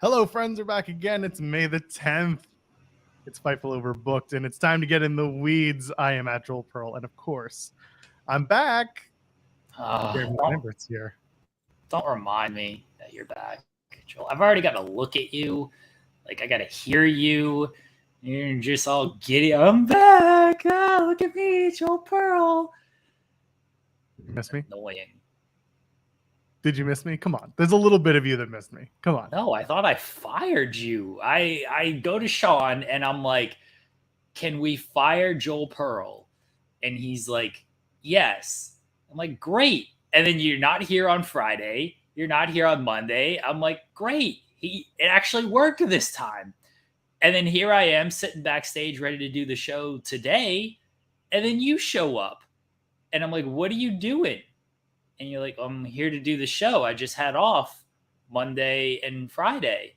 Hello, friends. We're back again. It's May the 10th. It's Fightful Overbooked, and it's time to get in the weeds. I am at Joel Pearl, and of course, I'm back. Jeremy Lambert's here. Don't remind me that you're back, Joel. I've already got to look at you. Like, I got to hear you. You're just all giddy. I'm back. Ah, look at me, Joel Pearl. You miss me? Annoying. Did you miss me? Come on. There's a little bit of you that missed me. Come on. No, I thought I fired you. I go to Sean, and I'm like, can we fire Joel Pearl? And he's like, yes. I'm like, great. And then you're not here on Friday. You're not here on Monday. I'm like, great. It actually worked this time. And then here I am sitting backstage ready to do the show today. And then you show up. And I'm like, what are you doing? And you're like, I'm here to do the show. I just had off Monday and Friday.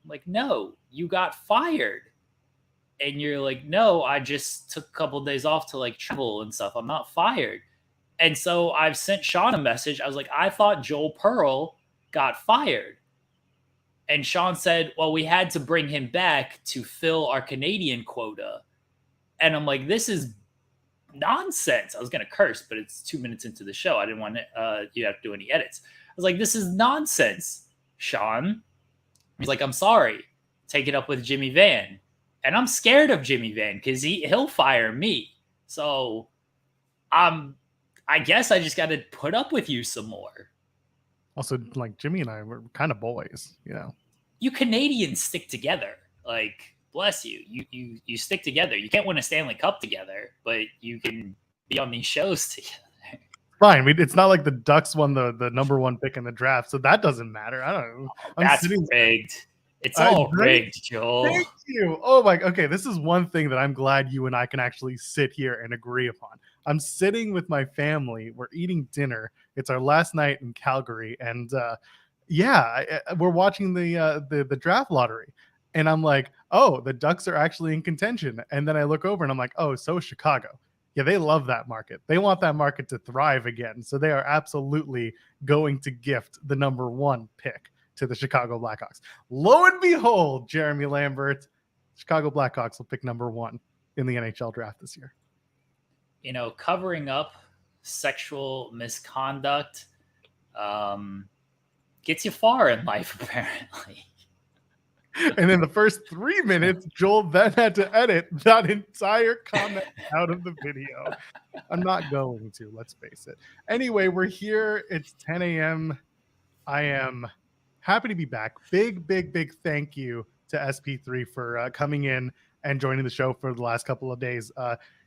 I'm like, no, you got fired. And you're like, no, I just took a couple of days off to like travel and stuff. I'm not fired. And so I've sent Sean a message. I was like, I thought Joel Pearl got fired. And Sean said, well, we had to bring him back to fill our Canadian quota. And I'm like, this is nonsense. I was going to curse, but it's 2 minutes into the show. I didn't want you to have to do any edits. I was like, this is nonsense, Sean. He's like, I'm sorry. Take it up with Jimmy Van. And I'm scared of Jimmy Van because he'll fire me. So I guess I just got to put up with you some more. Also, like, Jimmy and I were kind of boys, you know. You Canadians stick together. Like, bless you. You stick together. You can't win a Stanley Cup together, but you can be on these shows together. Fine. It's not like the Ducks won the number one pick in the draft, so that doesn't matter. I don't know. That's rigged. It's all rigged, Joel. Thank you. Oh my. Okay, this is one thing that I'm glad you and I can actually sit here and agree upon. I'm sitting with my family. We're eating dinner. It's our last night in Calgary, and we're watching the draft lottery. And I'm like, oh, the Ducks are actually in contention. And then I look over and I'm like, oh, so is Chicago. Yeah, they love that market. They want that market to thrive again. So they are absolutely going to gift the number one pick to the Chicago Blackhawks. Lo and behold, Jeremy Lambert, Chicago Blackhawks will pick number one in the NHL draft this year. You know, covering up sexual misconduct gets you far in life, apparently. And in the first 3 minutes, Joel then had to edit that entire comment out of the video. I'm not going to, let's face it. Anyway, we're here. It's 10 a.m. I am happy to be back. Big thank you to SP3 for coming in and joining the show for the last couple of days.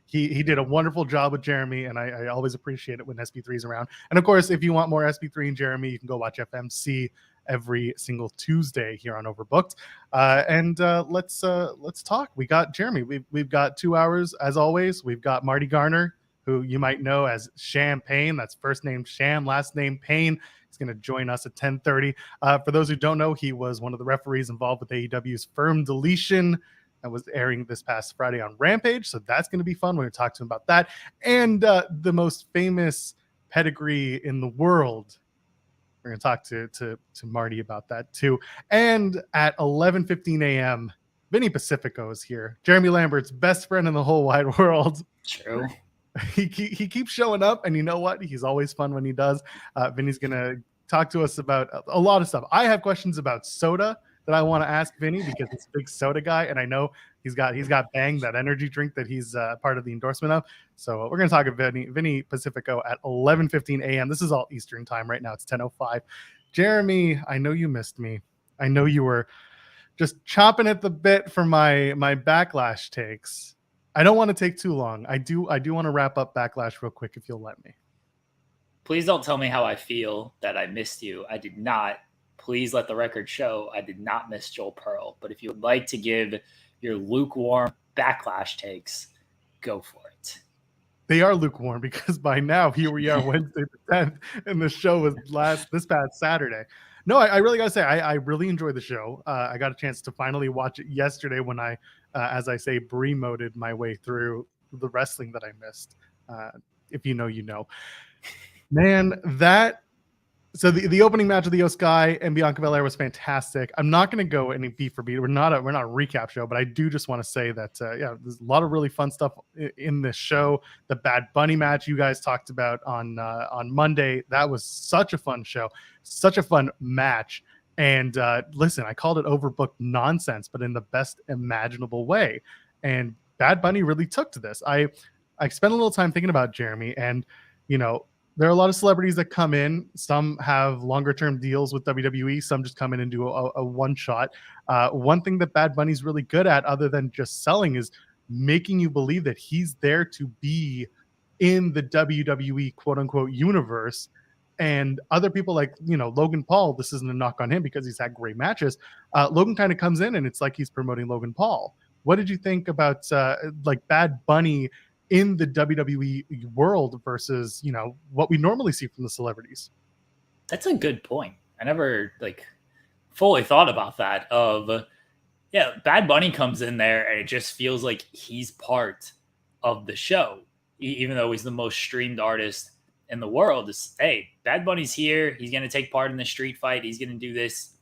He did a wonderful job with Jeremy, and I always appreciate it when SP3 is around. And of course, if you want more SP3 and Jeremy, you can go watch FMC every single Tuesday here on Overbooked. Let's talk. We got Jeremy. We've got 2 hours as always. We've got Marty Garner, who you might know as Champagne. That's first name Sham, last name Payne. He's going to join us at 10:30. For those who don't know, he was one of the referees involved with AEW's Firm Deletion that was airing this past Friday on Rampage. So that's going to be fun. We're going to talk to him about that. And the most famous pedigree in the world. We're going to talk to Marty about that too. And at 11:15 a.m., Vinny Pacifico is here. Jeremy Lambert's best friend in the whole wide world. True. He keeps showing up, and you know what? He's always fun when he does. Vinny's going to talk to us about a lot of stuff. I have questions about soda that I want to ask Vinny because he's a big soda guy, and I know he's got Bang, that energy drink that he's part of the endorsement of. So we're going to talk about Vinny Pacifico at 11:15 a.m. This is all Eastern time right now. It's 10:05. Jeremy, I know you missed me. I know you were just chomping at the bit for my Backlash takes. I don't want to take too long. I do want to wrap up Backlash real quick if you'll let me. Please don't tell me how I feel that I missed you. I did not. Please let the record show I did not miss Joel Pearl. But if you would like to give your lukewarm Backlash takes, go for it. They are lukewarm because by now, here we are Wednesday the 10th, and the show was this past Saturday. No, I really got to say, I really enjoyed the show. I got a chance to finally watch it yesterday when I, as I say, Bree-moded my way through the wrestling that I missed. If you know, you know. Man, that So the opening match of the Sky and Bianca Belair was fantastic. I'm not going to go any beat for beat. We're not a recap show, but I do just want to say that there's a lot of really fun stuff in this show. The Bad Bunny match you guys talked about on Monday, that was such a fun show, such a fun match. And listen, I called it overbooked nonsense, but in the best imaginable way. And Bad Bunny really took to this. I spent a little time thinking about Jeremy, and there are a lot of celebrities that come in. Some have longer term deals with WWE. Some just come in and do a one shot. One thing that Bad Bunny's really good at, other than just selling, is making you believe that he's there to be in the WWE quote unquote universe. And other people like, Logan Paul, this isn't a knock on him because he's had great matches. Logan kind of comes in and it's like he's promoting Logan Paul. What did you think about Bad Bunny in the WWE world versus, what we normally see from the celebrities? That's a good point. I never fully thought about that Bad Bunny comes in there and it just feels like he's part of the show, even though he's the most streamed artist in the world. Hey, Bad Bunny's here. He's going to take part in the street fight. He's going to do this.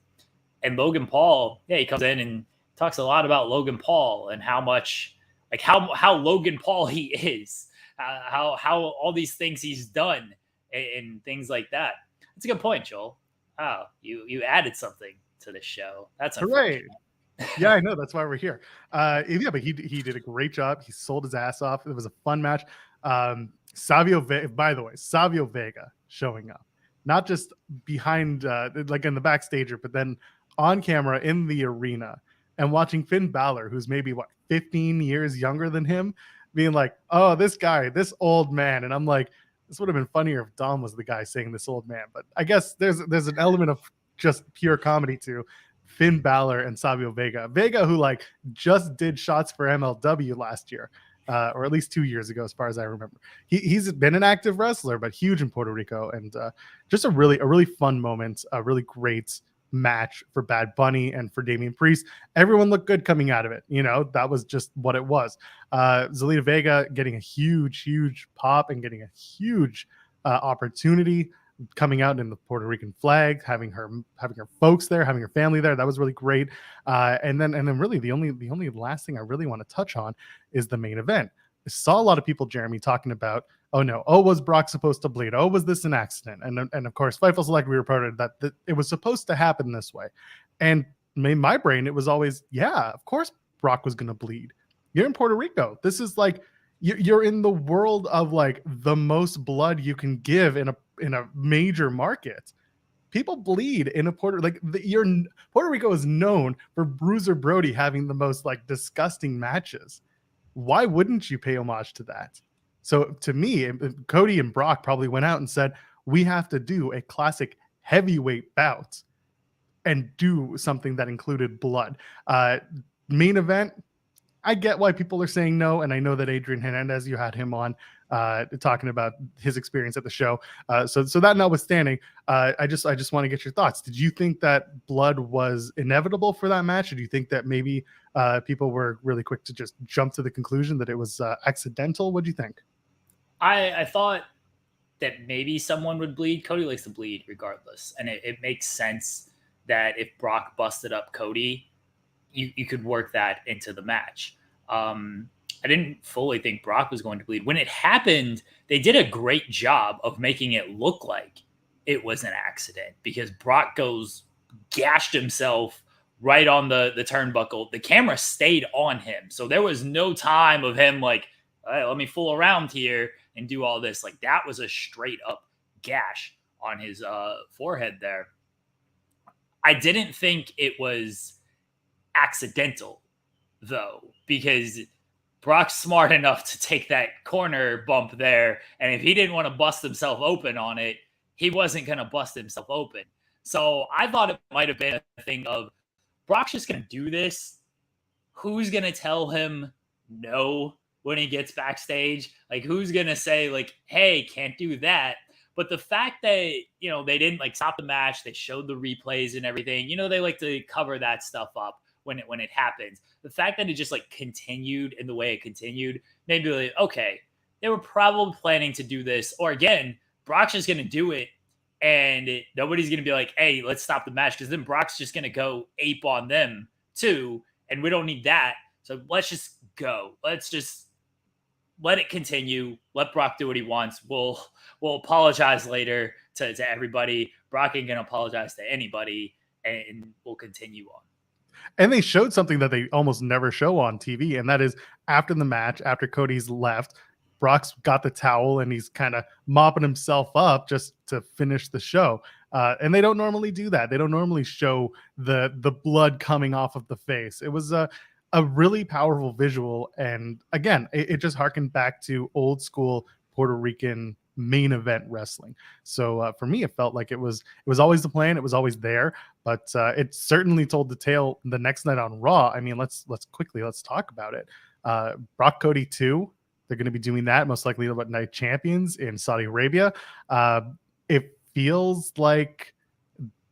And Logan Paul, he comes in and talks a lot about Logan Paul and how much, how Logan Paul he is, how all these things he's done and things like that. That's a good point, Joel. Oh, you added something to the show. That's right. Yeah, I know. That's why we're here. But he did a great job. He sold his ass off. It was a fun match. Savio Vega showing up, not just behind, in the backstage, but then on camera in the arena, and watching Finn Balor, who's maybe 15 years younger than him, being like, "Oh, this guy, this old man," and I'm like, this would have been funnier if Dom was the guy saying this old man. But I guess there's an element of just pure comedy to Finn Balor and Savio Vega. Vega, who just did shots for MLW last year. Or at least 2 years ago, as far as I remember. He's been an active wrestler, but huge in Puerto Rico, and just a really fun moment, a really great match for Bad Bunny and for Damian Priest. Everyone looked good coming out of it. That was just what it was. Zelina Vega getting a huge pop and getting a huge opportunity, coming out in the Puerto Rican flag, having her folks there, having her family there. That was really great. And then really the only last thing I really want to touch on is the main event. I saw a lot of people, Jeremy, talking about, was Brock supposed to bleed? Oh, was this an accident? And of course, Fightful Select, we reported that it was supposed to happen this way. And in my brain, it was always, yeah, of course Brock was going to bleed. You're in Puerto Rico. This is you're in the world of the most blood you can give in a major market. People bleed in a Puerto Rico is known for Bruiser Brody having the most disgusting matches. Why wouldn't you pay homage to that? So to me, Cody and Brock probably went out and said, we have to do a classic heavyweight bout and do something that included blood. Main event, I get why people are saying no, and I know that Adrian Hernandez, you had him on talking about his experience at the show. So that notwithstanding, I just want to get your thoughts. Did you think that blood was inevitable for that match, or do you think that maybe people were really quick to just jump to the conclusion that it was accidental? What do you think? I thought that maybe someone would bleed. Cody likes to bleed regardless, and it makes sense that if Brock busted up Cody, you could work that into the match. I didn't fully think Brock was going to bleed. When it happened, they did a great job of making it look like it was an accident, because Brock gashed himself right on the turnbuckle. The camera stayed on him, so there was no time of him hey, let me fool around here and do all this. That was a straight up gash on his forehead there. I didn't think it was accidental, though, because Brock's smart enough to take that corner bump there, and if he didn't want to bust himself open on it, he wasn't going to bust himself open. So I thought it might have been a thing of Brock's just going to do this. Who's going to tell him no when he gets backstage? Who's going to say, hey, can't do that? But the fact that, they didn't stop the match, they showed the replays and everything, they like to cover that stuff up when it happens. The fact that it just continued in the way it continued made me okay, they were probably planning to do this, or again, Brock's just going to do it And nobody's going to be like, hey, let's stop the match, because then Brock's just going to go ape on them too. And we don't need that. So let's just go. Let's just let it continue. Let Brock do what he wants. We'll apologize later to everybody. Brock ain't going to apologize to anybody, and we'll continue on. And they showed something that they almost never show on TV, and that is after the match, after Cody's left, Brock's got the towel and he's kind of mopping himself up just to finish the show. And they don't normally do that. They don't normally show the blood coming off of the face. It was a really powerful visual. And again, it just harkened back to old school Puerto Rican main event wrestling. So for me, it felt like it was always the plan. It was always there, but it certainly told the tale the next night on Raw. I mean, let's talk about it. Brock Cody 2. They're going to be doing that most likely about Night Champions in Saudi Arabia. It feels like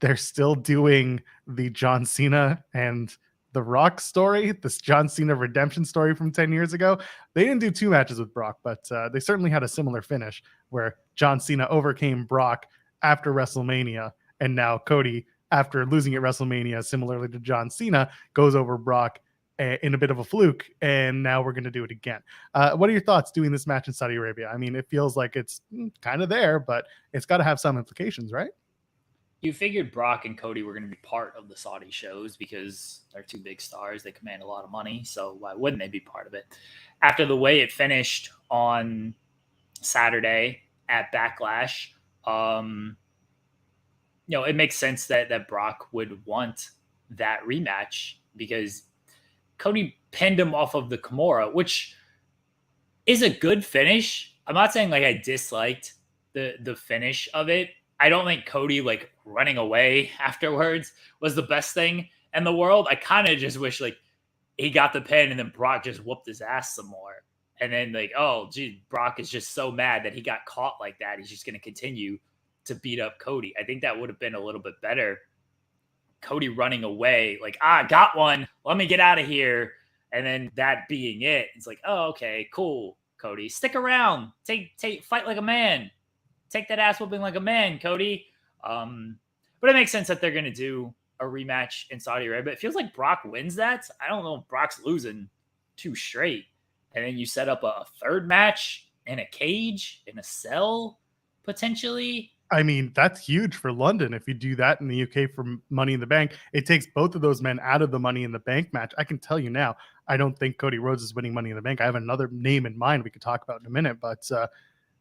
they're still doing the John Cena and The Rock story, this John Cena redemption story from 10 years ago. They didn't do 2 matches with Brock, but they certainly had a similar finish where John Cena overcame Brock after WrestleMania, and now Cody, after losing at WrestleMania, similarly to John Cena, goes over Brock in a bit of a fluke, and now we're going to do it again. What are your thoughts doing this match in Saudi Arabia? I mean, it feels like it's kind of there, but it's got to have some implications, right? You figured Brock and Cody were going to be part of the Saudi shows because they're 2 big stars. They command a lot of money, so why wouldn't they be part of it? After the way it finished on Saturday at Backlash, it makes sense that Brock would want that rematch, because Cody pinned him off of the Kimura, which is a good finish. I'm not saying like I disliked the finish of it. I don't think Cody like running away afterwards was the best thing in the world. I kind of just wish like he got the pin and then Brock just whooped his ass some more. And then like, oh, gee, Brock is just so mad that he got caught like that. He's just going to continue to beat up Cody. I think that would have been a little bit better. Cody running away, like, got one. Let me get out of here. And then that being it, it's like, oh, okay, cool, Cody. Stick around. Fight like a man. Take that ass whooping like a man, Cody. But it makes sense that they're going to do a rematch in Saudi Arabia. It feels like Brock wins that. I don't know if Brock's losing 2 straight. And then you set up a 3rd match in a cage, in a cell, potentially. I mean, that's huge for London. If you do that in the UK for Money in the Bank, it takes both of those men out of the Money in the Bank match. I can tell you now, I don't think Cody Rhodes is winning Money in the Bank. I have another name in mind we could talk about in a minute, but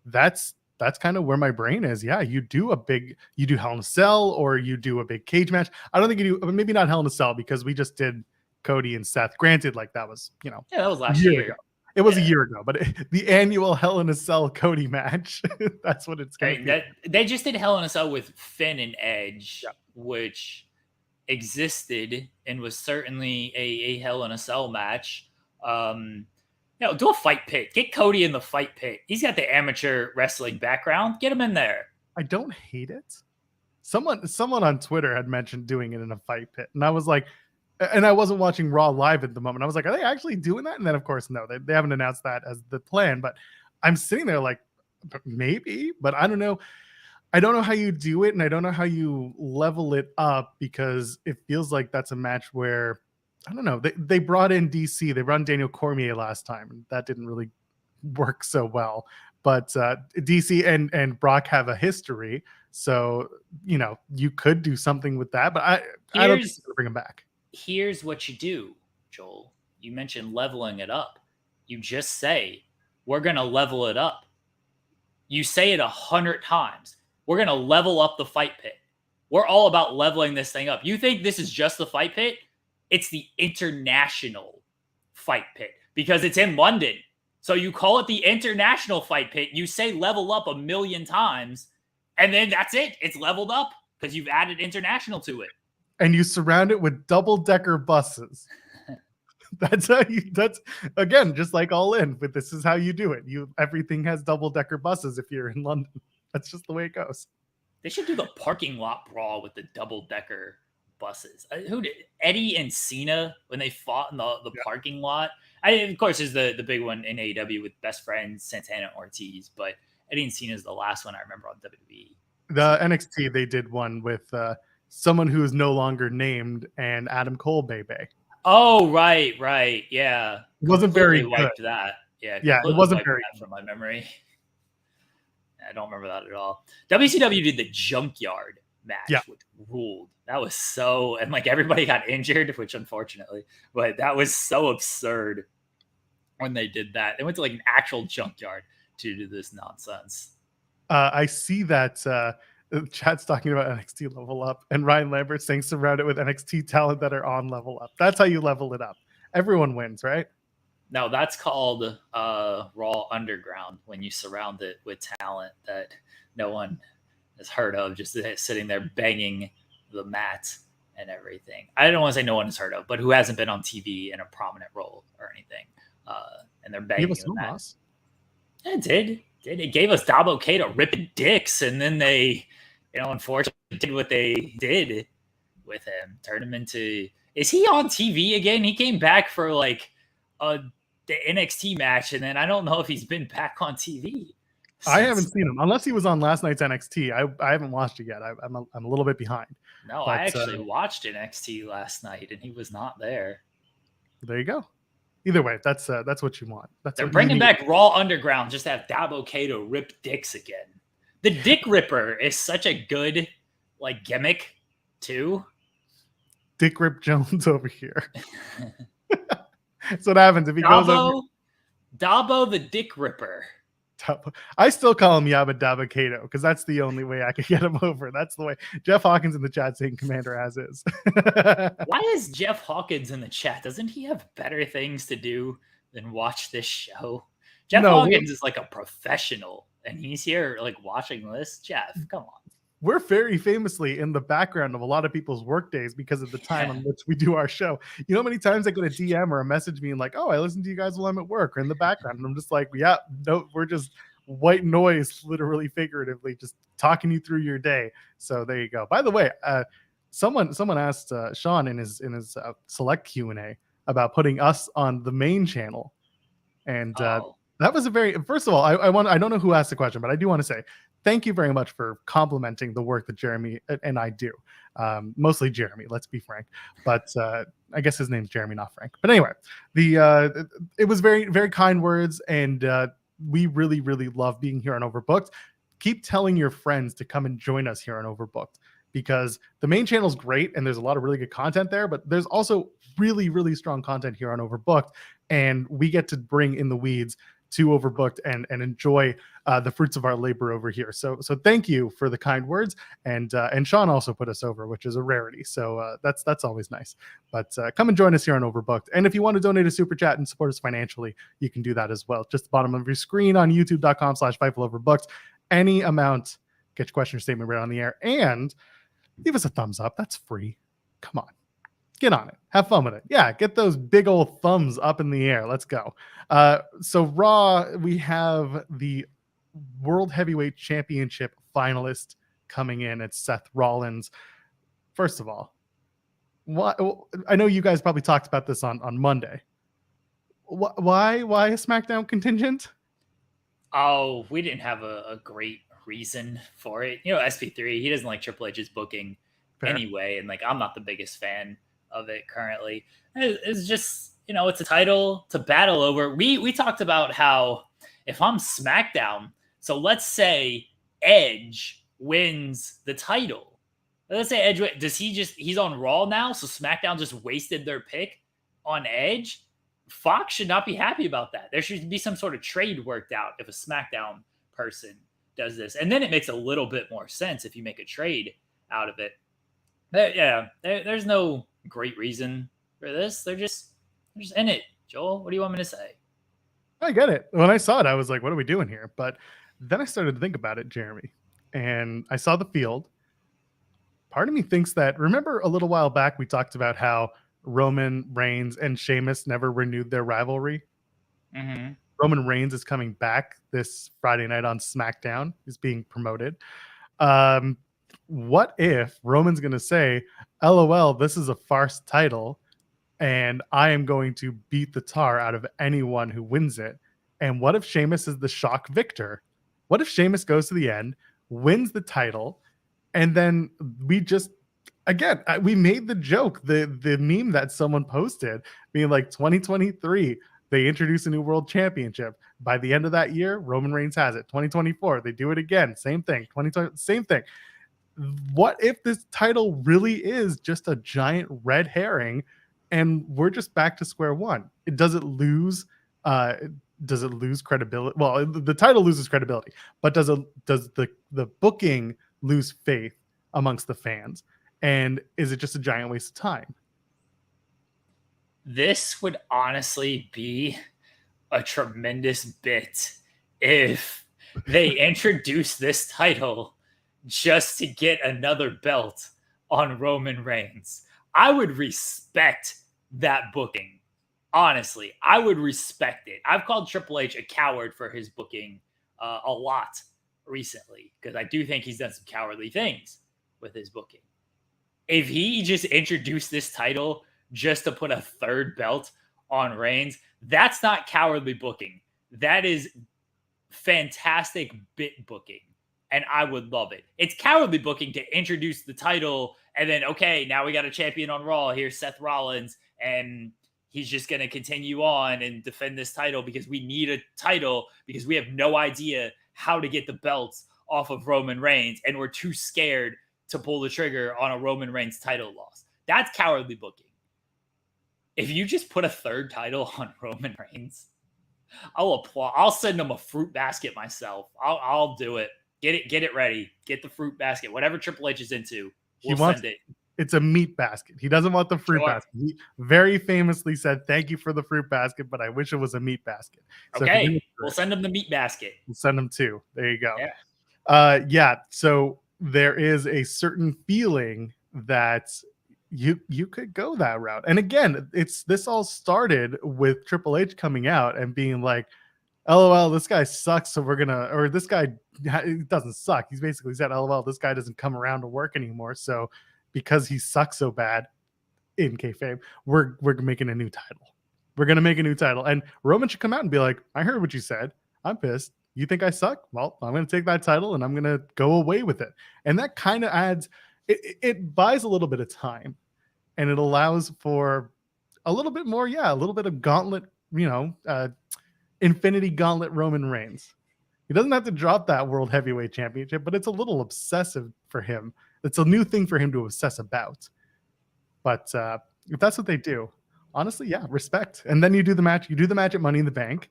that's kind of where my brain is. Yeah, you do Hell in a Cell, or you do a big cage match. I don't think you do, maybe not Hell in a Cell, because we just did Cody and Seth. Granted, like that was, that was last year ago. It was a year ago, but the annual Hell in a Cell Cody match, that's what it's going to be. They just did Hell in a Cell with Finn and Edge, which existed and was certainly a Hell in a Cell match. Do a fight pit. Get Cody in the fight pit. He's got the amateur wrestling background. Get him in there. I don't hate it. Someone on Twitter had mentioned doing it in a fight pit, and I was like, and I wasn't watching Raw live at the moment. I was like, are they actually doing that? And then, of course, no, they haven't announced that as the plan. But I'm sitting there like, maybe, but I don't know. I don't know how you do it, and I don't know how you level it up, because it feels like that's a match where, I don't know, they brought in DC. They brought in Daniel Cormier last time, and that didn't really work so well. But DC and Brock have a history, so you could do something with that. But I don't think they're gonna bring him back. Here's what you do, Joel. You mentioned leveling it up. You just say, we're going to level it up. You say it 100 times. We're going to level up the fight pit. We're all about leveling this thing up. You think this is just the fight pit? It's the international fight pit, because it's in London. So you call it the international fight pit. You say level up 1,000,000 times, and then that's it. It's leveled up because you've added international to it. And you surround it with double-decker buses. That's again, just like All In, but this is how you do it. Everything has double-decker buses if you're in London. That's just the way it goes. They should do the parking lot brawl with the double-decker buses. Who did Eddie and Cena when they fought in the parking lot? Of course, is the big one in AEW with Best Friends, Santana and Ortiz, but Eddie and Cena is the last one I remember on WWE. The NXT, they did one with someone who is no longer named and Adam Cole Bebe. Oh, right. Yeah. It wasn't very Completely good. wiped that. Yeah, Yeah, it completely wasn't wiped very that from my memory. I don't remember that at all. WCW did the Junkyard match, Yeah. which ruled. That was so, and like everybody got injured, which unfortunately, but that was so absurd when they did that. They went to like an actual junkyard to do this nonsense. I see that chat's talking about NXT Level Up, and Ryan Lambert saying surround it with NXT talent that are on Level Up. That's how you level it up. Everyone wins, right? No, that's called Raw Underground, when you surround it with talent that no one has heard of, just sitting there banging the mat and everything. I don't want to say no one has heard of, but who hasn't been on TV in a prominent role or anything. And they're banging the mat. It did. It gave us Dabo Kato ripping dicks, and then they, unfortunately did what they did with him. Turned him into... Is he on TV again? He came back for like the NXT match, and then I don't know if he's been back on TV. I haven't seen him unless he was on last night's NXT. I haven't watched it yet. I'm a little bit behind. No, but I actually watched NXT last night, and he was not there. There you go. Either way, that's what you want. They're bringing back Raw Underground just to have Dabo Kato rip dicks again. The Dick Ripper is such a good like gimmick too. Dick Rip Jones over here. That's what happens if he goes over. Dabo the Dick Ripper. I still call him Yabba Dabba Kato because that's the only way I could get him over. That's the way. Jeff Hawkins in the chat saying Commander as is. Why is Jeff Hawkins in the chat? Doesn't he have better things to do than watch this show? Jeff Hawkins is like a professional, and he's here like watching this. Jeff, come on. We're very famously in the background of a lot of people's work days because of the time on which we do our show. You know how many times I get a DM or a message being like, oh, I listen to you guys while I'm at work or in the background. And I'm just like, yeah, no, we're just white noise, literally, figuratively, just talking you through your day. So there you go. By the way, someone asked Sean in his select Q&A about putting us on the main channel. And that was a very, first of all, I don't know who asked the question, but I do want to say, thank you very much for complimenting the work that Jeremy and I do. Mostly Jeremy, let's be frank. But I guess his name's Jeremy, not Frank. But anyway, it was very, very kind words. And we really, really love being here on Overbooked. Keep telling your friends to come and join us here on Overbooked, because the main channel is great and there's a lot of really good content there. But there's also really, really strong content here on Overbooked. And we get to bring in the weeds to Overbooked and enjoy the fruits of our labor over here. So thank you for the kind words. And Sean also put us over, which is a rarity. So that's always nice. But come and join us here on Overbooked. And if you want to donate a super chat and support us financially, you can do that as well. Just the bottom of your screen on youtube.com/FightfulOverbooked. Any amount, get your question or statement right on the air. And leave us a thumbs up. That's free. Come on. Get on it. Have fun with it. Yeah, get those big old thumbs up in the air. Let's go. So Raw, we have the World Heavyweight Championship finalist coming in. It's Seth Rollins. First of all, I know you guys probably talked about this on Monday. Why a SmackDown contingent? Oh, we didn't have a great reason for it. SP3, he doesn't like Triple H's booking anyway, and like I'm not the biggest fan of it currently. It's just, it's a title to battle over. We talked about how if I'm SmackDown, so let's say Edge wins the title. Let's say Edge, he's on Raw now, so SmackDown just wasted their pick on Edge. Fox should not be happy about that. There should be some sort of trade worked out if a SmackDown person does this. And then it makes a little bit more sense if you make a trade out of it. There's no great reason for this. They're just in it. Joel, what do you want me to say? I get it. When I saw it, I was like, what are we doing here? But then I started to think about it, Jeremy, and I saw the field. Part of me thinks that, remember a little while back, we talked about how Roman Reigns and Sheamus never renewed their rivalry. Mm-hmm. Roman Reigns is coming back this Friday night on SmackDown. He's being promoted. What if Roman's going to say, LOL, this is a farce title, and I am going to beat the tar out of anyone who wins it? And what if Sheamus is the shock victor? What if Sheamus goes to the end, wins the title, and then we just again we made the joke, the meme that someone posted being like 2023 they introduce a new world championship. By the end of that year, Roman Reigns has it. 2024 they do it again, same thing. 2020 same thing. What if this title really is just a giant red herring and we're just back to square one? Does it lose credibility? Well, the title loses credibility, but does the booking lose faith amongst the fans? And is it just a giant waste of time? This would honestly be a tremendous bit if they introduced this title just to get another belt on Roman Reigns. I would respect that booking. Honestly, I would respect it. I've called Triple H a coward for his booking a lot recently because I do think he's done some cowardly things with his booking. If he just introduced this title just to put a third belt on Reigns, that's not cowardly booking. That is fantastic bit booking, and I would love it. It's cowardly booking to introduce the title and then, okay, now we got a champion on Raw. Here's Seth Rollins, and he's just going to continue on and defend this title because we need a title because we have no idea how to get the belts off of Roman Reigns, and we're too scared to pull the trigger on a Roman Reigns title loss. That's cowardly booking. If you just put a third title on Roman Reigns, I'll applaud. I'll send him a fruit basket myself. I'll do it. Get it ready. Get the fruit basket. Whatever Triple H is into, we'll send it. It's a meat basket. He doesn't want the fruit basket. He very famously said, "Thank you for the fruit basket, but I wish it was a meat basket." So okay, we'll send him the meat basket. We'll send him two. There you go. Yeah. So there is a certain feeling that you could go that route. And again, this all started with Triple H coming out and being like, LOL, this guy sucks, so this guy doesn't suck. He's basically said, LOL, this guy doesn't come around to work anymore. So because he sucks so bad in kayfabe, we're making a new title. We're going to make a new title. And Roman should come out and be like, I heard what you said. I'm pissed. You think I suck? Well, I'm going to take that title and I'm going to go away with it. And that kind of adds, it buys a little bit of time, and it allows for a little bit more, a little bit of gauntlet, Infinity Gauntlet Roman Reigns. He doesn't have to drop that World Heavyweight Championship, but it's a little obsessive for him. It's a new thing for him to obsess about. But if that's what they do, honestly, respect. And then you do the match. You do the match at Money in the Bank,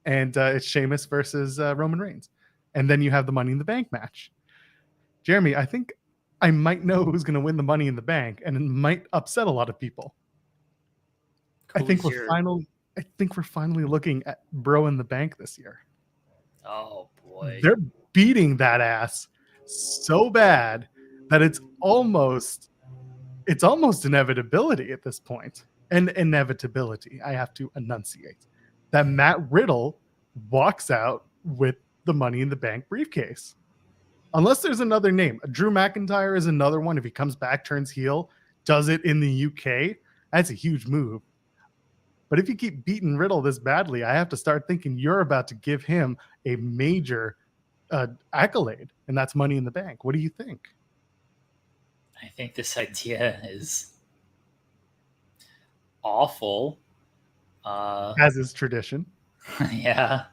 and it's Sheamus versus Roman Reigns. And then you have the Money in the Bank match. Jeremy, I think I might know who's going to win the Money in the Bank, and it might upset a lot of people. I think we're finally looking at Bro in the Bank this year. Oh boy. They're beating that ass so bad that it's almost inevitability at this point. And inevitability, I have to enunciate, that Matt Riddle walks out with the Money in the Bank briefcase. Unless there's another name. Drew McIntyre is another one. If he comes back, turns heel, does it in the UK, that's a huge move. But if you keep beating Riddle this badly, I have to start thinking you're about to give him a major accolade, and that's Money in the Bank. What do you think? I think this idea is awful. As is tradition. Yeah.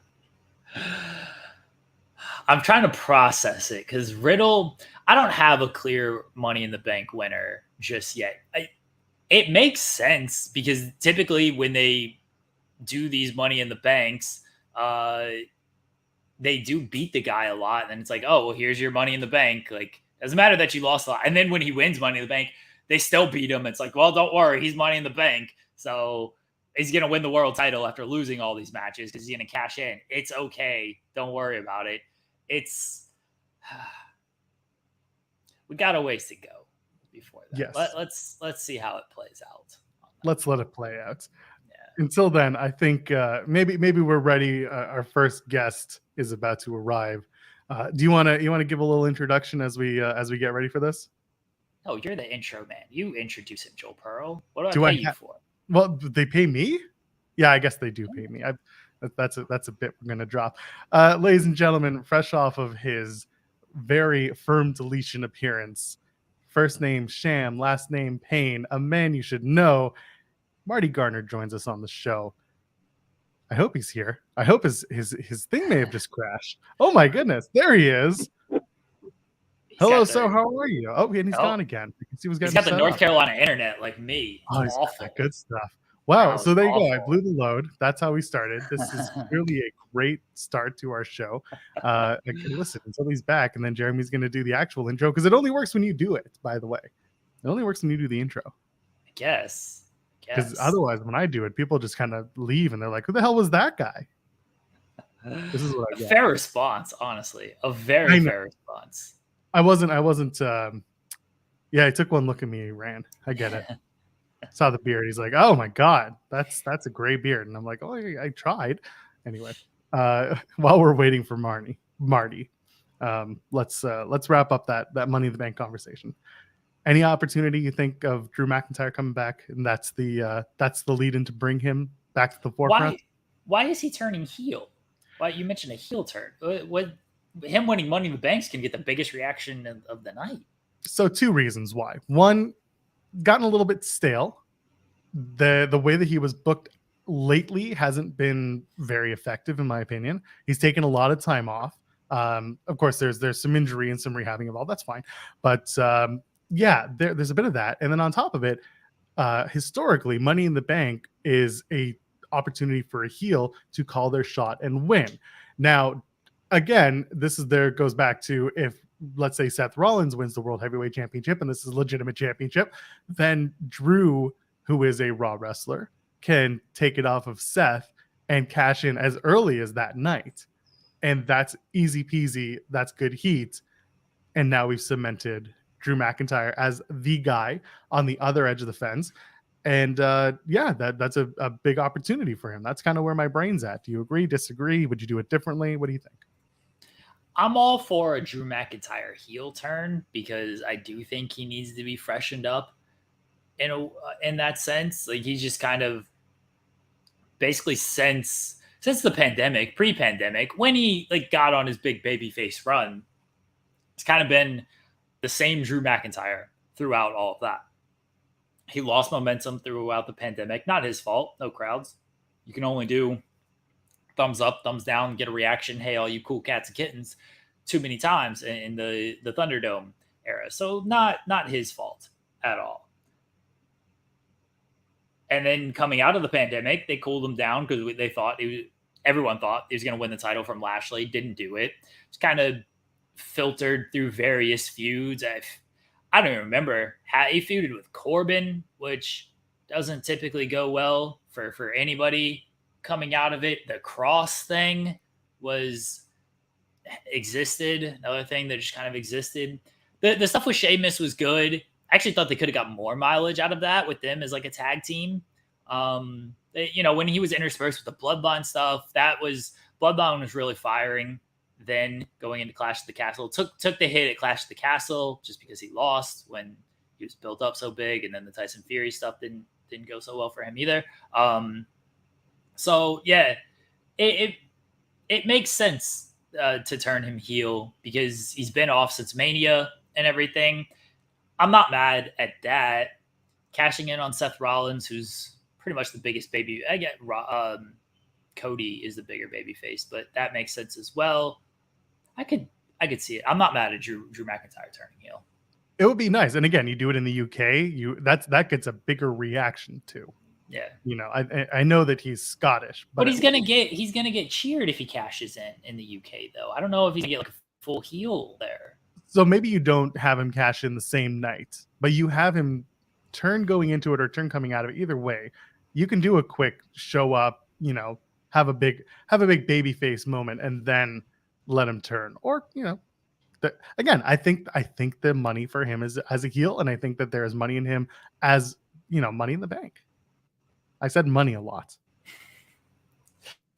I'm trying to process it because Riddle, I don't have a clear Money in the Bank winner just yet. It makes sense because typically when they do these Money in the Banks, they do beat the guy a lot. And then it's like, oh, well, here's your Money in the Bank. Like, doesn't matter that you lost a lot. And then when he wins Money in the Bank, they still beat him. It's like, well, don't worry. He's Money in the Bank. So he's going to win the world title after losing all these matches because he's going to cash in. It's okay. Don't worry about it. We got a ways to go before that. Yes. Let's see how it plays out. Let's let it play out. Yeah. Until then, I think maybe we're ready. Our first guest is about to arrive. Do you want to give a little introduction as we get ready for this? Oh, you're the intro man. You introduce him, Joel Pearl. What do I pay you for? Well, they pay me? Yeah, I guess they do pay me. That's a bit we're gonna drop. Ladies and gentlemen, fresh off of his very Firm Deletion appearance. First name Sham, last name Payne, a man you should know. Marty Garner joins us on the show. I hope he's here. I hope his thing may have just crashed. Oh my goodness, there he is. Hello, so how are you? Oh, and he's gone again. He's got the North Carolina internet like me. It's awful. Good stuff. Wow, so there you go. I blew the load. That's how we started. This is really a great start to our show. I can listen until he's back, and then Jeremy's going to do the actual intro, because it only works when you do it, by the way. It only works when you do the intro. I guess. Because otherwise, when I do it, people just kind of leave, and they're like, who the hell was that guy? This is what I get. Fair response, honestly. A very fair response. I wasn't. Yeah, he took one look at me, he ran. I get it. Saw the beard. He's like, "Oh my god, that's a gray beard." And I'm like, "Oh, I tried." Anyway, while we're waiting for Marty, let's wrap up that Money in the Bank conversation. Any opportunity you think of Drew McIntyre coming back, and that's the lead in to bring him back to the forefront? Why is he turning heel? Why you mentioned a heel turn? What him winning Money in the Bank can get the biggest reaction of the night. So 2 reasons why. One, gotten a little bit stale. The way that he was booked lately hasn't been very effective, in my opinion. He's taken a lot of time off. Of course, there's some injury and some rehabbing involved. That's fine, but yeah, there's a bit of that. And then on top of it, historically, Money in the Bank is a opportunity for a heel to call their shot and win. Now, again, goes back to, if let's say Seth Rollins wins the World Heavyweight Championship, and this is a legitimate championship, then Drew, who is a Raw wrestler, can take it off of Seth and cash in as early as that night. And that's easy peasy. That's good heat. And now we've cemented Drew McIntyre as the guy on the other edge of the fence. And yeah, that's a big opportunity for him. That's kind of where my brain's at. Do you agree, disagree? Would you do it differently? What do you think? I'm all for a Drew McIntyre heel turn, because I do think he needs to be freshened up in that sense. Like, he's just kind of basically since the pandemic, pre-pandemic, when he got on his big babyface run, it's kind of been the same Drew McIntyre throughout all of that. He lost momentum throughout the pandemic. Not his fault. No crowds. You can only do thumbs up, thumbs down, get a reaction. Hey, all you cool cats and kittens, too many times in the Thunderdome era. So not his fault at all. And then coming out of the pandemic, they cooled him down because everyone thought he was going to win the title from Lashley. Didn't do it. It's kind of filtered through various feuds. I don't even remember how he feuded with Corbin, which doesn't typically go well for anybody coming out of it. The Cross thing existed. Another thing that just kind of existed. The stuff with Sheamus was good. I actually thought they could have got more mileage out of that with them as a tag team. When he was interspersed with the Bloodline stuff, Bloodline was really firing. Then going into Clash of the Castle, took the hit at Clash of the Castle just because he lost when he was built up so big, and then the Tyson Fury stuff didn't go so well for him either. So yeah, it makes sense to turn him heel because he's been off since Mania and everything. I'm not mad at that. Cashing in on Seth Rollins, who's pretty much the biggest baby. I get Cody is the bigger baby face, but that makes sense as well. I could see it. I'm not mad at Drew McIntyre turning heel. It would be nice. And again, you do it in the UK, that gets a bigger reaction too. Yeah. I know that he's Scottish, but he's gonna get cheered if he cashes in the UK though. I don't know if he's gonna get a full heel there. So maybe you don't have him cash in the same night, but you have him turn going into it or turn coming out of it. Either way, you can do a quick show up, have a big baby face moment and then let him turn. Or, again, I think the money for him is as a heel, and I think that there is money in him as, Money in the Bank. I said money a lot.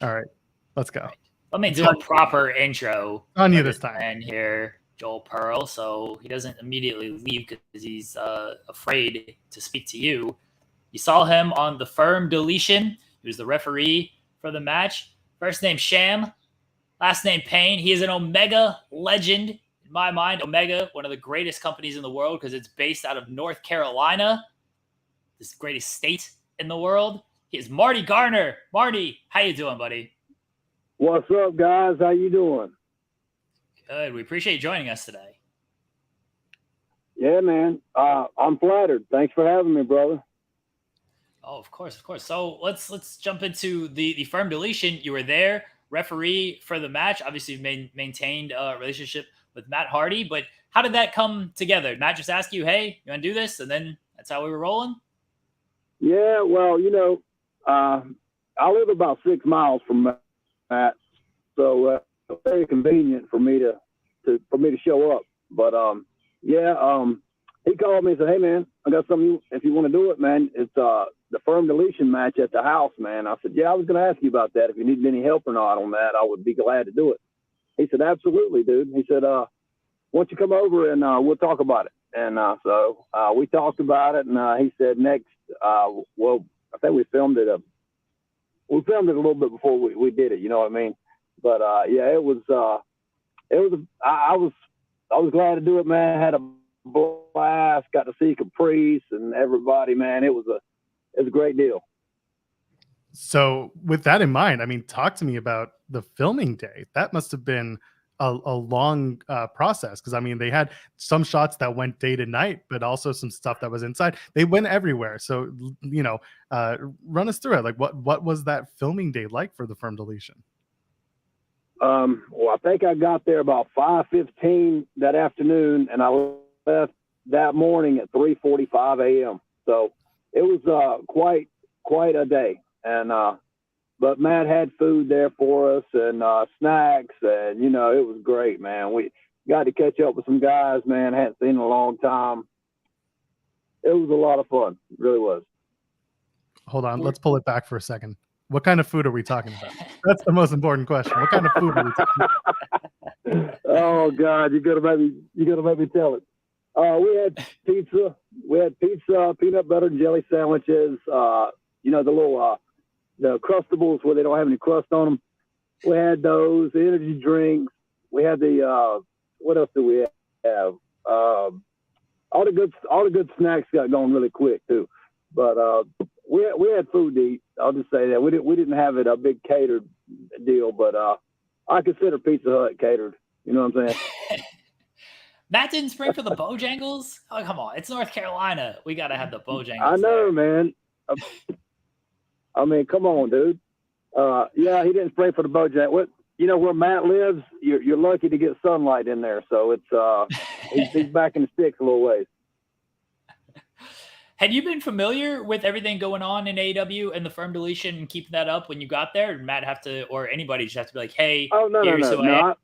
All right, let's go. Let me do a proper intro on you this time. And here, Joel Pearl, so he doesn't immediately leave because he's afraid to speak to you. You saw him on the Firm Deletion. He was the referee for the match. First name Sham, last name Payne. He is an Omega legend, my mind, Omega, one of the greatest companies in the world because it's based out of North Carolina, this greatest state in the world. He is Marty Garner. Marty, how you doing, buddy? What's up, guys? How you doing? Good. We appreciate you joining us today. Yeah, man. I'm flattered. Thanks for having me, brother. Oh, of course, of course. So let's jump into the Firm Deletion. You were there, referee for the match. Obviously, you've maintained a relationship with Matt Hardy, but how did that come together? Matt just asked you, hey, you want to do this? And then that's how we were rolling? Yeah, well, I live about 6 miles from Matt, so it's very convenient for me to show up. But he called me and said, "Hey, man, I got something. If you want to do it, man, it's the Firm Deletion match at the house, man." I said, "Yeah, I was going to ask you about that. If you needed any help or not on that, I would be glad to do it." He said, "Absolutely, dude." He said, "Why don't you come over and we'll talk about it?" And so we talked about it, and he said next. Well, I think we filmed it a little bit before we did it. You know what I mean? But it was. I was glad to do it, man. I had a blast. Got to see Caprice and everybody, man. It was a great deal. So with that in mind, I mean, talk to me about the filming day. That must have been a long process, because I mean, they had some shots that went day to night, but also some stuff that was inside. They went everywhere. So run us through it. Like, what was that filming day like for the Firm Deletion? Well, I think I got there about 5:15 that afternoon, and I left that morning at 3:45 a.m. So it was quite a day. And but Matt had food there for us and snacks, and it was great, man. We got to catch up with some guys, man. Hadn't seen in a long time. It was a lot of fun. It really was. Hold on, let's pull it back for a second. What kind of food are we talking about? That's the most important question. What kind of food are we talking about? Oh God, you gotta make me tell it. We had pizza. Peanut butter and jelly sandwiches. The little the Crustables where they don't have any crust on them. We had those. The energy drinks. We had the what else do we have? All the good snacks got going really quick too. But we had food to eat. I'll just say that we didn't have it a big catered deal, but I consider Pizza Hut catered. You know what I'm saying? Matt didn't spring for the Bojangles? Oh, come on. It's North Carolina. We got to have the Bojangles. I know, there. Man. I mean, come on, dude. He didn't spring for the Bojangles. Where Matt lives, you're lucky to get sunlight in there. So it's he's back in the sticks a little ways. Had you been familiar with everything going on in AEW and the Firm Deletion and keeping that up when you got there? Did Matt have to, or anybody just have to be like, hey, here's who I am?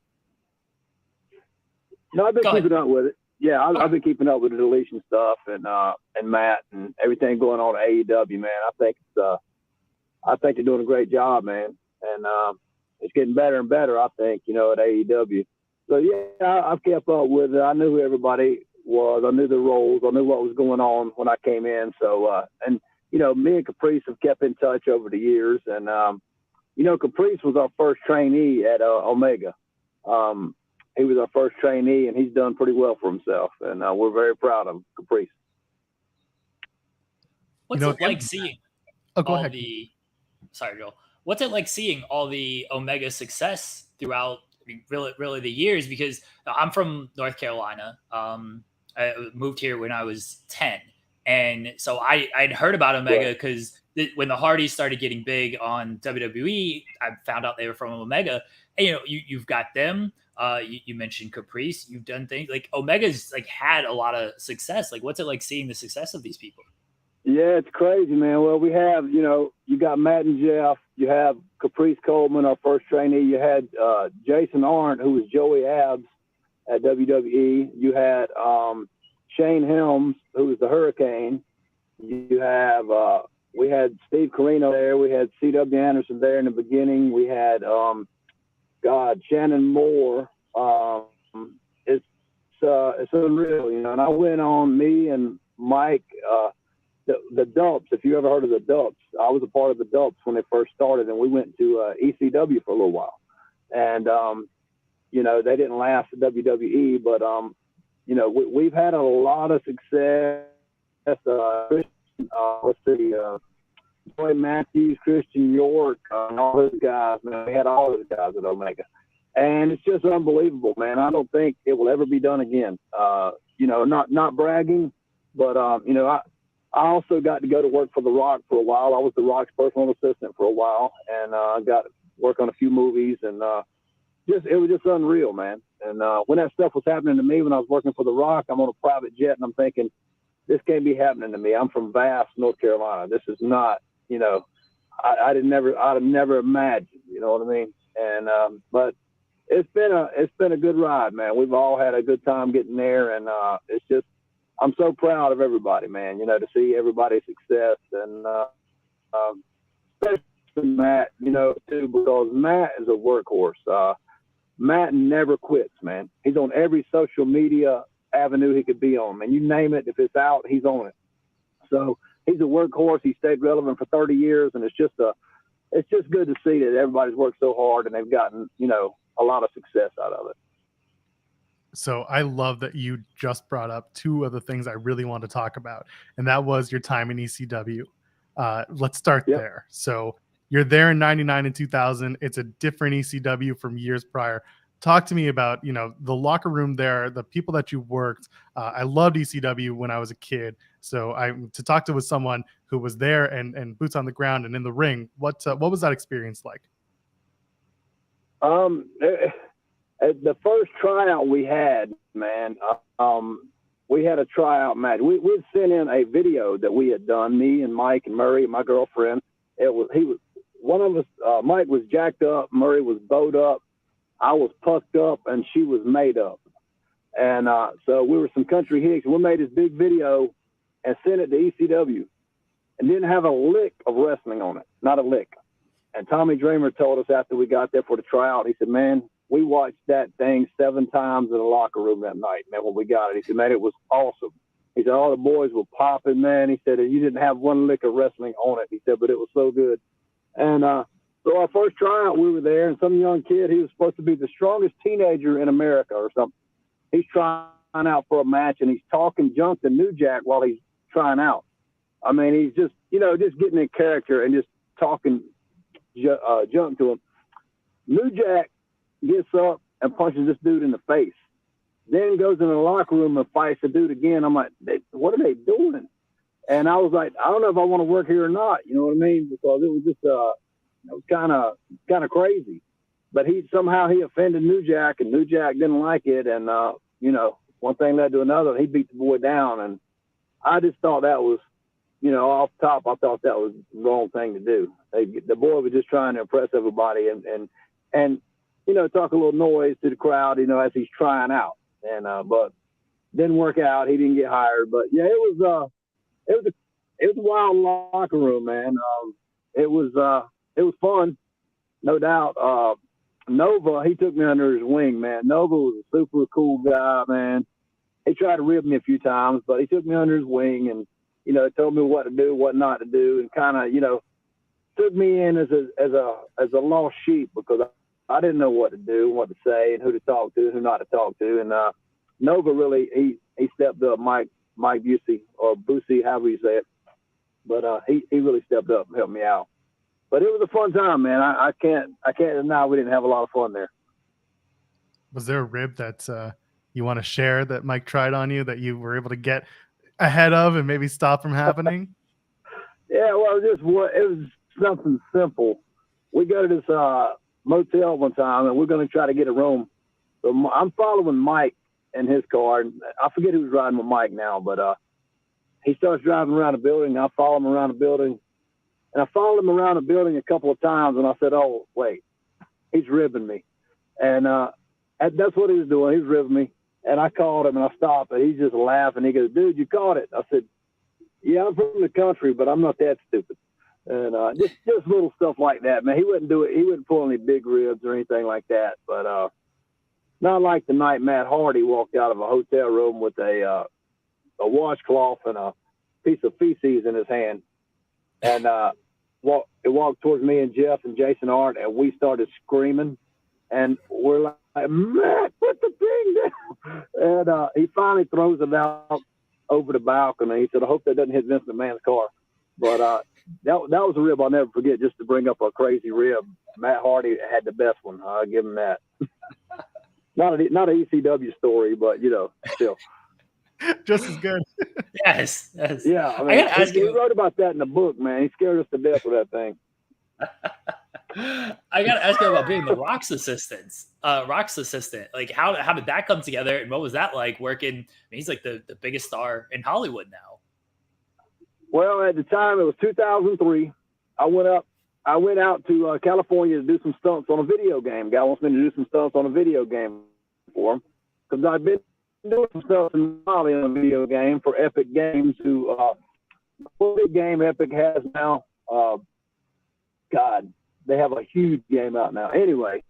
I've been keeping up with it. Yeah, I've been keeping up with the Deletion stuff and Matt and everything going on at AEW, man. I think they're doing a great job, man. And it's getting better and better, I think, at AEW. So, yeah, I've kept up with it. I knew who everybody was. I knew the roles. I knew what was going on when I came in. So, me and Caprice have kept in touch over the years. And, Caprice was our first trainee at Omega. He was our first trainee, and he's done pretty well for himself. And we're very proud of Caprice. What's it like seeing all ahead. Sorry, Joel. What's it like seeing all the Omega success throughout really the years? Because I'm from North Carolina. I moved here when I was 10. And so I'd heard about Omega because when the Hardys started getting big on WWE, I found out they were from Omega. And, you've got them. You mentioned Caprice. You've done things like Omega's had a lot of success. Like, what's it like seeing the success of these people? Yeah, it's crazy, man. Well, we have, you got Matt and Jeff. You have Caprice Coleman, our first trainee. You had Jason Arndt, who was Joey Abs at WWE. You had Shane Helms, who was the Hurricane. You have we had Steve Carino there. We had C.W. Anderson there in the beginning. We had Shannon Moore. It's unreal, And I went on, me and Mike. The Dumps, if you ever heard of the Dumps, I was a part of the Dumps when they first started, and we went to ECW for a little while. And you know, they didn't last at WWE, but, you know, we've had a lot of success. Let's see, Joy Matthews, Christian York, and all those guys, man. We had all those guys at Omega. And it's just unbelievable, man. I don't think it will ever be done again. You know, not bragging, but, you know, I also got to go to work for The Rock for a while. I was The Rock's personal assistant for a while, and I got to work on a few movies, and it was just unreal, man. And when that stuff was happening to me when I was working for The Rock, I'm on a private jet, and I'm thinking, this can't be happening to me. I'm from Vamp, North Carolina. This is not, you know, I'd have never imagined, you know what I mean? And but it's been a good ride, man. We've all had a good time getting there, and it's just, I'm so proud of everybody, man. You know, to see everybody's success, and especially Matt, you know, too, because Matt is a workhorse. Matt never quits, man. He's on every social media avenue he could be on, man. You name it, if it's out, he's on it. So he's a workhorse. He stayed relevant for 30 years, and it's just good to see that everybody's worked so hard and they've gotten, you know, a lot of success out of it. So I love that you just brought up two of the things I really want to talk about, and that was your time in ECW. Let's start there. So you're there in 99 and 2000. It's a different ECW from years prior. Talk to me about, you know, the locker room there, the people that you worked. I loved ECW when I was a kid. So to talk to someone who was there and boots on the ground and in the ring, what was that experience like? At the first tryout we had, man, we had a tryout match. We'd sent in a video that we had done, me and Mike and Murray, my girlfriend. One of us, Mike was jacked up, Murray was bowed up, I was pucked up, and she was made up. And so we were some country hicks. We made this big video and sent it to ECW and didn't have a lick of wrestling on it, not a lick. And Tommy Dreamer told us after we got there for the tryout, he said, man, we watched that thing 7 times in the locker room that night, man, when we got it. He said, man, it was awesome. He said, all the boys were popping, man. He said, you didn't have one lick of wrestling on it. He said, but it was so good. And so our first tryout, we were there, and some young kid, he was supposed to be the strongest teenager in America or something. He's trying out for a match, and he's talking junk to New Jack while he's trying out. I mean, he's just, you know, just getting in character and just talking junk to him. New Jack gets up and punches this dude in the face. Then goes in the locker room and fights the dude again. I'm like, what are they doing? And I was like, I don't know if I want to work here or not. You know what I mean? Because it was just, it was kind of crazy. But he offended New Jack, and New Jack didn't like it. And, you know, one thing led to another. He beat the boy down. And I just thought that was, you know, off top, I thought that was the wrong thing to do. The boy was just trying to impress everybody and you know, talk a little noise to the crowd, you know, as he's trying out. And but didn't work out. He didn't get hired. But yeah, it was a wild locker room, man. It was fun, no doubt. Nova, he took me under his wing, man. Nova was a super cool guy, man. He tried to rib me a few times, but he took me under his wing and, you know, told me what to do, what not to do, and kind of, you know, took me in as a lost sheep because I didn't know what to do, what to say, and who to talk to, who not to talk to. And Nova really, he stepped up, Mike Busey, or Busey, however you say it. But he really stepped up and helped me out. But it was a fun time, man. I can't deny we didn't have a lot of fun there. Was there a rib that you want to share that Mike tried on you that you were able to get ahead of and maybe stop from happening? Yeah, well, it was something simple. We go to this motel one time, and we're going to try to get a room. So I'm following Mike in his car. And I forget who's riding with Mike now, but he starts driving around the building. I follow him around the building. And I followed him around the building a couple of times, and I said, oh, wait, he's ribbing me. And that's what he was doing. He was ribbing me. And I called him, and I stopped, and he's just laughing. He goes, dude, you caught it. I said, yeah, I'm from the country, but I'm not that stupid. And just little stuff like that, man. He wouldn't do it. He wouldn't pull any big ribs or anything like that. But not like the night Matt Hardy walked out of a hotel room with a washcloth and a piece of feces in his hand. And it walked towards me and Jeff and Jason Hart, and we started screaming. And we're Matt, put the thing down. And he finally throws it out over the balcony. He said, I hope that doesn't hit Vince McMahon's car. But that was a rib I'll never forget, just to bring up a crazy rib. Matt Hardy had the best one. I'll give him that. Not an ECW story, but, still. Just as good. Yes. Yeah, I mean, he wrote about that in the book, man. He scared us to death with that thing. I gotta ask you about being the Rock's assistant. Like, how did that come together, and what was that like working? I mean, he's like the biggest star in Hollywood now. Well, at the time, it was 2003. I went out to California to do some stunts on a video game. Guy wants me to do some stunts on a video game for him, because I've been doing some stuff in Mali on a video game for Epic Games, who big game Epic has now. God, they have a huge game out now. Anyway,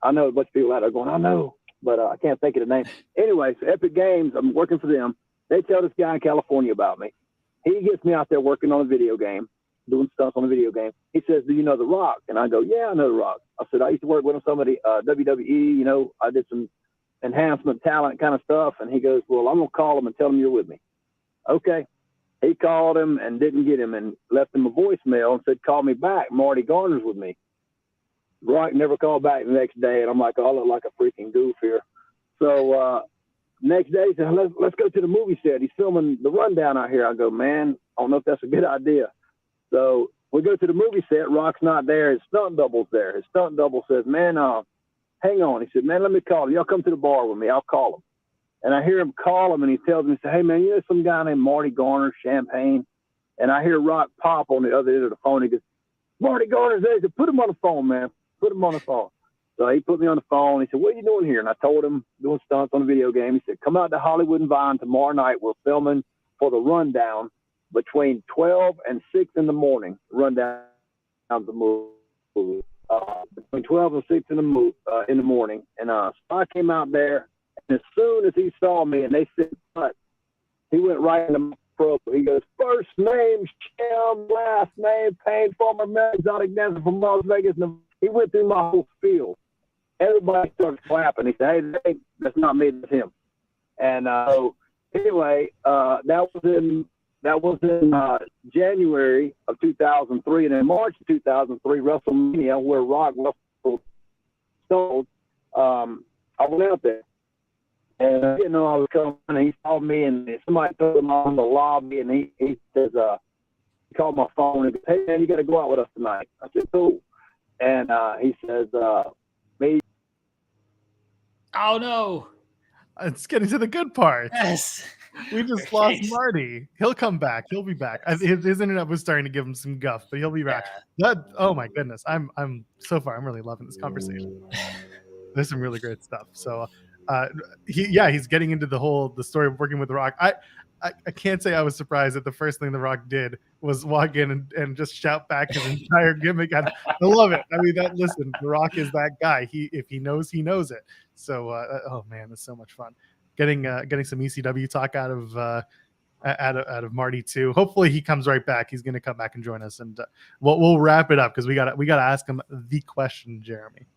I know a bunch of people out there going, I know, but I can't think of the name. Anyway, so Epic Games, I'm working for them. They tell this guy in California about me. He gets me out there working on a video game, doing stuff on a video game. He says, do you know The Rock? And I go, yeah, I know The Rock. I said, I used to work with him, somebody, WWE, I did some enhancement talent kind of stuff. And he goes, well, I'm going to call him and tell him you're with me. Okay. He called him and didn't get him and left him a voicemail and said, call me back. Marty Garner's with me. Rock never called back the next day. And I'm like, oh, I look like a freaking goof here. So next day, he said, let's go to the movie set. He's filming The Rundown out here. I go, man, I don't know if that's a good idea. So we go to the movie set. Rock's not there. His stunt double's there. His stunt double says, man, hang on. He said, man, let me call him. Y'all come to the bar with me. I'll call him. And I hear him call him, and he tells me, hey, man, some guy named Marty Garner, Champagne. And I hear Rock pop on the other end of the phone. He goes, Marty Garner's there. He said, put him on the phone, man. Put him on the phone. So he put me on the phone. He said, what are you doing here? And I told him, doing stunts on a video game. He said, come out to Hollywood and Vine tomorrow night. We're filming for The Rundown between 12 and 6 in the morning. Rundown the movie. Between 12 and 6 in the morning. And so I came out there. And as soon as he saw me and they said, "What?" he went right into my pro. He goes, first name, Sham, last name, Payne, former exotic dancer from Las Vegas. And he went through my whole field. Everybody started clapping. He said, hey, that's not me, that's him. And so anyway, that was in January of 2003. And in March of 2003, WrestleMania, where Rock wrestled Stone, I went out there. And I didn't know I was coming. And he saw me, and somebody told him I'm in the lobby, and he says, he called my phone and goes, hey, man, you got to go out with us tonight. I said, cool. And he says, me. Oh, no. It's getting to the good part. Yes. We just lost Marty. He'll come back. He'll be back. His internet was starting to give him some guff, but he'll be back. Oh my goodness. I'm really loving this conversation. There's some really great stuff. So he's getting into the story of working with The Rock. I can't say I was surprised that the first thing The Rock did was walk in and just shout back his entire gimmick. I love it. I mean, The Rock is that guy. If he knows, he knows it. So, oh man, it's so much fun. Getting some ECW talk out of Marty too. Hopefully he comes right back. He's going to come back and join us, and we'll wrap it up because we got to ask him the question, Jeremy.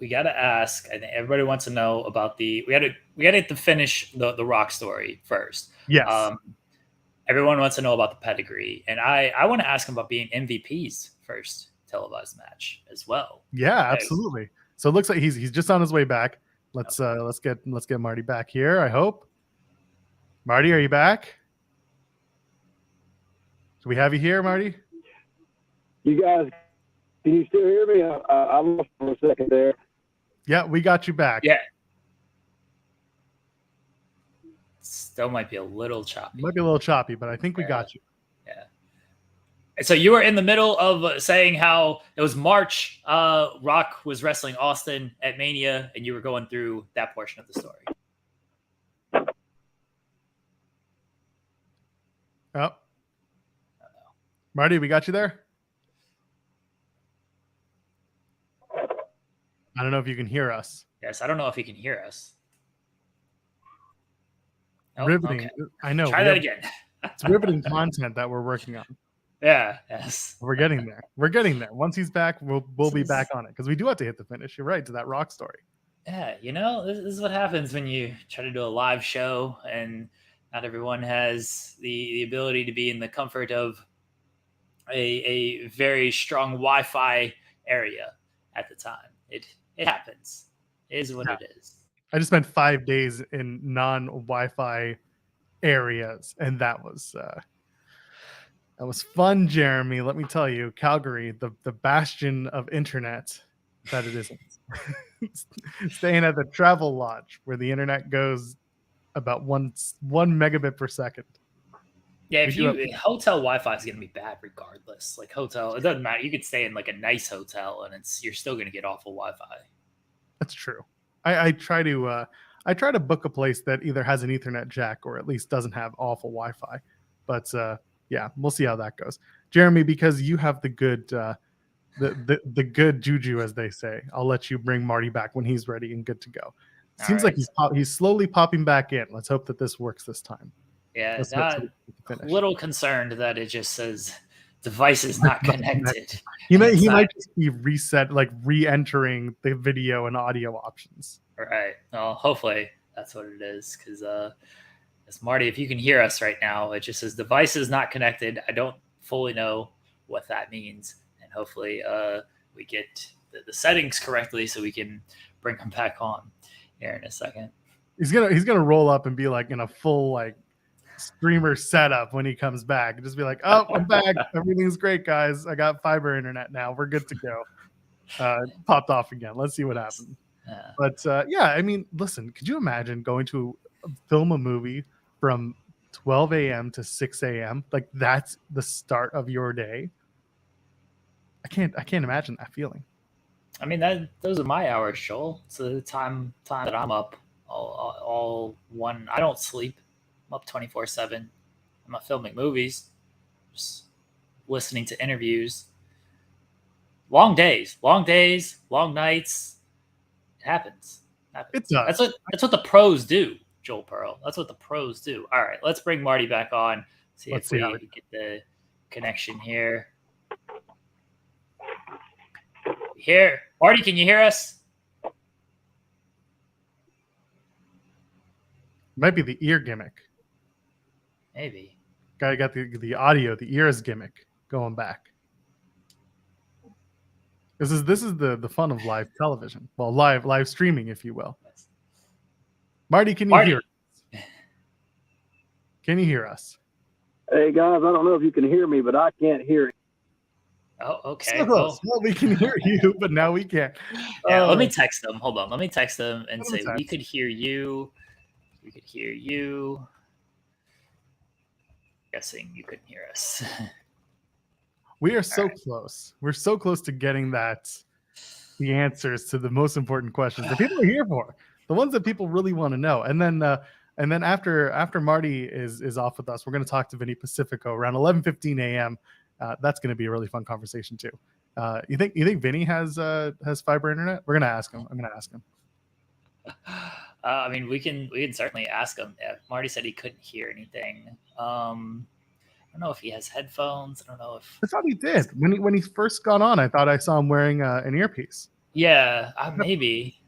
We got to ask, and everybody wants to know about we got to finish the Rock story first. Yes. Everyone wants to know about the pedigree, and I want to ask him about being MVP's first televised match as well. Yeah, absolutely. So it looks like he's just on his way back. Let's get Marty back here. I hope. Marty, are you back? Do we have you here, Marty? You guys, can you still hear me? I lost for a second there. Yeah, we got you back. Yeah. Still might be a little choppy. Might be a little choppy, but I think we got you. Yeah. So you were in the middle of saying how it was March. Rock was wrestling Austin at Mania, and you were going through that portion of the story. Oh. Marty, we got you there? I don't know if you can hear us. Yes, I don't know if he can hear us. Oh, riveting. Okay. I know. Try that again. It's riveting content that we're working on. Yeah. Yes. We're getting there. Once he's back, we'll be back on it because we do have to hit the finish. You're right, to that Rock story. Yeah, this is what happens when you try to do a live show and not everyone has the ability to be in the comfort of a very strong Wi-Fi area at the time. It happens. It is what Yeah. it is. I just spent 5 days in non-Wi-Fi areas, and that was fun, Jeremy. Let me tell you, Calgary, the bastion of internet that it isn't. Staying at the travel lodge where the internet goes about one megabit per second. Yeah, We do have, hotel Wi-Fi is going to be bad regardless. Like hotel, it doesn't matter. You could stay in like a nice hotel and you're still going to get awful Wi-Fi. that's true. I try to book a place that either has an Ethernet jack or at least doesn't have awful Wi-Fi. But yeah, we'll see how that goes. Jeremy, because you have the good the good juju, as they say, I'll let you bring Marty back when he's ready and good to go. Seems like he's slowly popping back in. Let's hope that this works this time. Yeah, Let's a little concerned that it just says device is not connected. He might just be reset, like re-entering the video and audio options. Right. Well, hopefully that's what it is. Because as Marty, if you can hear us right now, it just says device is not connected. I don't fully know what that means, and hopefully we get the settings correctly so we can bring him back on here in a second. He's gonna roll up and be like in a full like streamer setup when he comes back. Just be like, oh, I'm back. Everything's great, guys. I got fiber internet now. We're good to go. Popped off again. Let's see what happens. Yeah. But yeah, I mean, listen, could you imagine going to film a movie from 12 a.m. to 6 a.m.? Like that's the start of your day. I can't imagine that feeling. I mean, those are my hours, Joel. It's the time that I'm up all one. I don't sleep. I'm up 24/7. I'm not filming movies, just listening to interviews. Long days, long nights. It happens. It does. That's what the pros do, Joel Pearl. That's what the pros do. All right, let's bring Marty back on. Let's see if we get the connection here. Here, Marty, can you hear us? Might be the ear gimmick. Maybe. Guy got the audio, the ears gimmick going back. This is the fun of live television. Well, live streaming, if you will. Marty, can you hear us? Can you hear us? Hey guys, I don't know if you can hear me, but I can't hear you. Oh, okay. Well, we can hear you, but now we can't. Yeah, let me text them. Hold on. Let me text them and say we could hear you. We could hear you. Guessing you couldn't hear us. We are so close. We're so close to getting the answers to the most important questions that people are here for, the ones that people really want to know. And then after Marty is off with us, we're going to talk to Vinny Pacifico around 11:15 a.m. That's going to be a really fun conversation too. You think Vinny has fiber internet? We're going to ask him. I'm going to ask him. I mean, we can certainly ask him. Marty said he couldn't hear anything. I don't know if he has headphones. I don't know if I thought he did when he first got on. I thought I saw him wearing an earpiece. Yeah, maybe.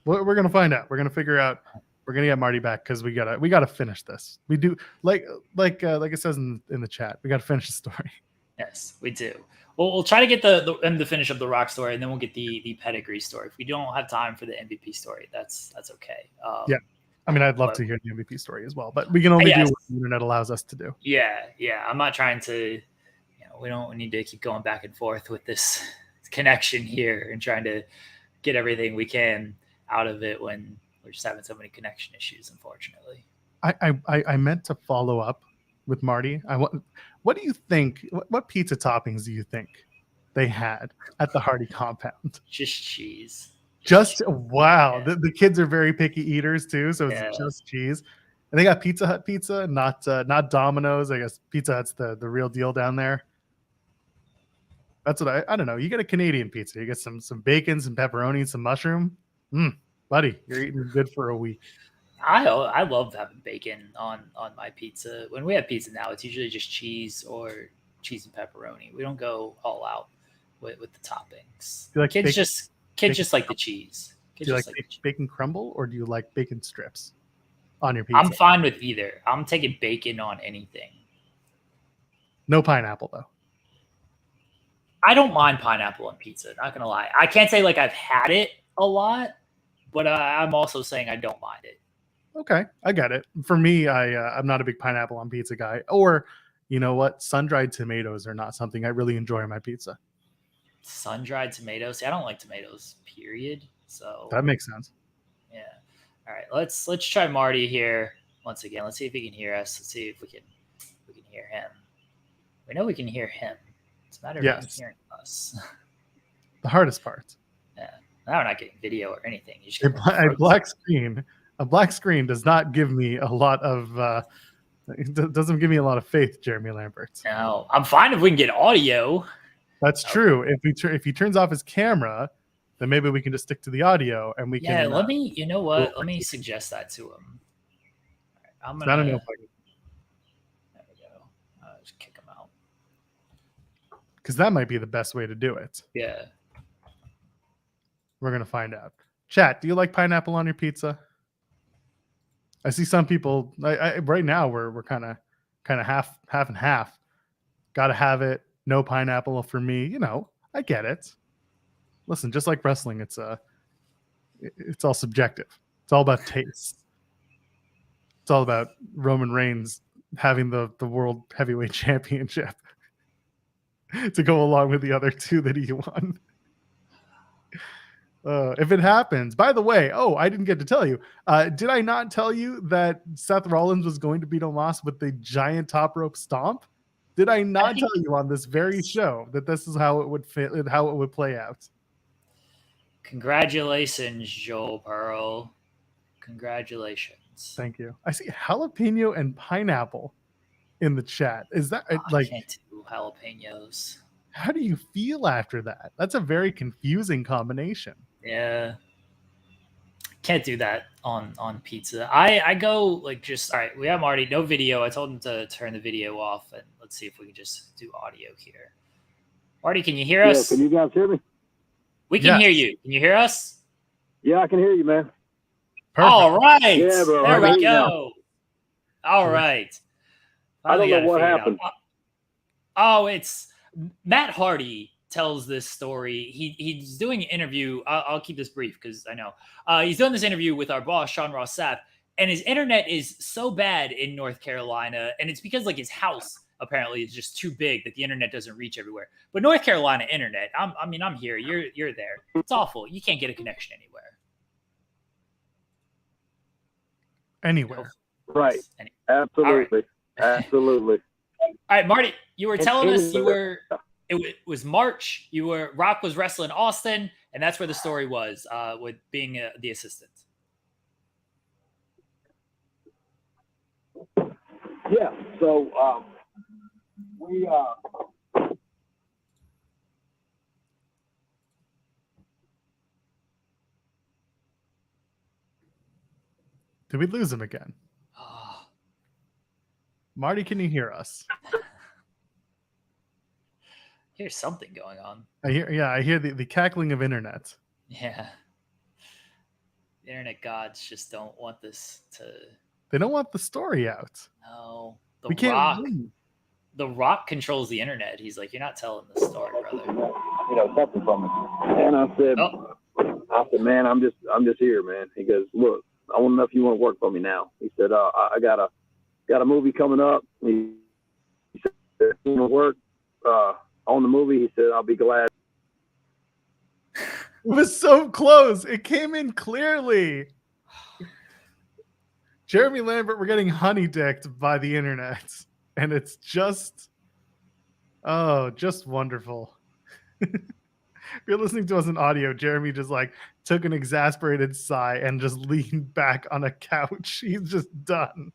We're gonna find out. We're gonna figure out. We're gonna get Marty back because we gotta finish this. We do like it says in the chat. We gotta finish the story. Yes, we do. We'll try to get the finish of the Rock story, and then we'll get the pedigree story. If we don't have time for the MVP story, that's okay. Yeah, I mean, I'd love to hear the MVP story as well, but we can only do what the internet allows us to do. Yeah. I'm not trying to. We don't need to keep going back and forth with this connection here and trying to get everything we can out of it when we're just having so many connection issues, unfortunately. I meant to follow up with Marty. What do you think? What pizza toppings do you think they had at the Hardy compound? Just cheese. Wow. Yeah. The kids are very picky eaters too, so it's just cheese. And they got Pizza Hut pizza, not Domino's. I guess Pizza Hut's the real deal down there. That's what I don't know. You get a Canadian pizza. You get some bacon, some pepperoni, some mushroom. Buddy, you're eating good for a week. I love having bacon on my pizza. When we have pizza now, it's usually just cheese or cheese and pepperoni. We don't go all out with the toppings. Do you like kids bacon? just Kids just like the cheese. Kids Do you just like like the cheese. bacon crumble or do you like bacon strips on your pizza? I'm fine with either. I'm taking bacon on anything. No pineapple though. I don't mind pineapple on pizza. Not gonna lie. I can't say like I've had it a lot, but I'm also saying I don't mind it. Okay, I get it. For me, I'm not a big pineapple on pizza guy. Or, you know what? Sun-dried tomatoes are not something I really enjoy on my pizza. Sun-dried tomatoes. See, I don't like tomatoes. Period. So That makes sense. yeah. All right. Let's try Marty here once again. Let's see if he can hear us. Let's see if we can hear him. We know we can hear him. It's a matter of him hearing us. The hardest part. Yeah. Now we're not getting video or anything. You just A black screen. A black screen does not give me a lot of. It doesn't give me a lot of faith, Jeremy Lambert. No, I'm fine if we can get audio. That's true. If he turns off his camera, then maybe we can just stick to the audio and we can. Yeah, let me. You know what? Let me suggest that to him. All right, I'm gonna. I don't know if I can. There we go. Just kick him out. Because that might be the best way to do it. Yeah. We're gonna find out. Chat, do you like pineapple on your pizza? I see some people. Right now we're kind of half and half. Got to have it. No pineapple for me. You know, I get it. Listen, just like wrestling, it's all subjective. It's all about taste. It's all about Roman Reigns having the world heavyweight championship to go along with the other two that he won. If it happens, by the way, I didn't get to tell you. Did I not tell you that Seth Rollins was going to beat Omos with the giant top rope stomp? Did I not tell you on this very show that this is how it would fit, how it would play out? Congratulations, Joel Pearl. Congratulations. Thank you. I see jalapeno and pineapple in the chat. Is that I can't do jalapenos. How do you feel after that? That's a very confusing combination. Yeah. Can't do that on pizza. I go like just all right. We have Marty, no video. I told him to turn the video off, and let's see if we can just do audio here. Marty, can you hear us? Can you guys hear me? We can hear you. Can you hear us? Yeah, I can hear you, man. Perfect. All right. Yeah, bro. There we go. All right. I don't know what happened. It's Matt Hardy tells this story. He's doing an interview. I'll keep this brief because I know he's doing this interview with our boss Sean Ross Sapp, and his internet is so bad in North Carolina, and it's because like his house apparently is just too big that the internet doesn't reach everywhere. But North Carolina internet, I'm here. You're there. It's awful. You can't get a connection anywhere. Right. Absolutely. Absolutely. All right, Marty, you were telling us it was March. Rock was wrestling Austin, and that's where the story was with being the assistant. Yeah. So we Did we lose him again? Marty, can you hear us? Here's something going on. I hear the cackling of internet. Yeah. The internet gods just don't want this to. They don't want the story out. No. We can't win. The Rock controls the internet. He's like, you're not telling the story, brother. You know, something from me. And I said, man, I'm just here, man. He goes, look, I want to know if you want to work for me now. He said, I got a movie coming up. He said, if you want to work on the movie, he said, I'll be glad. It was so close. It came in clearly. Jeremy Lambert, we're getting honey-dicked by the internet. And it's just wonderful. If you're listening to us in audio, Jeremy just like took an exasperated sigh and just leaned back on a couch. He's just done.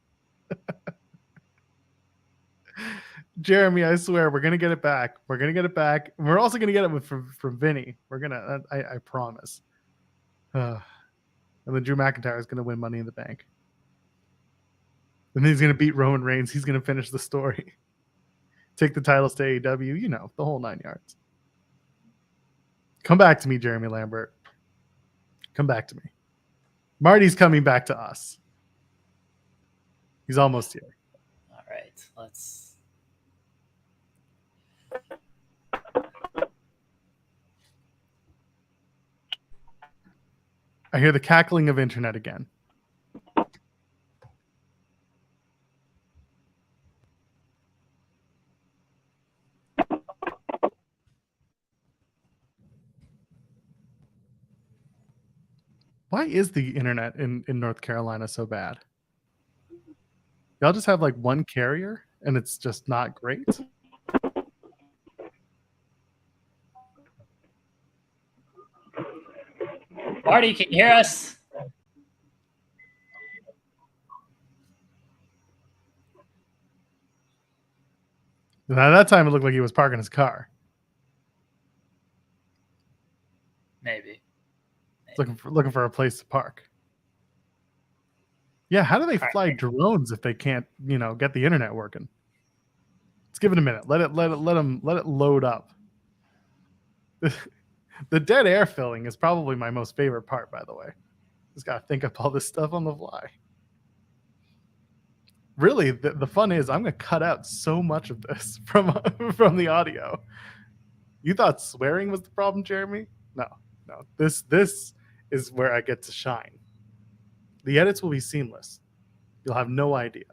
Jeremy, I swear we're gonna get it back. We're gonna get it back. We're also gonna get it from Vinny. We're gonna. I promise. And then Drew McIntyre is gonna win Money in the Bank. And then he's gonna beat Roman Reigns. He's gonna finish the story. Take the titles to AEW. You know, the whole 9 yards. Come back to me, Jeremy Lambert. come back to me. Marty's coming back to us. He's almost here. All right, let's. I hear the cackling of internet again. Why is the internet in North Carolina so bad? Y'all just have like one carrier and it's just not great? Marty, can you hear us? And at that time, it looked like he was parking his car. Maybe. Looking for a place to park. Yeah, how do they fly drones if they can't, get the internet working? Let's give it a minute. Let it load up. The dead air filling is probably my most favorite part, by the way. Just gotta think up all this stuff on the fly. Really, the fun is I'm gonna cut out so much of this from the audio. You thought swearing was the problem, Jeremy? No. This is where I get to shine. The edits will be seamless. You'll have no idea.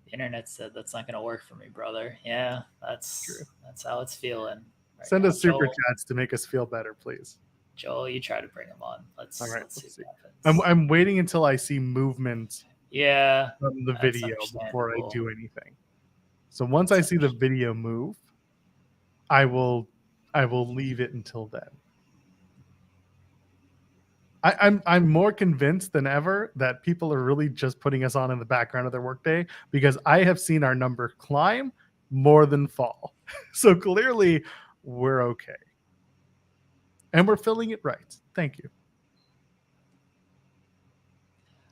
The internet said that's not going to work for me, brother. Yeah, that's True. That's how it's feeling. Send us super chats to make us feel better, please. Joel, you try to bring them on. Let's see what I'm happens. I'm waiting until I see movement. Yeah, from the video before I do anything. So once I see the video move, I will leave it until then. I'm more convinced than ever that people are really just putting us on in the background of their workday because I have seen our number climb more than fall. So clearly we're okay. And we're filling it right. Thank you.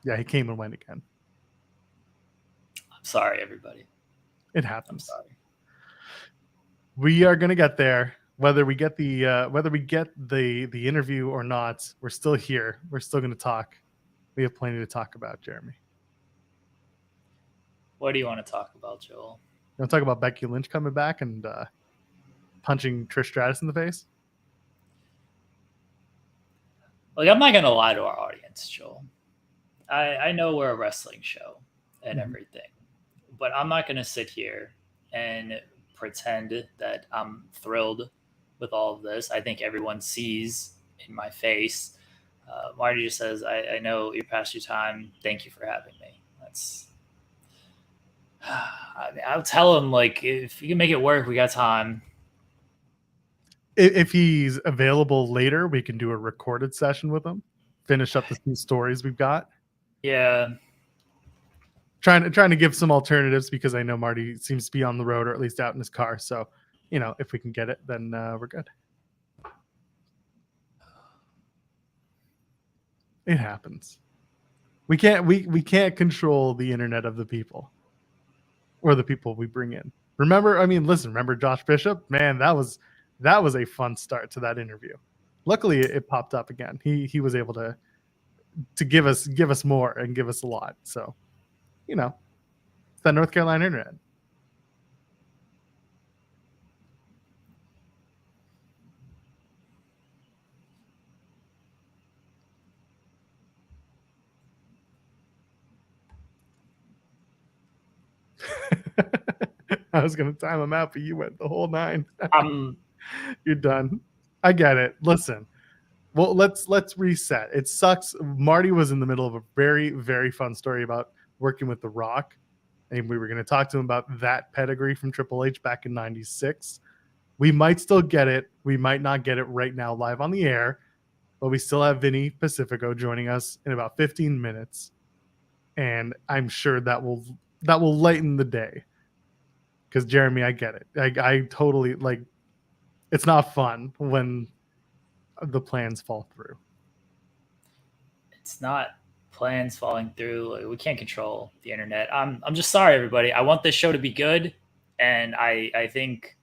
Yeah, he came and went again. I'm sorry, everybody. It happens. I'm sorry. We are going to get there. Whether we get the interview or not, we're still here. We're still going to talk. We have plenty to talk about, Jeremy. What do you want to talk about, Joel? You want to talk about Becky Lynch coming back and punching Trish Stratus in the face? Like, I'm not going to lie to our audience, Joel. I know we're a wrestling show and everything, but I'm not going to sit here and pretend that I'm thrilled with all of this. I think everyone sees in my face. Marty just says, I know you're past your time. Thank you for having me. That's. I'll tell him, like, if you can make it work, we got time. If he's available later, we can do a recorded session with him. Finish up the few stories we've got. Yeah. Trying to give some alternatives because I know Marty seems to be on the road or at least out in his car. So, if we can get it, then we're good. It happens. We can't control the internet of the people or the people we bring in. Remember Josh Bishop? Man, that was a fun start to that interview. Luckily, it popped up again. He was able to give us more and give us a lot. So, it's that North Carolina internet. I was going to time him out, but you went the whole 9. You're done. I get it. Listen, well, let's reset. It sucks. Marty was in the middle of a very, very fun story about working with The Rock, and we were going to talk to him about that pedigree from Triple H back in '96. We might still get it. We might not get it right now live on the air, but we still have Vinny Pacifico joining us in about 15 minutes, and I'm sure that will lighten the day. Because Jeremy, I get it. I totally like. It's not fun when the plans fall through. It's not plans falling through. We can't control the internet. I'm just sorry, everybody. I want this show to be good, and I think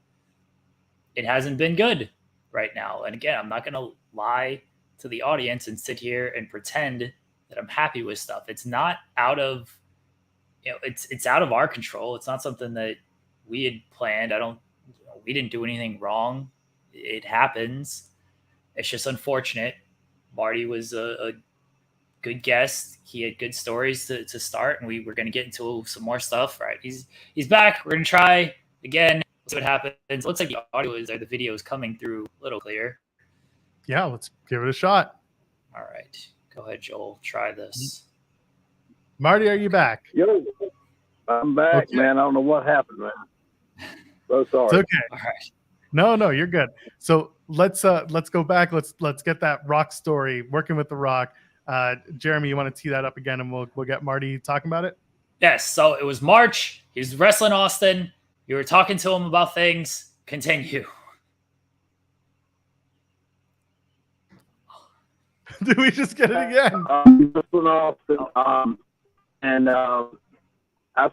it hasn't been good right now. And again, I'm not going to lie to the audience and sit here and pretend that I'm happy with stuff. It's not out of, it's out of our control. It's not something that we had planned. We didn't do anything wrong. It happens. It's just unfortunate. Marty was a good guest. He had good stories to start, and we're going to get into some more stuff. Right? He's back. We're going to try again. See what happens. It looks like the audio or the video is coming through a little clear. Yeah, let's give it a shot. All right, go ahead, Joel. Try this. Marty, are you back? Yo, I'm back, Okay. man. I don't know what happened, man. So sorry. It's okay. All right. No, you're good. So let's go back. Let's get that Rock story. Working with the Rock. Jeremy, you want to tee that up again, and we'll get Marty talking about it. Yes. So it was March. He was wrestling Austin. You were talking to him about things. Continue. Did we just get it again? I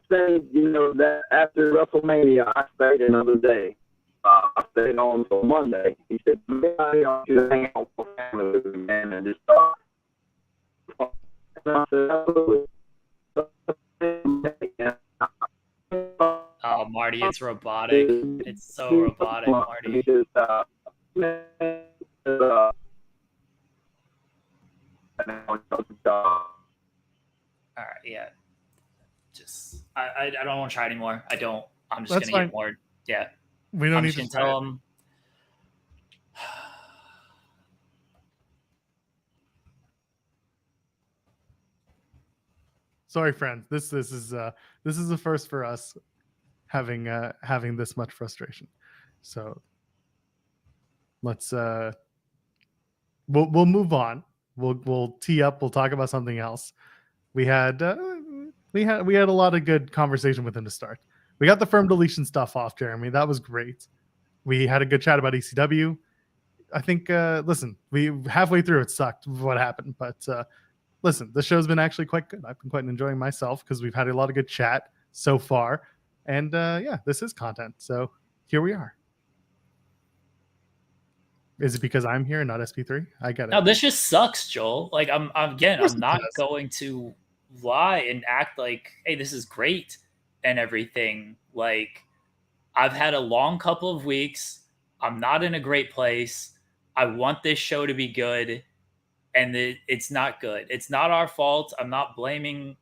stayed, that after WrestleMania, I stayed another day. I stayed on until Monday. He said, "Man, I want you to hang out with my family with me, man, and just talk." And I said, "Absolutely." Oh, Marty, it's robotic. It's so robotic, Marty. All right, yeah. Just I don't want to try anymore. I don't. I'm just That's gonna fine. get more. Yeah. We don't I'm need just to gonna try tell it. him. Sorry, friends. This is a first for us, having this much frustration. So let's we'll move on. We'll tee up. We'll talk about something else. We had a lot of good conversation with him to start. We got the Firm Deletion stuff off, Jeremy. That was great. We had a good chat about ECW. I think listen, we halfway through it sucked what happened, but listen, the show's been actually quite good. I've been quite enjoying myself because we've had a lot of good chat so far, and yeah, this is content. So here we are. Is it because I'm here and not SP3? I get it. No, this just sucks, Joel. Like I'm course it not does. going to lie and act like, hey, this is great and everything. Like I've had a long couple of weeks. I'm not in a great place. I want this show to be good, and it's not good. It's not our fault. I'm not blaming.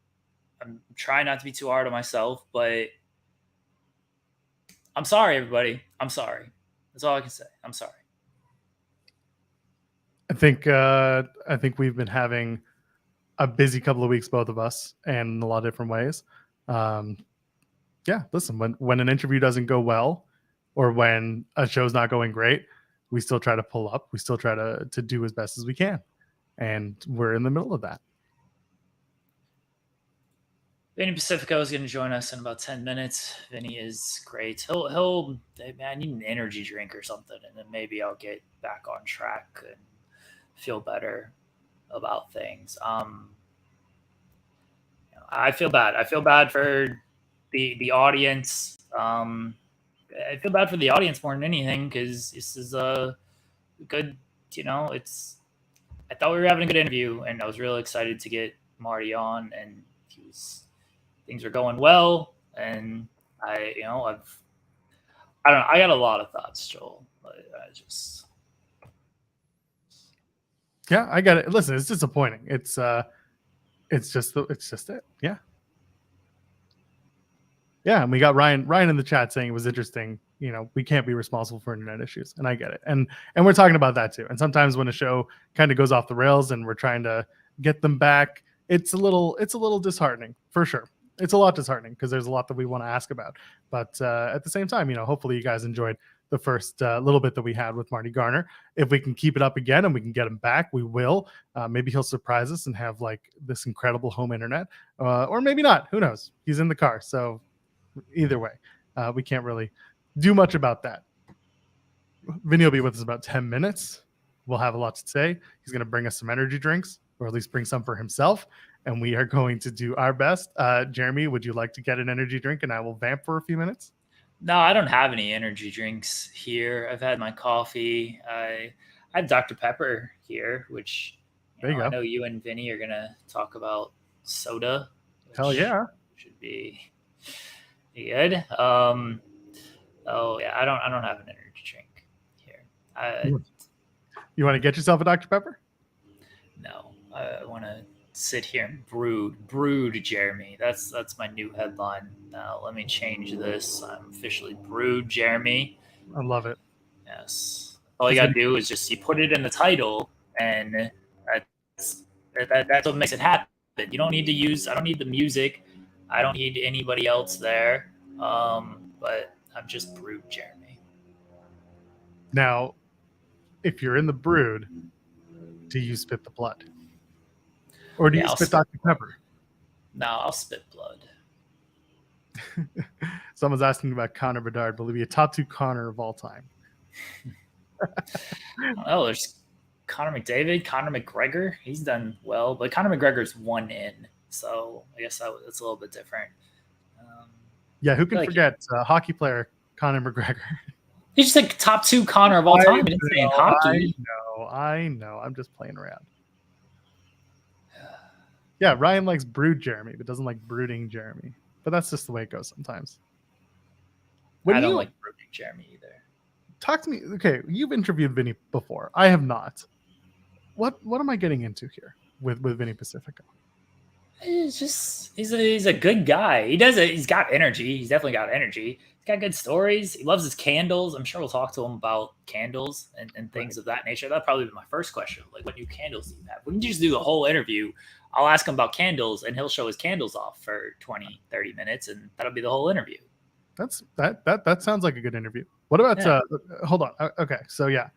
I'm trying not to be too hard on myself, but I'm sorry, everybody. I'm sorry. That's all I can say. I'm sorry. I think we've been having a busy couple of weeks, both of us, and in a lot of different ways. Yeah, listen, when an interview doesn't go well, or when a show's not going great, we still try to pull up. We still try to do as best as we can, and we're in the middle of that. Vinny Pacifico is going to join us in about 10 minutes. Vinny is great. He'll I need an energy drink or something, and then maybe I'll get back on track and feel better about things. I feel bad. I feel bad for the audience. I feel bad for the audience more than anything because this is a good, I thought we were having a good interview, and I was really excited to get Marty on, and things are going well, and I don't know. I got a lot of thoughts, Joel, but Yeah, I got it. Listen, it's disappointing. It's just it. Yeah. Yeah, and we got Ryan in the chat saying it was interesting. We can't be responsible for internet issues, and I get it. And we're talking about that too. And sometimes when a show kind of goes off the rails and we're trying to get them back, it's a little disheartening for sure. It's a lot disheartening because there's a lot that we want to ask about. But at the same time, hopefully you guys enjoyed the first little bit that we had with Marty Garner. If we can keep it up again and we can get him back, we will. Maybe he'll surprise us and have like this incredible home internet, or maybe not. Who knows? He's in the car, so either way, we can't really do much about that. Vinny will be with us about 10 minutes. We'll have a lot to say. He's going to bring us some energy drinks, or at least bring some for himself, and we are going to do our best. Jeremy, would you like to get an energy drink, and I will vamp for a few minutes? No, I don't have any energy drinks here. I've had my coffee. I have Dr. Pepper here, which There you go. I know you and Vinny are gonna talk about soda. Hell yeah. Should be good. Oh yeah, I don't have an energy drink here. You want to get yourself a Dr. Pepper? No, I want to sit here and brood, Jeremy. That's my new headline. Now let me change this. I'm officially brood, Jeremy. I love it. Yes. All you gotta do is just you put it in the title, and that's what makes it happen. You don't need to use. I don't need the music. I don't need anybody else there. But I'm just brood, Jeremy. Now, if you're in the brood, do you spit the blood? Or do you spit Dr. Pepper? No, I'll spit blood. Someone's asking about Connor Bedard. Will he be a top 2 Connor of all time? Oh, there's Conor McDavid, Conor McGregor. He's done well, but Conor McGregor's 1 in, so I guess that's a little bit different. Yeah, who can forget hockey player Conor McGregor? He's just like top 2 Connor of all time in hockey. I know. I'm just playing around. Yeah, Ryan likes brood Jeremy, but doesn't like brooding Jeremy. But that's just the way it goes sometimes. I don't like brooding Jeremy either. Talk to me. Okay, you've interviewed Vinny before. I have not. What am I getting into here with Vinny Pacifico? He's a good guy. He's got energy. He's definitely got energy. He's got good stories. He loves his candles. I'm sure we'll talk to him about candles and things of that nature. That'll probably be my first question. Like, what new candles do you have? We can just do the whole interview. I'll ask him about candles, and he'll show his candles off for 20, 30 minutes, and that'll be the whole interview. That sounds like a good interview. What about hold on. Okay, so yeah.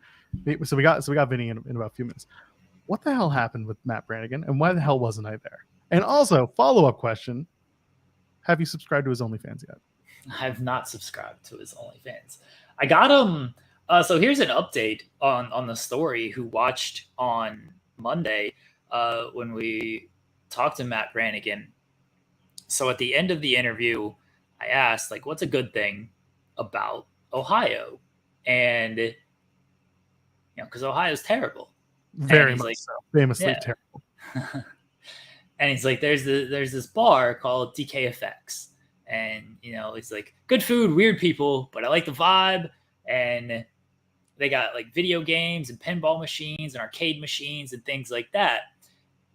So we got Vinny in about a few minutes. What the hell happened with Matt Brannigan, and why the hell wasn't I there? And also, follow-up question, have you subscribed to his OnlyFans yet? I have not subscribed to his OnlyFans. I got him. So here's an update on the story who watched on Monday when we talked to Matt Brannigan. So at the end of the interview, I asked, like, what's a good thing about Ohio? And, because Ohio's terrible. Very much so. Famously terrible. And he's like, there's this bar called DKFX. And, it's like good food, weird people, but I like the vibe. And they got like video games and pinball machines and arcade machines and things like that.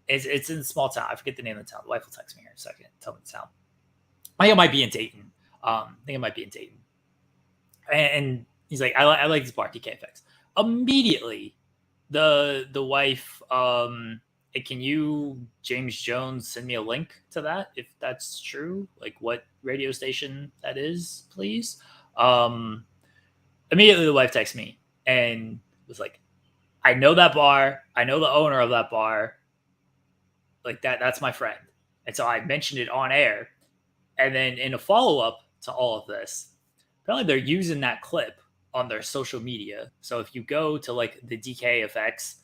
It's in a small town. I forget the name of the town. The wife will text me here in a second. Tell me the town. I think it might be in Dayton. And he's like, I like this bar, DKFX. Immediately, the wife, can you, James Jones, send me a link to that if that's true? Like what radio station that is, please? Immediately the wife texts me and was like, I know that bar. I know the owner of that bar. Like that's my friend. And so I mentioned it on air. And then in a follow-up to all of this, apparently they're using that clip on their social media. So if you go to like the DKFX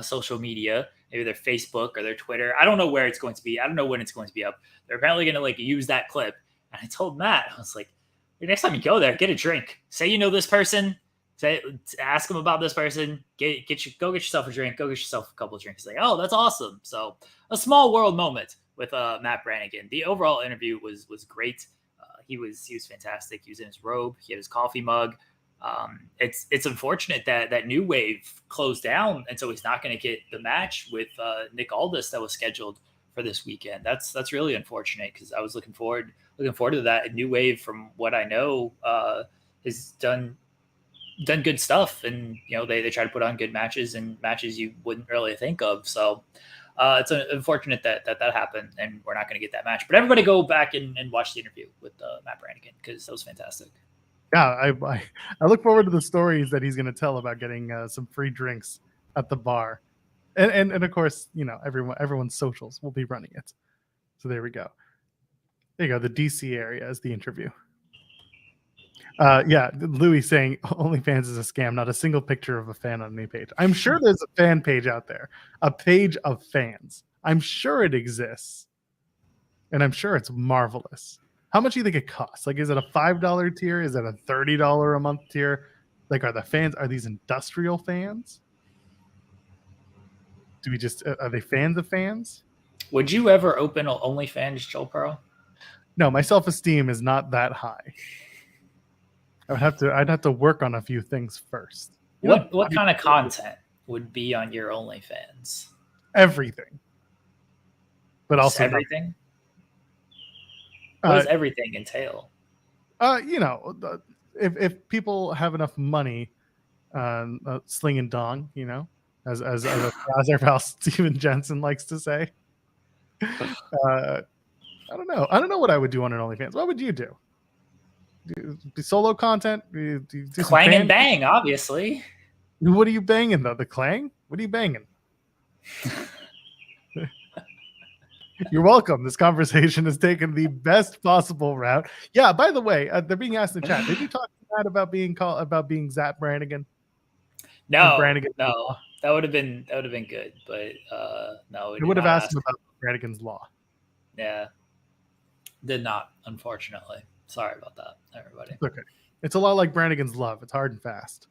social media, maybe their Facebook or their Twitter, I don't know where it's going to be. I don't know when it's going to be up. They're apparently going to like use that clip. And I told Matt, I was like, next time you go there, get a drink. Say you know this person. Ask them about this person. Go get yourself a drink. Go get yourself a couple of drinks. Like, oh, that's awesome. So a small world moment with Matt Brannigan. The overall interview was great. He was fantastic. He was in his robe. He had his coffee mug. It's unfortunate that New Wave closed down, and so he's not going to get the match with Nick Aldis that was scheduled for this weekend. That's really unfortunate because I was looking forward to that. And New Wave, from what I know, has done good stuff, and they try to put on good matches and matches you wouldn't really think of. So it's unfortunate that happened, and we're not going to get that match. But everybody go back and watch the interview with Matt Brannigan because that was fantastic. Yeah, I look forward to the stories that he's going to tell about getting some free drinks at the bar, and of course, everyone's socials will be running it. So there we go. There you go. The DC area is the interview. Yeah, Louis saying OnlyFans is a scam. Not a single picture of a fan on any page. I'm sure there's a fan page out there, a page of fans. I'm sure it exists, and I'm sure it's marvelous. How much do you think it costs? Like, is it a $5 tier? Is it a $30 a month tier? Like, are these industrial fans? do we just are they fans of fans? Would you ever open OnlyFans, Joel Pearl? No, my self-esteem is not that high. I'd have to work on a few things first. What kind of content would be on your OnlyFans? Everything. But Just also everything? What does everything entail? If people have enough money, slinging dong, as our pal Steven Jensen likes to say. I don't know. I don't know what I would do on an OnlyFans. What would you do? Do solo content? Do clang and bang, obviously. What are you banging though? The clang? What are you banging? You're welcome. This conversation has taken the best possible route. Yeah. By the way, they're being asked in the chat. Did you talk to Matt about being Zap Brannigan? No, no. That would have been good, but no. I would have asked him about Brannigan's Law. Yeah. Did not, unfortunately. Sorry about that, everybody. It's okay. It's a lot like Brannigan's Love. It's hard and fast.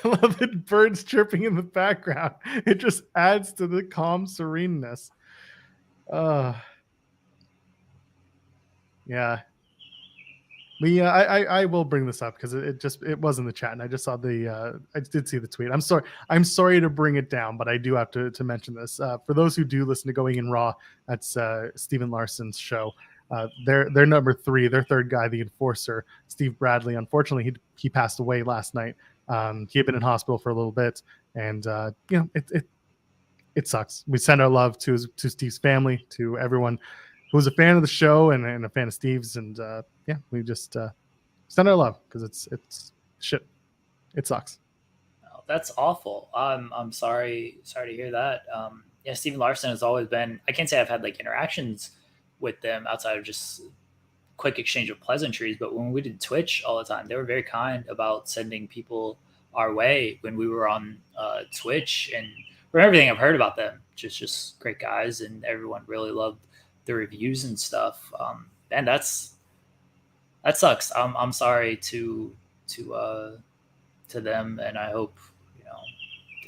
I love the birds chirping in the background. It just adds to the calm sereneness. Yeah. I will bring this up because it was in the chat and I just saw I did see the tweet. I'm sorry to bring it down, but I do have to mention this. For those who do listen to Going in Raw, that's Steven Larson's show. They're number 3, their third guy, the Enforcer, Steve Bradley. Unfortunately, he passed away last night. He had been in hospital for a little bit, and it sucks. We send our love to Steve's family, to everyone who was a fan of the show and a fan of Steve's, and we just send our love because it's shit. It sucks. Oh, that's awful. I'm sorry to hear that. Steven Larson has always been. I can't say I've had like interactions with them outside of just quick exchange of pleasantries, but when we did Twitch all the time, they were very kind about sending people our way when we were on Twitch, and from everything I've heard about them, just great guys, and everyone really loved the reviews and stuff. And that sucks. I'm sorry to them, and I hope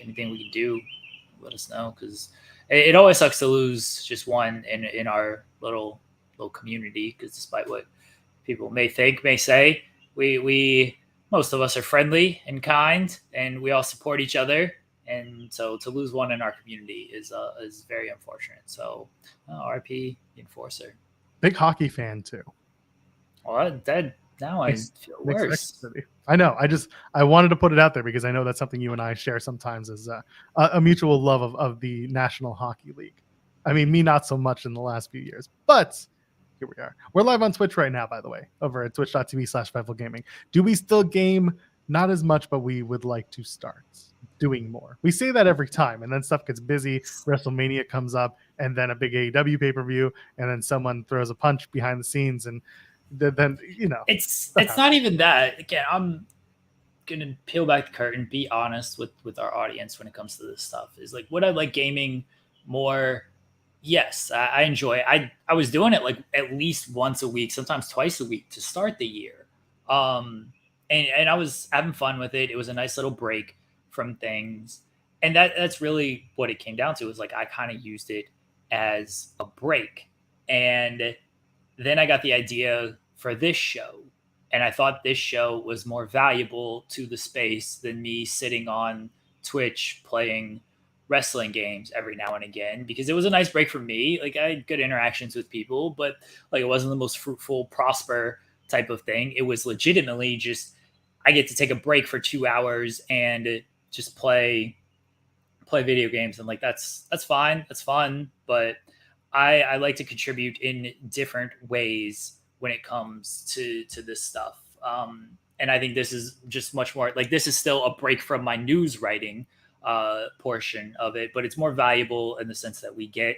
anything we can do, let us know, because it always sucks to lose just one in our little community, because despite what people may say, we most of us are friendly and kind, and we all support each other, and so to lose one in our community is very unfortunate. So RIP Enforcer. Big hockey fan too. Well, now I feel worse. I know. I wanted to put it out there because I know that's something you and I share sometimes, as a mutual love of the National Hockey League. I mean, me not so much in the last few years, but here we are. We're live on Twitch right now, by the way, over at twitch.tv/Fightful Gaming. Do we still game? Not as much, but we would like to start doing more. We say that every time, and then stuff gets busy. WrestleMania comes up, and then a big AEW pay-per-view, and then someone throws a punch behind the scenes, and then it's not even that. Again, I'm gonna peel back the curtain, be honest with our audience when it comes to this stuff. Is like, would I like gaming more? Yes, I enjoy it. I was doing it like at least once a week, sometimes twice a week to start the year. And I was having fun with it. It was a nice little break from things. And that's really what it came down to, is like I kind of used it as a break. And then I got the idea for this show. And I thought this show was more valuable to the space than me sitting on Twitch playing wrestling games every now and again, because it was a nice break for me. Like, I had good interactions with people, but like it wasn't the most fruitful, prosper type of thing. It was legitimately just, I get to take a break for 2 hours and just play video games. And like, that's fine. That's fun. But I like to contribute in different ways when it comes to this stuff. And I think this is just much more like, this is still a break from my news writing portion of it, but it's more valuable in the sense that we get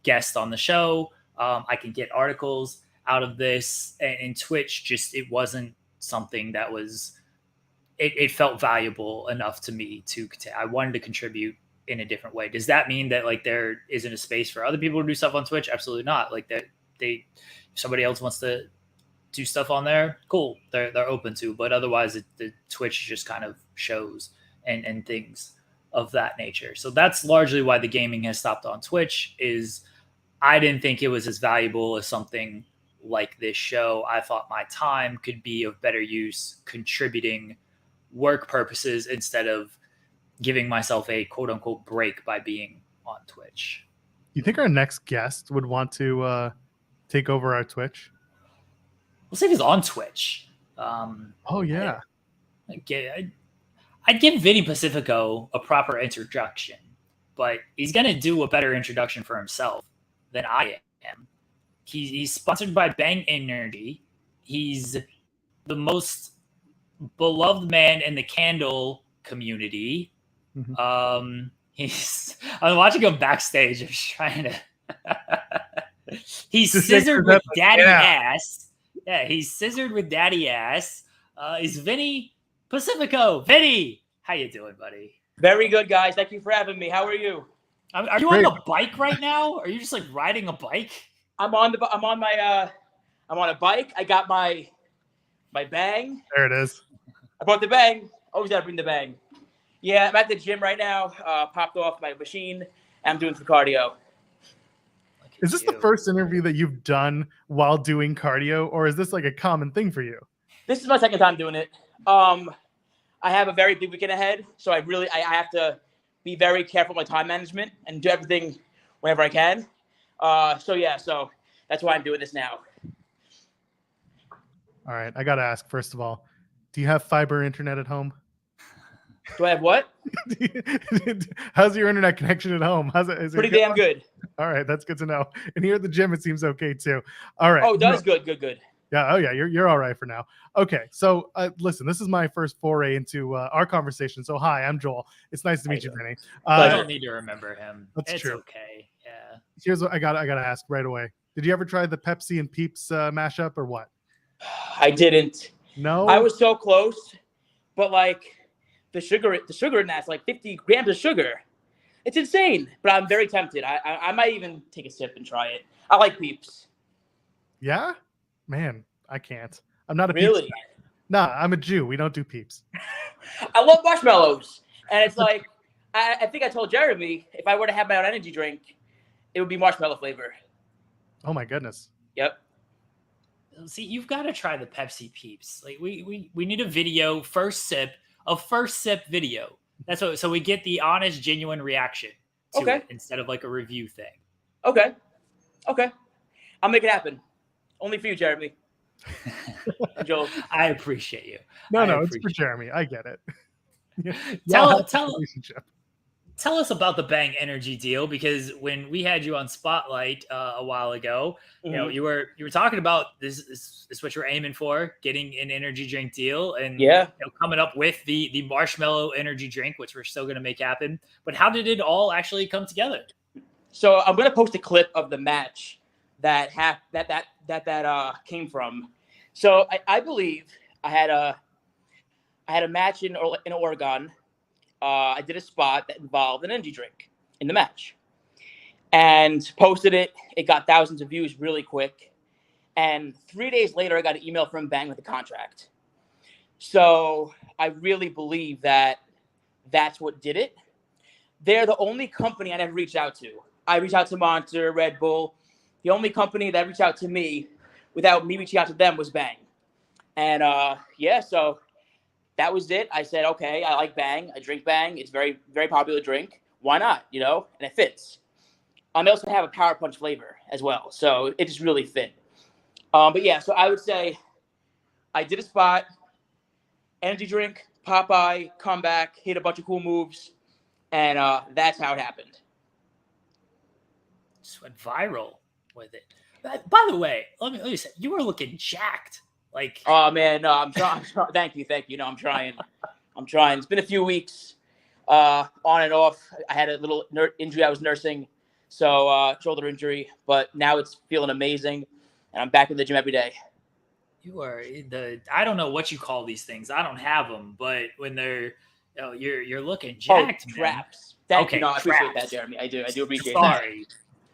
guests on the show. I can get articles out of this, and Twitch it wasn't something that was, it felt valuable enough to me to I wanted to contribute in a different way. Does that mean that like there isn't a space for other people to do stuff on Twitch? Absolutely not. Like that if somebody else wants to do stuff on there, cool, they're open to, but otherwise the Twitch just kind of shows. and things of that nature. So that's largely why the gaming has stopped on Twitch. Is I didn't think it was as valuable as something like this show. I thought my time could be of better use contributing work purposes instead of giving myself a quote unquote break by being on Twitch. You think our next guest would want to take over our Twitch? We'll see if he's on Twitch. Oh yeah. I'd give Vinny Pacifico a proper introduction, but he's going to do a better introduction for himself than I am. He's sponsored by Bang Energy. He's the most beloved man in the candle community. Mhm. I'm watching him backstage. I'm just trying to. He's Just scissored with daddy yeah. ass. Yeah, he's scissored with daddy ass. He's Vinny Pacifico. Vinny, how you doing, buddy? Very good, guys. Thank you for having me. How are you? Are you on a bike right now? Are you just like riding a bike? I'm on a bike. I got my bang. There it is. I brought the bang. Always gotta bring the bang. Yeah, I'm at the gym right now. Popped off my machine. I'm doing some cardio. Is this the first interview that you've done while doing cardio, or is this like a common thing for you? This is my second time doing it. I have a very big weekend ahead, so I have to be very careful with my time management and do everything whenever I can. So that's why I'm doing this now. All right, I gotta ask first of all, do you have fiber internet at home? Do I have what? How's your internet connection at home? Is it Pretty damn good. All right, that's good to know. And here at the gym, it seems okay too. All right. Oh, that's good. Yeah. Oh, yeah. You're all right for now. Okay. So, listen, this is my first foray into our conversation. So, hi, I'm Joel. It's nice to meet you, Vinny. I don't need to remember him. That's true. Okay. Yeah. Here's what I gotta ask right away. Did you ever try the Pepsi and Peeps mashup or what? I didn't. No. I was so close, but like the sugar in that's like 50 grams of sugar. It's insane. But I'm very tempted. I might even take a sip and try it. I like Peeps. Yeah, man, I can't. I'm not a Really? Peeps guy. Nah, I'm a Jew. We don't do Peeps. I love marshmallows, and it's like I think I told Jeremy if I were to have my own energy drink, it would be marshmallow flavor. Oh my goodness. Yep. See, you've got to try the Pepsi Peeps. Like we need a video, first sip video. That's what. So we get the honest, genuine reaction to it instead of like a review thing. Okay. I'll make it happen. Only for you, Jeremy. Joel. I appreciate you. No, it's for Jeremy. I get it. Tell us about the Bang Energy deal, because when we had you on Spotlight a while ago, you know, you were talking about this is what you're aiming for, getting an energy drink deal, and coming up with the marshmallow energy drink, which we're still going to make happen. But how did it all actually come together? So I'm going to post a clip of the match that came from. So I believe I had a match in Oregon. I did a spot that involved an energy drink in the match and posted it. It got thousands of views really quick. And 3 days later, I got an email from Bang with a contract. So I really believe that that's what did it. They're the only company I never reached out to. I reached out to Monster, Red Bull. The only company that reached out to me without me reaching out to them was Bang. And so that was it. I said, okay, I like Bang. I drink Bang. It's very, very popular drink. Why not? You know, and it fits. They also have a Power Punch flavor as well. So it just really fit. So I would say I did a spot, energy drink, Popeye, comeback, hit a bunch of cool moves. And that's how it happened. Just went viral with it. By the way, let me say, you were looking jacked. Like, oh man, no, I'm trying. Thank you. No, I'm trying. It's been a few weeks, on and off. I had a little injury I was nursing, so shoulder injury. But now it's feeling amazing, and I'm back in the gym every day. You are I don't know what you call these things. I don't have them, but when they're, you're looking jacked. Traps. Thank you. No, I appreciate that, Jeremy. I do appreciate that. Sorry.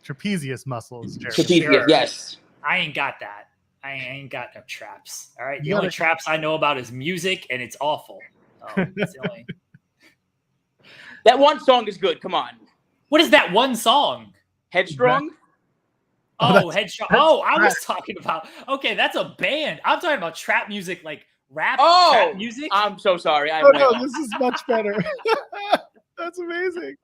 Trapezius muscles, Jeremy. Trapezius, yes. I ain't got that. I ain't got no traps. All right. The only traps I know about is music, and it's awful. It's the only... That one song is good. Come on. What is that one song? Headstrong? Oh, Headstrong. Oh, I was talking about. Okay, that's a band. I'm talking about trap music, like rap. Trap music. I'm so sorry. Oh no, this is much better. That's amazing.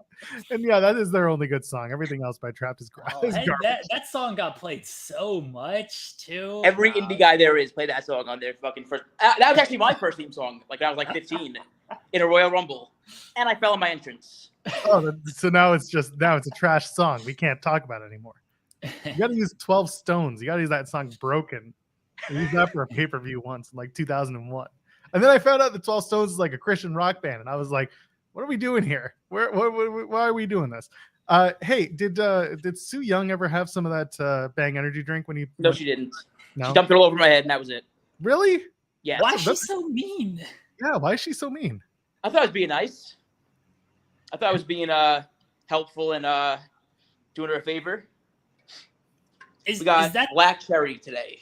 And yeah, that is their only good song. Everything else by Trapped is garbage. That song got played so much too. Every indie guy there is played that song on their fucking first. That was actually my first theme song. Like I was like 15 in a Royal Rumble, and I fell in my entrance. Oh, so now it's a trash song. We can't talk about it anymore. You got to use 12 Stones. You got to use that song "Broken." I used that for a pay-per-view once in like 2001, and then I found out that 12 Stones is like a Christian rock band, and I was like, what are we doing here? Why are we doing this? Hey, did Sue Young ever have some of that Bang energy drink when you? No, she didn't. No? She dumped it all over my head, and that was it. Really? Yeah. Why is she so mean? Yeah, why is she so mean? I thought I was being nice. I thought I was being helpful and doing her a favor. We got black cherry today.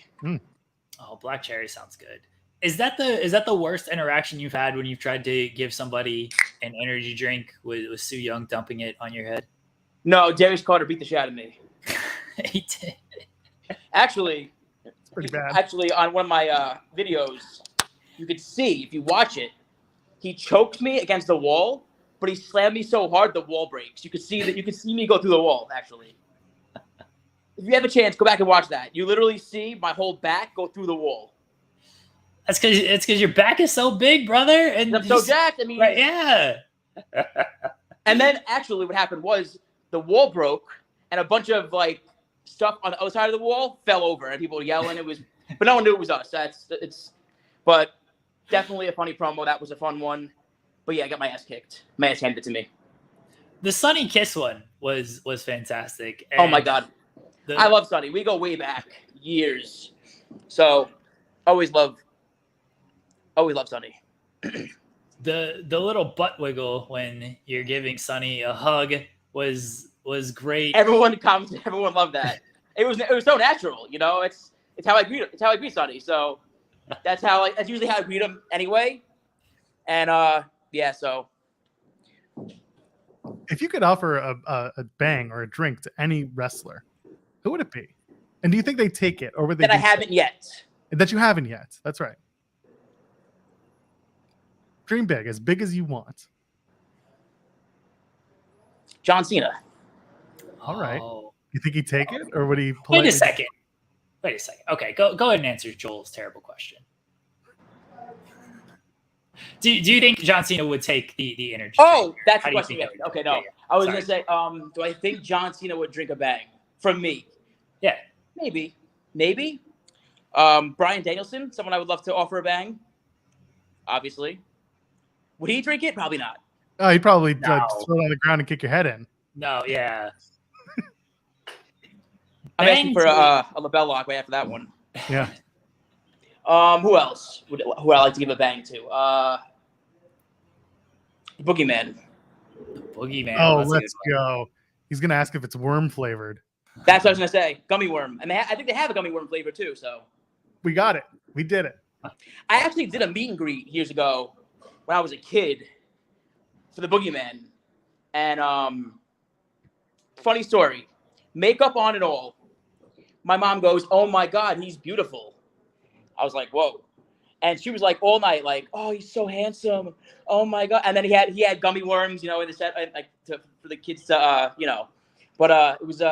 Oh, black cherry sounds good. Is that the worst interaction you've had when you've tried to give somebody an energy drink with Sue Young dumping it on your head? No, Darius Carter beat the shit out of me. He did. Actually, it's pretty bad. Actually, on one of my videos, you could see if you watch it, he choked me against the wall, but he slammed me so hard the wall breaks. You could see me go through the wall. Actually, if you have a chance, go back and watch that. You literally see my whole back go through the wall. That's because your back is so big, brother. And I'm so jacked. I mean, right, yeah. And then actually what happened was the wall broke and a bunch of like stuff on the other side of the wall fell over and people were yelling. But no one knew it was us. But definitely a funny promo. That was a fun one. But yeah, I got my ass kicked. My ass handed to me. The Sunny Kiss one was fantastic. Oh my God. I love Sunny. We go way back years. So always love Sunny. The little butt wiggle when you're giving Sunny a hug was great. Everyone commented. Everyone loved that. It was so natural, you know. It's how I greet him. It's how I greet Sunny. So that's usually how I greet him anyway. And yeah. So if you could offer a bang or a drink to any wrestler, who would it be? And do you think they take it, or would they? That I haven't yet. That you haven't yet. That's right. Dream big as you want. John Cena. All right. You think he'd take it, or would he? Wait a second. Okay, go ahead and answer Joel's terrible question. Do you think John Cena would take the energy? Oh, that's the question. Okay, no. Yeah. I was gonna say, do I think John Cena would drink a bang from me? Yeah, maybe. Bryan Danielson, someone I would love to offer a bang. Obviously. Would he drink it? Probably not. Oh, he'd probably throw it on the ground and kick your head in. No, yeah. I'm asking for a lapel lock right after that one. Yeah. Who else would I like to give a bang to? Boogeyman. Boogeyman. Oh, let's go. He's gonna ask if it's worm flavored. That's what I was gonna say. Gummy worm. And I think they have a gummy worm flavor too. So we got it. We did it. I actually did a meet and greet years ago when I was a kid for the Boogeyman. And funny story, makeup on and all. My mom goes, "Oh my God, he's beautiful." I was like, "Whoa." And she was like all night, like, "Oh, he's so handsome. Oh my God." And then he had gummy worms, you know, in the set, like for the kids to, you know. But it was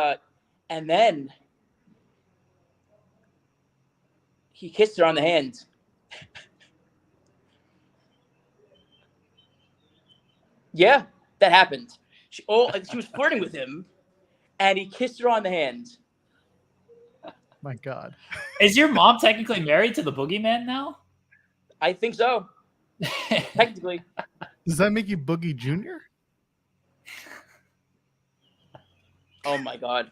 and then he kissed her on the hand. Yeah, that happened. She was flirting with him, and he kissed her on the hand. My God. Is your mom technically married to the Boogeyman now? I think so. Technically. Does that make you Boogie Jr.? Oh my God.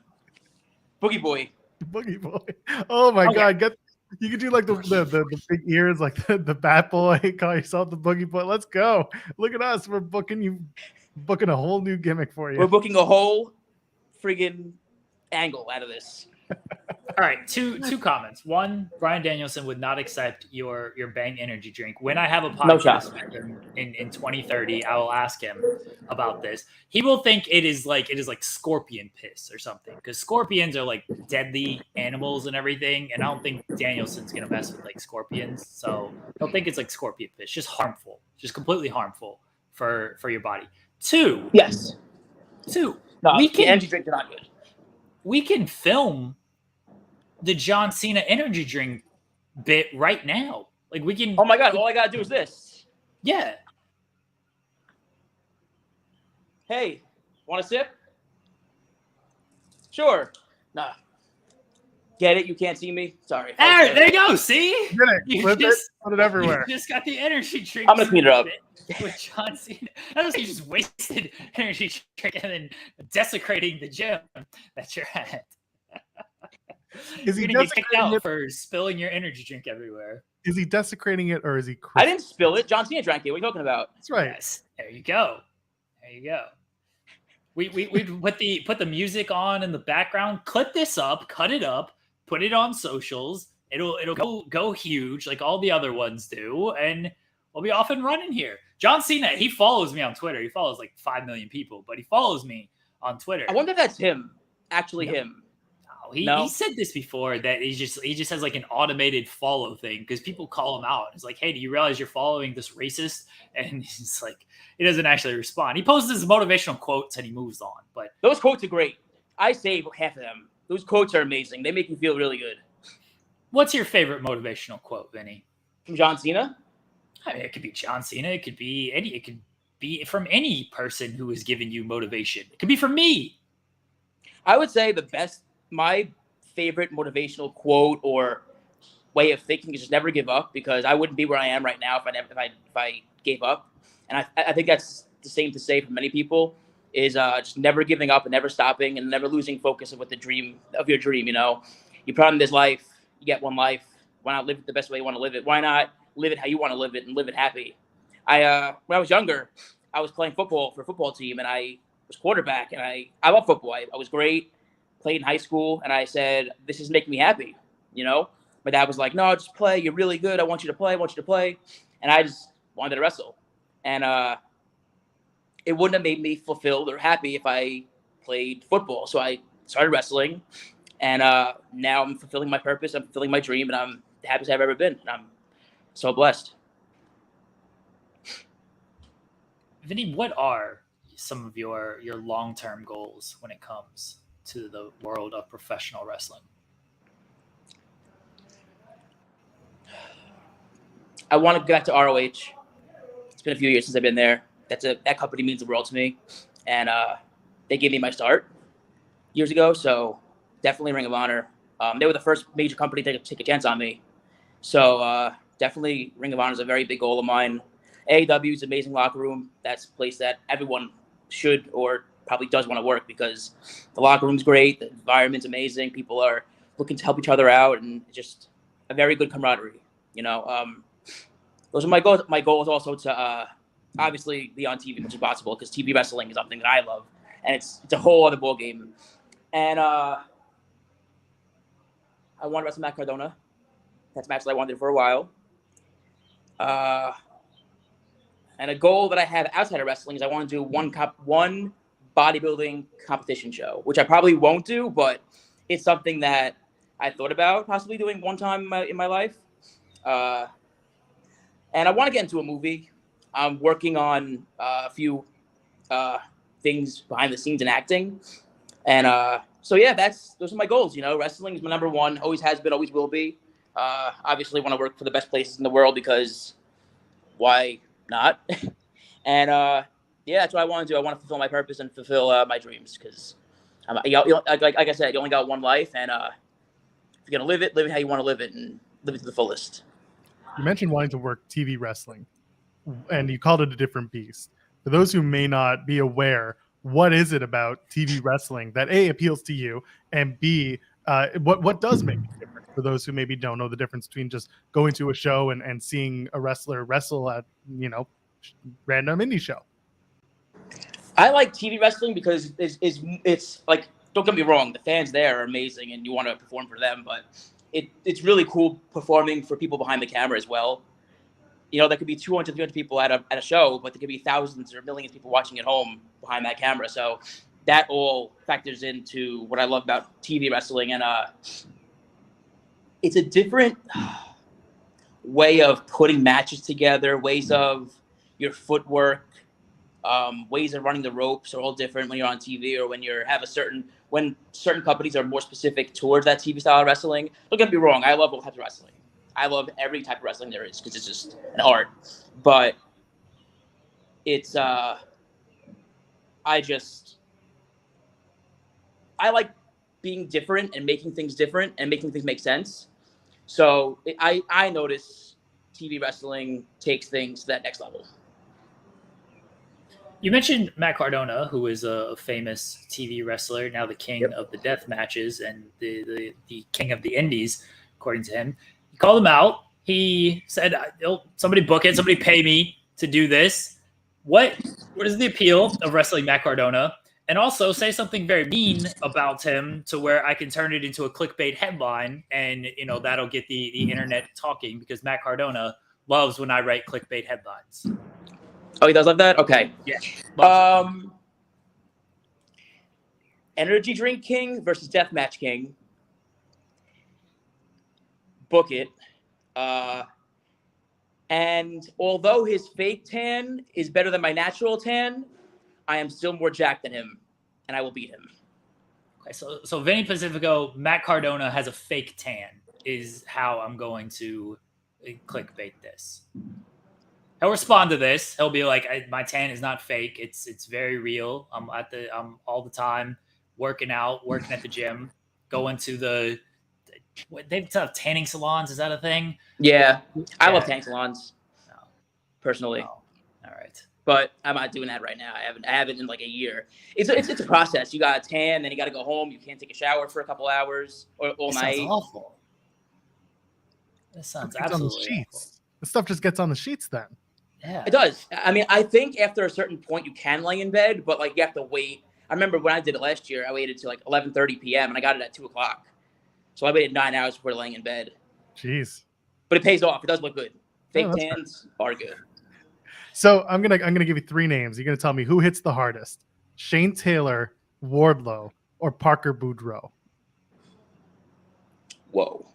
Boogie Boy. Boogie Boy. Oh my God. You could do like the big ears, like the Bat Boy. Call yourself the Boogie Boy. Let's go. Look at us. We're booking a whole new gimmick for you. We're booking a whole friggin' angle out of this. All right, two comments. One, Bryan Danielson would not accept your Bang energy drink. When I have a No shot. podcast with him in 2030, I will ask him about this. He will think it is like scorpion piss or something, because scorpions are like deadly animals and everything, and I don't think Danielson's gonna mess with like scorpions. So he'll think it's like scorpion piss, just harmful, just completely harmful for your body. Two, Yes. no, the energy drinks are not good. we can film the John Cena energy drink bit right now. Like we can. Oh my God! All I gotta do is this. Yeah. Hey, want a sip? Sure. Nah. Get it? You can't see me. Sorry. There you go. See? Get it. You Flip just, it. Put it everywhere. You just got the energy drink. I'm gonna clean it up. With John Cena. I was you just wasted energy drink and then desecrating the gym that you're at. Is he You're gonna get kicked desecrating out it? for spilling your energy drink everywhere. Is he desecrating it or is he? I didn't spill it. John Cena drank it. What are you talking about? That's right. Yes. There you go. There you go. We put the music on in the background, clip this up, cut it up, put it on socials. It'll go huge like all the other ones do, and we'll be off and running here. John Cena, he follows me on Twitter. He follows like 5 million people, but he follows me on Twitter. I wonder if that's him. Actually, him. He said this before, that he just has like an automated follow thing because people call him out. It's like, hey, do you realize you're following this racist? And he's like, he doesn't actually respond. He posts his motivational quotes and he moves on. But Those quotes are great. I save half of them. Those quotes are amazing. They make me feel really good. what's your favorite motivational quote, Vinny? From John Cena? I mean, it could be John Cena. It could be from any person who is giving you motivation. It could be from me. I would say my favorite motivational quote or way of thinking is just never give up, because I wouldn't be where I am right now if I gave up. And I think that's the same to say for many people, is just never giving up and never stopping and never losing focus of your dream. You know, you put on this life, you get one life. Why not live it the best way you want to live it? Why not live it how you want to live it and live it happy? When I was younger, I was playing football for a football team, and I was quarterback, and I love football. I was great, played in high school, and I said, this is making me happy. You know, my dad was like, no, just play. You're really good. I want you to play. And I just wanted to wrestle. And it wouldn't have made me fulfilled or happy if I played football. So I started wrestling, and now I'm fulfilling my purpose. I'm fulfilling my dream, and I'm the happiest I've ever been. And I'm so blessed. Vinny, what are some of your long-term goals when it comes to the world of professional wrestling? I want to get back to ROH. It's been a few years since I've been there. That company means the world to me, and they gave me my start years ago. So definitely Ring of Honor. They were the first major company to take a chance on me. So definitely Ring of Honor is a very big goal of mine. AEW is an amazing locker room. That's a place that everyone should or probably does want to work, because the locker room's great, the environment's amazing, people are looking to help each other out, and just a very good camaraderie. You know, those are my goals. My goal is also to obviously be on TV as much as possible, because TV wrestling is something that I love, and it's a whole other ball game. And I want to wrestle Matt Cardona. That's a match that I wanted for a while. And a goal that I have outside of wrestling is I want to do one bodybuilding competition show, which I probably won't do, but it's something that I thought about possibly doing one time in my life. And I want to get into a movie. I'm working on a few things behind the scenes in acting. And so, yeah, those are my goals. You know, wrestling is my number one, always has been, always will be. Obviously want to work for the best places in the world, because why not? And yeah, that's what I want to do. I want to fulfill my purpose and fulfill my dreams, because like I said, you only got one life, and if you're gonna live it how you want to live it, and live it to the fullest. You mentioned wanting to work TV wrestling, and you called it a different beast. For those who may not be aware, what is it about TV wrestling that A, appeals to you, and B, what does make it different for those who maybe don't know the difference between just going to a show and seeing a wrestler wrestle at, random indie show? I like TV wrestling because it's like don't get me wrong, the fans there are amazing, and you want to perform for them, but it's really cool performing for people behind the camera as well. You know, there could be 200, 300 people at a show, but there could be thousands or millions of people watching at home behind that camera. So that all factors into what I love about TV wrestling. And it's a different way of putting matches together, ways of your footwork, ways of running the ropes are all different when you're on TV or when when certain companies are more specific towards that TV style of wrestling. Don't get me wrong, I love all types of wrestling. I love every type of wrestling there is because it's just an art. But it's I like being different and making things different and making things make sense. So I notice TV wrestling takes things to that next level. You mentioned Matt Cardona, who is a famous TV wrestler, now the king of the death matches and the king of the indies, according to him. He called him out. He said, somebody book it, somebody pay me to do this. What is the appeal of wrestling Matt Cardona? And also say something very mean about him to where I can turn it into a clickbait headline and, that'll get the internet talking because Matt Cardona loves when I write clickbait headlines. Oh, he does love that? Okay. Yeah. Energy Drink King versus Deathmatch King. Book it. And although his fake tan is better than my natural tan, I am still more jacked than him, and I will beat him. Okay, so Vinny Pacifico, Matt Cardona has a fake tan is how I'm going to clickbait this. He'll respond to this. He'll be like, "My tan is not fake. It's very real. I'm all the time working out, working at the gym, going to they have tanning salons. Is that a thing? Yeah. I love tanning salons. No. Personally. No. All right. But I'm not doing that right now. I haven't in like a year. It's a process. You got to tan, then you got to go home. You can't take a shower for a couple hours or all night. Sounds awful. This sounds absolutely awful. The stuff just gets on the sheets then. Yeah, it does. I mean, I think after a certain point you can lay in bed, but like you have to wait. I remember when I did it last year, I waited till like 11:30 p.m. and I got it at 2:00. So I waited 9 hours before laying in bed. Jeez. But it pays off. It does look good. Fake tans are good. So I'm gonna give you 3 names. You're gonna tell me who hits the hardest: Shane Taylor, Wardlow, or Parker Boudreaux. Whoa.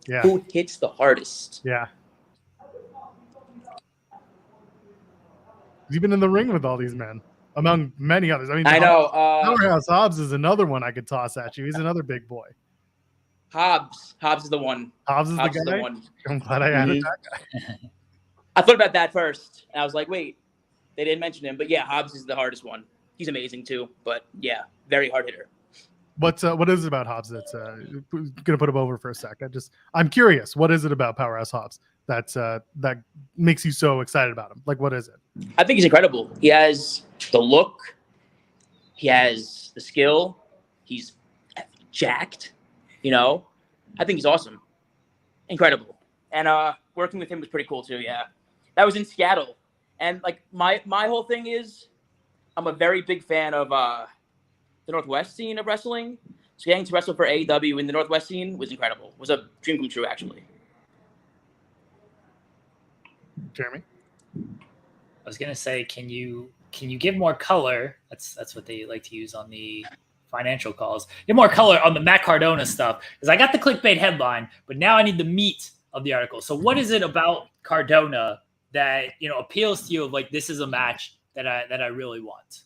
Yeah. Who hits the hardest? Yeah. You've been in the ring with all these men, among many others. I mean, I know. Powerhouse Hobbs is another one I could toss at you. He's another big boy. Hobbs is the one. Hobbs is the one. I'm glad I added that guy. I thought about that first, and I was like, wait, they didn't mention him. But yeah, Hobbs is the hardest one. He's amazing too, but yeah, very hard hitter. What is it about Hobbs that's gonna put him over for a sec? I'm curious. What is it about Powerhouse Hobbs that makes you so excited about him? Like, what is it? I think he's incredible. He has the look. He has the skill. He's jacked. I think he's awesome. Incredible. And working with him was pretty cool too. Yeah, that was in Seattle. And like my whole thing is, I'm a very big fan of the Northwest scene of wrestling. So getting to wrestle for AEW in the Northwest scene was incredible. It was a dream come true, actually. Jeremy? I was gonna say, can you give more color? That's what they like to use on the financial calls. Give more color on the Matt Cardona stuff, because I got the clickbait headline, but now I need the meat of the article. So what is it about Cardona that appeals to you? Of like, this is a match that I really want.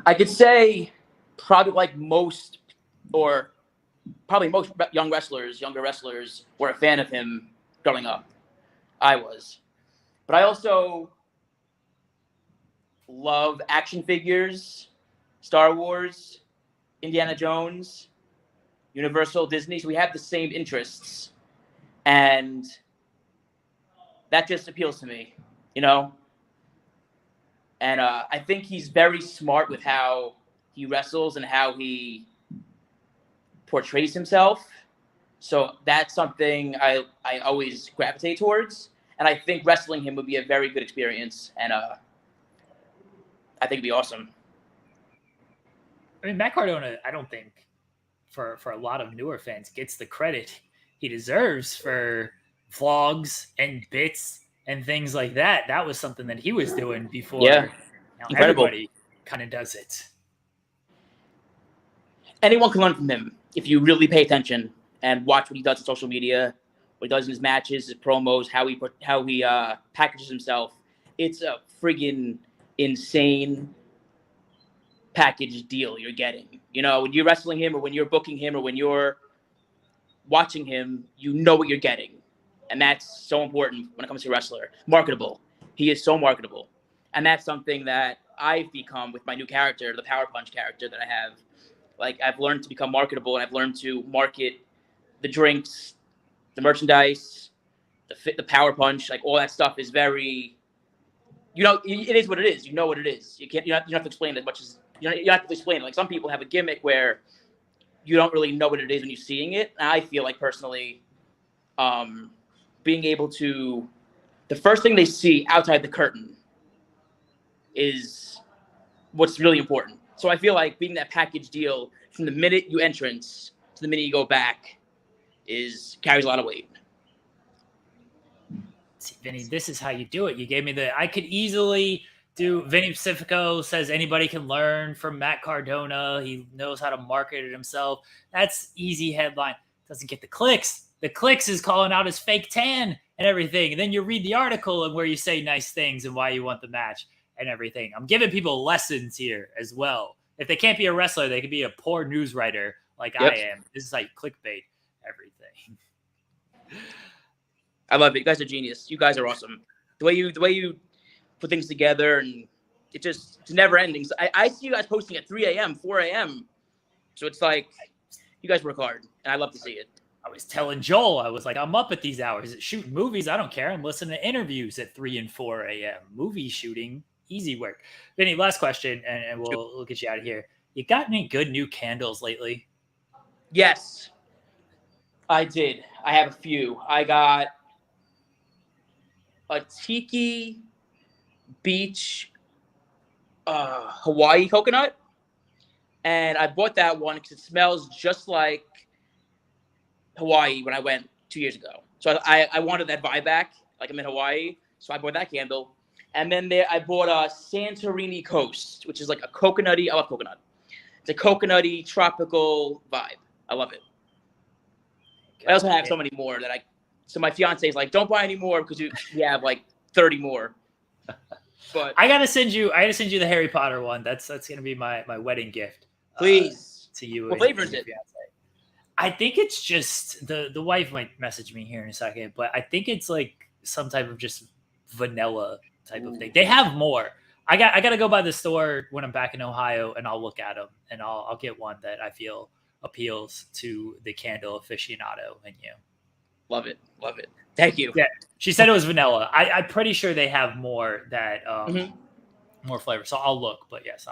I could say probably like most younger wrestlers were a fan of him growing up. I was. But I also love action figures, Star Wars, Indiana Jones, Universal, Disney. So we have the same interests. And that just appeals to me, And I think he's very smart with how he wrestles and how he portrays himself. So that's something I always gravitate towards. And I think wrestling him would be a very good experience. And I think it'd be awesome. I mean, Matt Cardona, I don't think for a lot of newer fans gets the credit he deserves for vlogs and bits and things like that. That was something that he was doing before. Yeah. Now Incredible. everybody kind of does it. Anyone can learn from him if you really pay attention and watch what he does on social media, what he does in his matches, his promos, how he packages himself. It's a friggin' insane package deal you're getting. You know, when you're wrestling him or when you're booking him or when you're watching him, you know what you're getting. And that's so important when it comes to a wrestler. Marketable. He is so marketable. And that's something that I've become with my new character, the Power Punch character that I have. Like, I've learned to become marketable, and I've learned to market the drinks, the merchandise, the Power Punch. Like, all that stuff is very, you know, it is what it is. You know what it is. You don't have to explain it as much as, you don't have to explain it. Like, some people have a gimmick where you don't really know what it is when you're seeing it. And I feel like, personally, being able to, the first thing they see outside the curtain is what's really important. So I feel like being that package deal from the minute you entrance to the minute you go back carries a lot of weight. See, Vinny, this is how you do it. You gave me I could easily do. Vinny Pacifico says anybody can learn from Matt Cardona. He knows how to market it himself. That's easy headline. Doesn't get the clicks. The clicks is calling out his fake tan and everything. And then you read the article and where you say nice things and why you want the match and everything. I'm giving people lessons here as well. If they can't be a wrestler, they could be a poor news writer like I am. This is like clickbait everything. I love it. You guys are genius. You guys are awesome. The way you put things together, and it's never ending. So I see you guys posting at 3 a.m., 4 a.m. So it's like you guys work hard, and I love to see it. I was telling Joel, I was like, I'm up at these hours. Shooting movies, I don't care. I'm listening to interviews at 3 and 4 a.m. Movie shooting, easy work. Vinny, last question, and we'll get you out of here. You got any good new candles lately? Yes, I did. I have a few. I got a Tiki Beach Hawaii coconut, and I bought that one because it smells just like Hawaii when I went 2 years ago. So I wanted that vibe back, like I'm in Hawaii. So I bought that candle. And then I bought a Santorini Coast, which is like a coconutty. I love coconut. It's a coconutty tropical vibe. I love it. I also have so many more so my fiance is like, don't buy any more because we have like 30 more. But I gotta send you the Harry Potter one. That's gonna be my wedding gift. Please. To you. What flavor is it? Fiance. I think it's just the wife might message me here in a second, but I think it's like some type of just vanilla type of thing. They have more. I got to go by the store when I'm back in Ohio, and I'll look at them, and I'll get one that I feel appeals to the candle aficionado in you. Love it. Thank you. Yeah, she said it was vanilla. I'm pretty sure they have more that more flavor. So I'll look. But yes,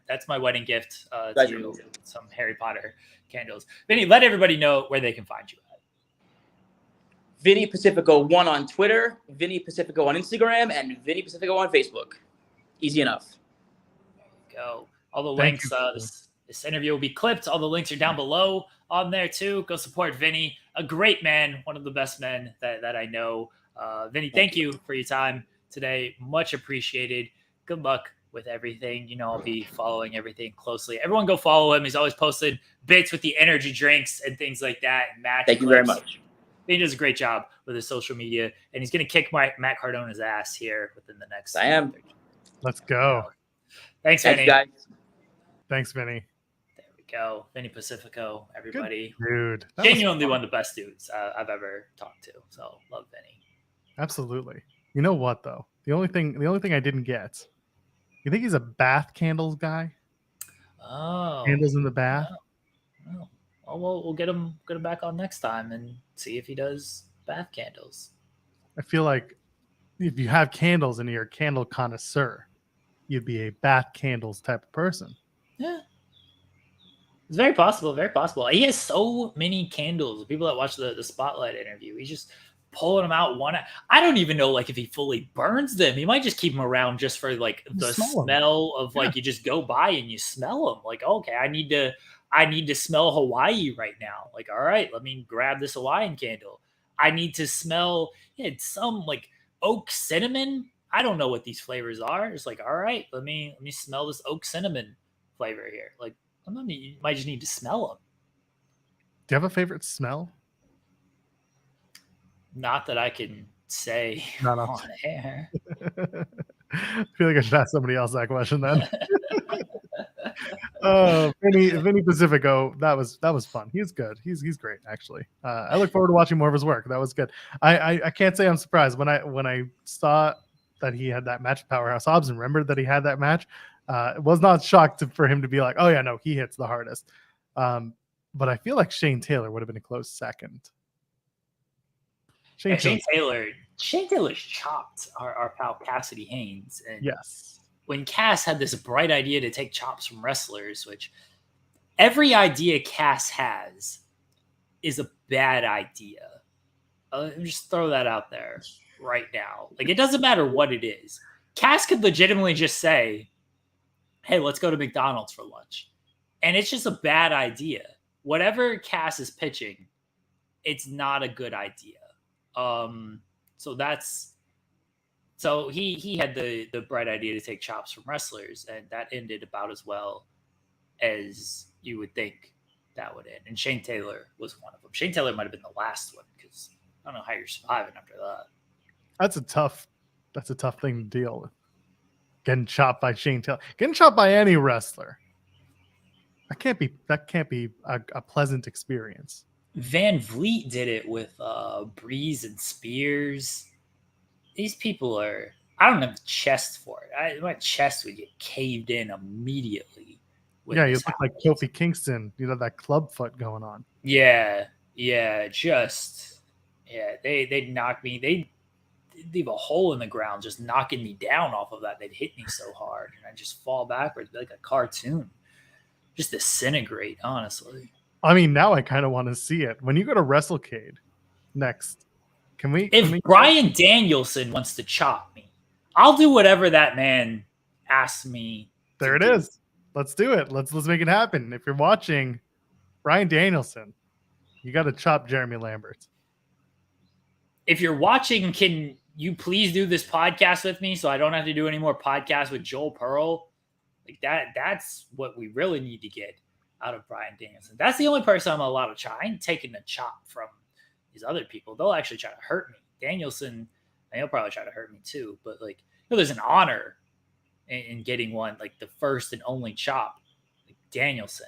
that's my wedding gift to you. Some Harry Potter candles. Vinny, let everybody know where they can find you at. Vinny Pacifico 1 on Twitter, Vinny Pacifico on Instagram, and Vinny Pacifico on Facebook. Easy enough. There you go. All the links. This interview will be clipped. All the links are down below on there too. Go support Vinny, a great man, one of the best men that I know. Vinny, thank you for your time today. Much appreciated. Good luck with everything. You know, I'll be following everything closely. Everyone go follow him. He's always posted bits with the energy drinks and things like that. And match Thank you very much. He does a great job with his social media, and he's going to kick Matt Cardona's ass here within the next. I am. Let's go. Thanks, Vinny. Guys. Thanks, Vinny. There we go. Vinny Pacifico, everybody. Good dude. Genuinely one of the best dudes I've ever talked to. So love Vinny. Absolutely. You know what though? The only thing I didn't get. You think he's a bath candles guy? Oh, candles in the bath. Oh. Well, we'll get him back on next time and see if he does bath candles. I feel like if you have candles and you're a candle connoisseur, you'd be a bath candles type of person. Yeah. It's very possible. Very possible. He has so many candles. People that watch the Spotlight interview, he just pulling them out one. I don't even know like if he fully burns them. He might just keep them around just for like the smell of like you just go by and you smell them. Like, okay, I need to smell Hawaii right now. Like, all right, let me grab this Hawaiian candle. I need to smell some like oak cinnamon. I don't know what these flavors are. It's like, all right, let me smell this oak cinnamon flavor here. Like, you might just need to smell them. Do you have a favorite smell? Not that I can say on air. I feel like I should ask somebody else that question then. Vinny Pacifico, that was fun. He's good. He's great actually. I look forward to watching more of his work. That was good. I can't say I'm surprised when I saw that he had that match with Powerhouse Hobbs and remembered that he had that match. Was not shocked for him to be like, oh yeah, no, he hits the hardest. But I feel like Shane Taylor would have been a close second. Shane Taylor's chopped our pal Cassidy Haynes. And yes. When Cass had this bright idea to take chops from wrestlers, which every idea Cass has is a bad idea. Just throw that out there right now. Like, it doesn't matter what it is. Cass could legitimately just say, hey, let's go to McDonald's for lunch. And it's just a bad idea. Whatever Cass is pitching, it's not a good idea. So he had the bright idea to take chops from wrestlers, and that ended about as well as you would think that would end. And Shane Taylor was one of them. Shane Taylor might have been the last one because I don't know how you're surviving after that. That's a tough thing to deal with. Getting chopped by Shane Taylor, getting chopped by any wrestler. That can't be a pleasant experience. Van Vliet did it with Breeze and Spears. These people I don't have the chest for it. My chest would get caved in immediately. Yeah, you look like Kofi Kingston. You know, that club foot going on. Yeah. They'd knock me. They'd leave a hole in the ground, just knocking me down off of that. They'd hit me so hard, and I'd just fall backwards like a cartoon. Just disintegrate, honestly. I mean, now I kind of want to see it. When you go to WrestleCade next, If Bryan Danielson wants to chop me, I'll do whatever that man asks me. There it is. Let's do it. Let's make it happen. If you're watching, Bryan Danielson, you got to chop Jeremy Lambert. If you're watching, can you please do this podcast with me so I don't have to do any more podcasts with Joel Pearl? Like that's what we really need to get out of Bryan Danielson. That's the only person I'm allowed to chop. I ain't taking a chop from these other people. They'll actually try to hurt me. Danielson, and he'll probably try to hurt me too. But like, there's an honor in getting one, like the first and only chop. Like Danielson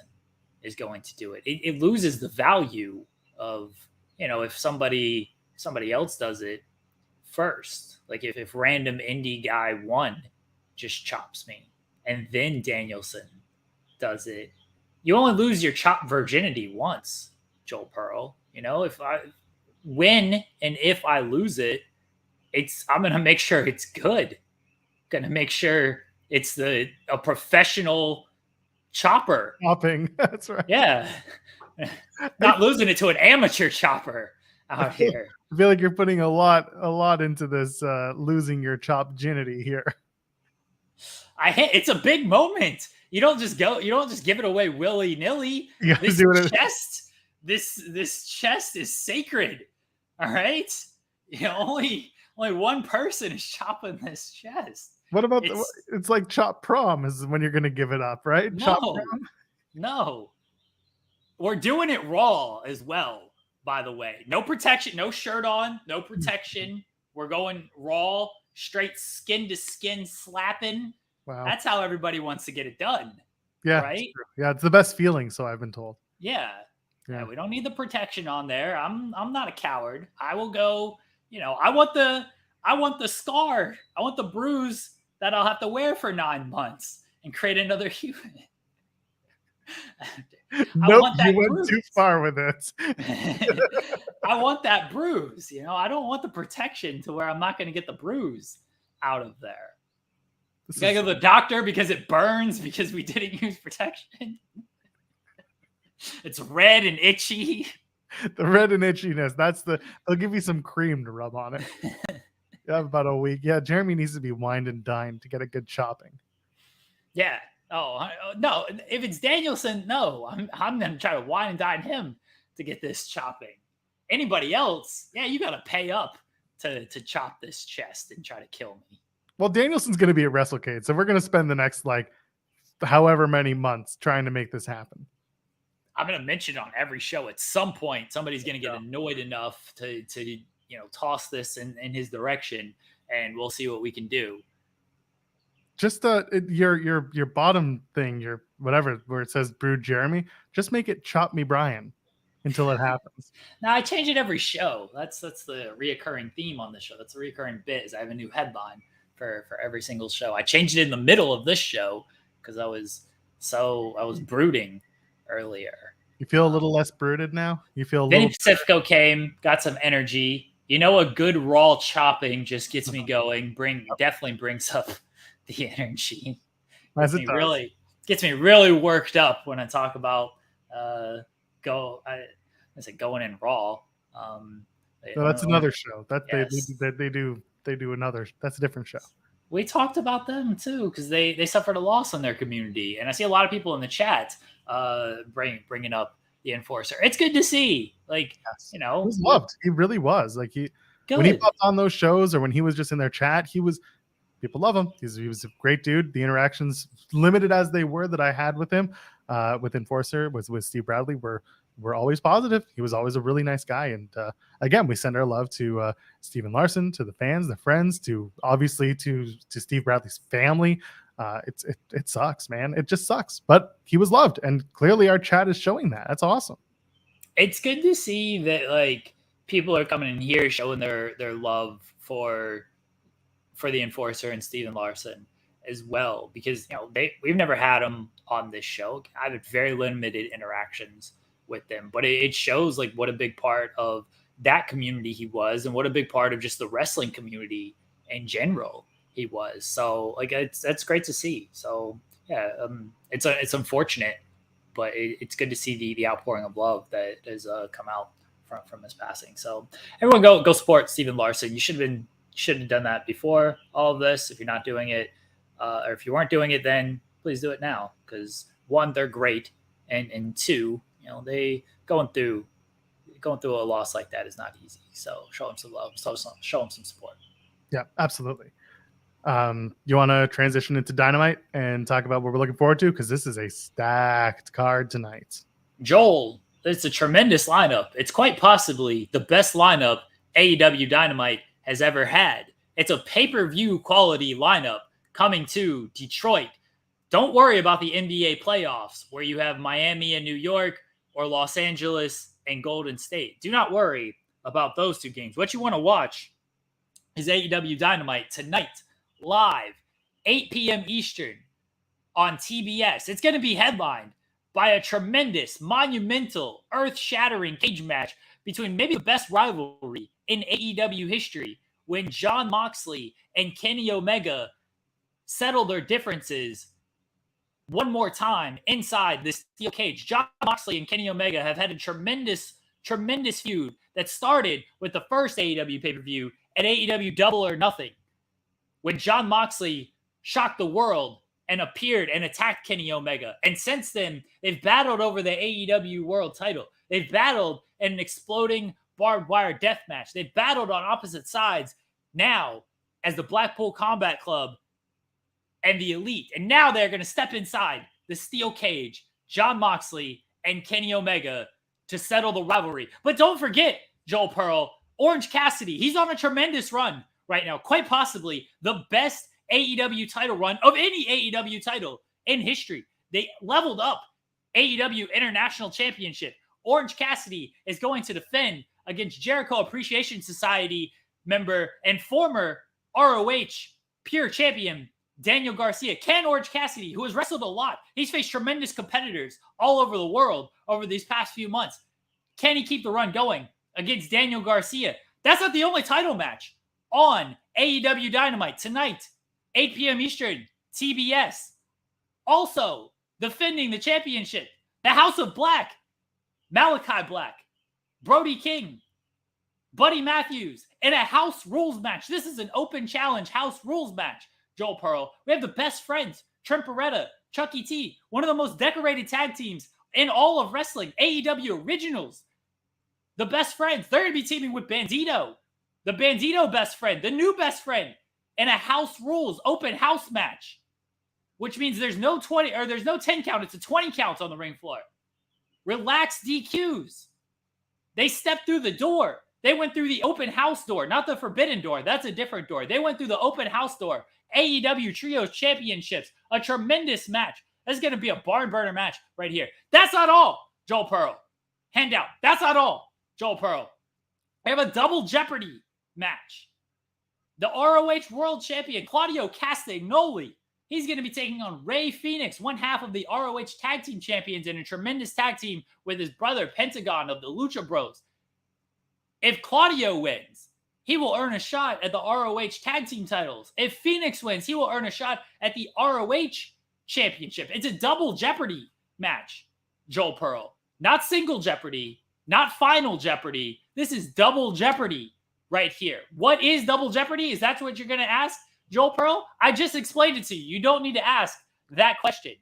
is going to do it. It loses the value of, if somebody else does it first. Like if random indie guy one just chops me, and then Danielson does it, you only lose your chop virginity once, Joel Pearl. If I win and if I lose it, I'm gonna make sure it's good. Gonna make sure it's a professional chopper. Chopping, that's right. Yeah, not losing it to an amateur chopper out here. I feel like you're putting a lot into this losing your chop virginity here. It's a big moment. You don't just give it away willy-nilly. This chest is sacred. All right? Only one person is chopping this chest. What about it's like chop prom is when you're going to give it up, right? No, chop prom? No. We're doing it raw as well, by the way. No protection, no shirt on, no protection. We're going raw, straight skin to skin slapping. Wow. That's how everybody wants to get it done. Yeah. Right? Yeah, it's the best feeling, so I've been told. Yeah. We don't need the protection on there. I'm not a coward. I will go, I want the scar. I want the bruise that I'll have to wear for 9 months and create another human. Nope, you went too far with it. I want that bruise. I don't want the protection to where I'm not going to get the bruise out of there. You gotta go to the doctor because it burns because we didn't use protection. It's red and itchy. The red and itchiness. They'll give you some cream to rub on it. You have about a week. Yeah, Jeremy needs to be wined and dined to get a good chopping. Yeah. No. If it's Danielson, no. I'm gonna try to wine and dine him to get this chopping. Anybody else, yeah, you gotta pay up to chop this chest and try to kill me. Well, Danielson's gonna be at WrestleCade, so we're gonna spend the next however many months trying to make this happen. I'm gonna mention it on every show at some point. Somebody's gonna get annoyed enough to toss this in his direction, and we'll see what we can do. Just your bottom thing, your whatever, where it says Brood Jeremy, just make it Chop Me Brian until it happens. Now I change it every show. That's the reoccurring theme on the show. That's a reoccurring bit. Is I have a new headline for every single show. I changed it in the middle of this show because I was brooding earlier. You feel a little less brooded now? You feel a Vinny little Pacifico came, got some energy. A good raw chopping just gets me going. Definitely brings up the energy. Gets me really worked up when I talk about going in raw. No, that's another show. They do another. That's a different show. We talked about them too because they suffered a loss in their community, and I see a lot of people in the chat bringing up the Enforcer. It's good to see. He was loved. He really was. When he popped on those shows or when he was just in their chat, people love him. He was a great dude. The interactions, limited as they were, that I had with him, with Enforcer, with Steve Bradley, were always positive. He was always a really nice guy. And again, we send our love to Steven Larson, to the fans, the friends, to Steve Bradley's family. It sucks, man. It just sucks. But he was loved, and clearly our chat is showing that. That's awesome. It's good to see that people are coming in here showing their love for the Enforcer and Steven Larson as well, because we've never had them on this show. I've had very limited interactions with them, but it shows what a big part of that community he was, and what a big part of just the wrestling community in general he was. So that's great to see. So yeah, it's unfortunate, but it's good to see the outpouring of love that has come out from his passing. So everyone go support Steven Larson. You should have done that before all of this. If you're not doing it, or if you weren't doing it, then please do it now, because one, they're great, and two, they going through a loss like that is not easy. So show them some love, show them some support. Yeah, absolutely. You want to transition into Dynamite and talk about what we're looking forward to? Because this is a stacked card tonight. Joel, it's a tremendous lineup. It's quite possibly the best lineup AEW Dynamite has ever had. It's a pay-per-view quality lineup coming to Detroit. Don't worry about the NBA playoffs where you have Miami and New York, or Los Angeles and Golden State. Do not worry about those two games. What you want to watch is AEW Dynamite tonight, live, 8 p.m. Eastern on TBS. It's going to be headlined by a tremendous, monumental, earth-shattering cage match between maybe the best rivalry in AEW history, when Jon Moxley and Kenny Omega settle their differences one more time inside this steel cage. Jon Moxley and Kenny Omega have had a tremendous feud that started with the first AEW pay-per-view at AEW Double or Nothing, when Jon Moxley shocked the world and appeared and attacked Kenny Omega. And since then, they've battled over the AEW World title. They've battled in an exploding barbed wire death match. They've battled on opposite sides now as the Blackpool Combat Club and the Elite. And now they're going to step inside the steel cage, Jon Moxley and Kenny Omega, to settle the rivalry. But don't forget, Joel Pearl, Orange Cassidy. He's on a tremendous run right now. Quite possibly the best AEW title run of any AEW title in history. They leveled up AEW International Championship. Orange Cassidy is going to defend against Jericho Appreciation Society member and former ROH Pure Champion Daniel Garcia. Can Orange Cassidy, who has wrestled a lot, he's faced tremendous competitors all over the world over these past few months. Can he keep the run going against Daniel Garcia? That's not the only title match on AEW Dynamite tonight, 8 p.m. Eastern, TBS. Also, defending the championship, the House of Black, Malachi Black, Brody King, Buddy Matthews, in a house rules match. This is an open challenge house rules match, Joel Pearl. We have the best friends, Trent Beretta, Chucky T, one of the most decorated tag teams in all of wrestling, AEW Originals. The best friends, they're going to be teaming with Bandito, the Bandito best friend, the new best friend, in a house rules open house match, which means there's no 20 or there's no 10 count. It's a 20 count on the ring floor. Relaxed DQs. They stepped through the door. They went through the open house door, not the forbidden door. That's a different door. They went through the open house door. AEW Trios Championships, a tremendous match. This is going to be a barn burner match right here. That's not all, Joel Pearl. Hand out. That's not all, Joel Pearl. We have a double Jeopardy match. The ROH World Champion, Claudio Castagnoli, he's going to be taking on Ray Phoenix, one half of the ROH Tag Team Champions, in a tremendous tag team with his brother Pentagon of the Lucha Bros. If Claudio wins, he will earn a shot at the ROH Tag Team titles. If Phoenix wins, he will earn a shot at the ROH Championship. It's a double Jeopardy match, Joel Pearl. Not single Jeopardy, not final Jeopardy. This is double Jeopardy right here. What is double Jeopardy? Is that what you're going to ask, Joel Pearl? I just explained it to you. You don't need to ask that question.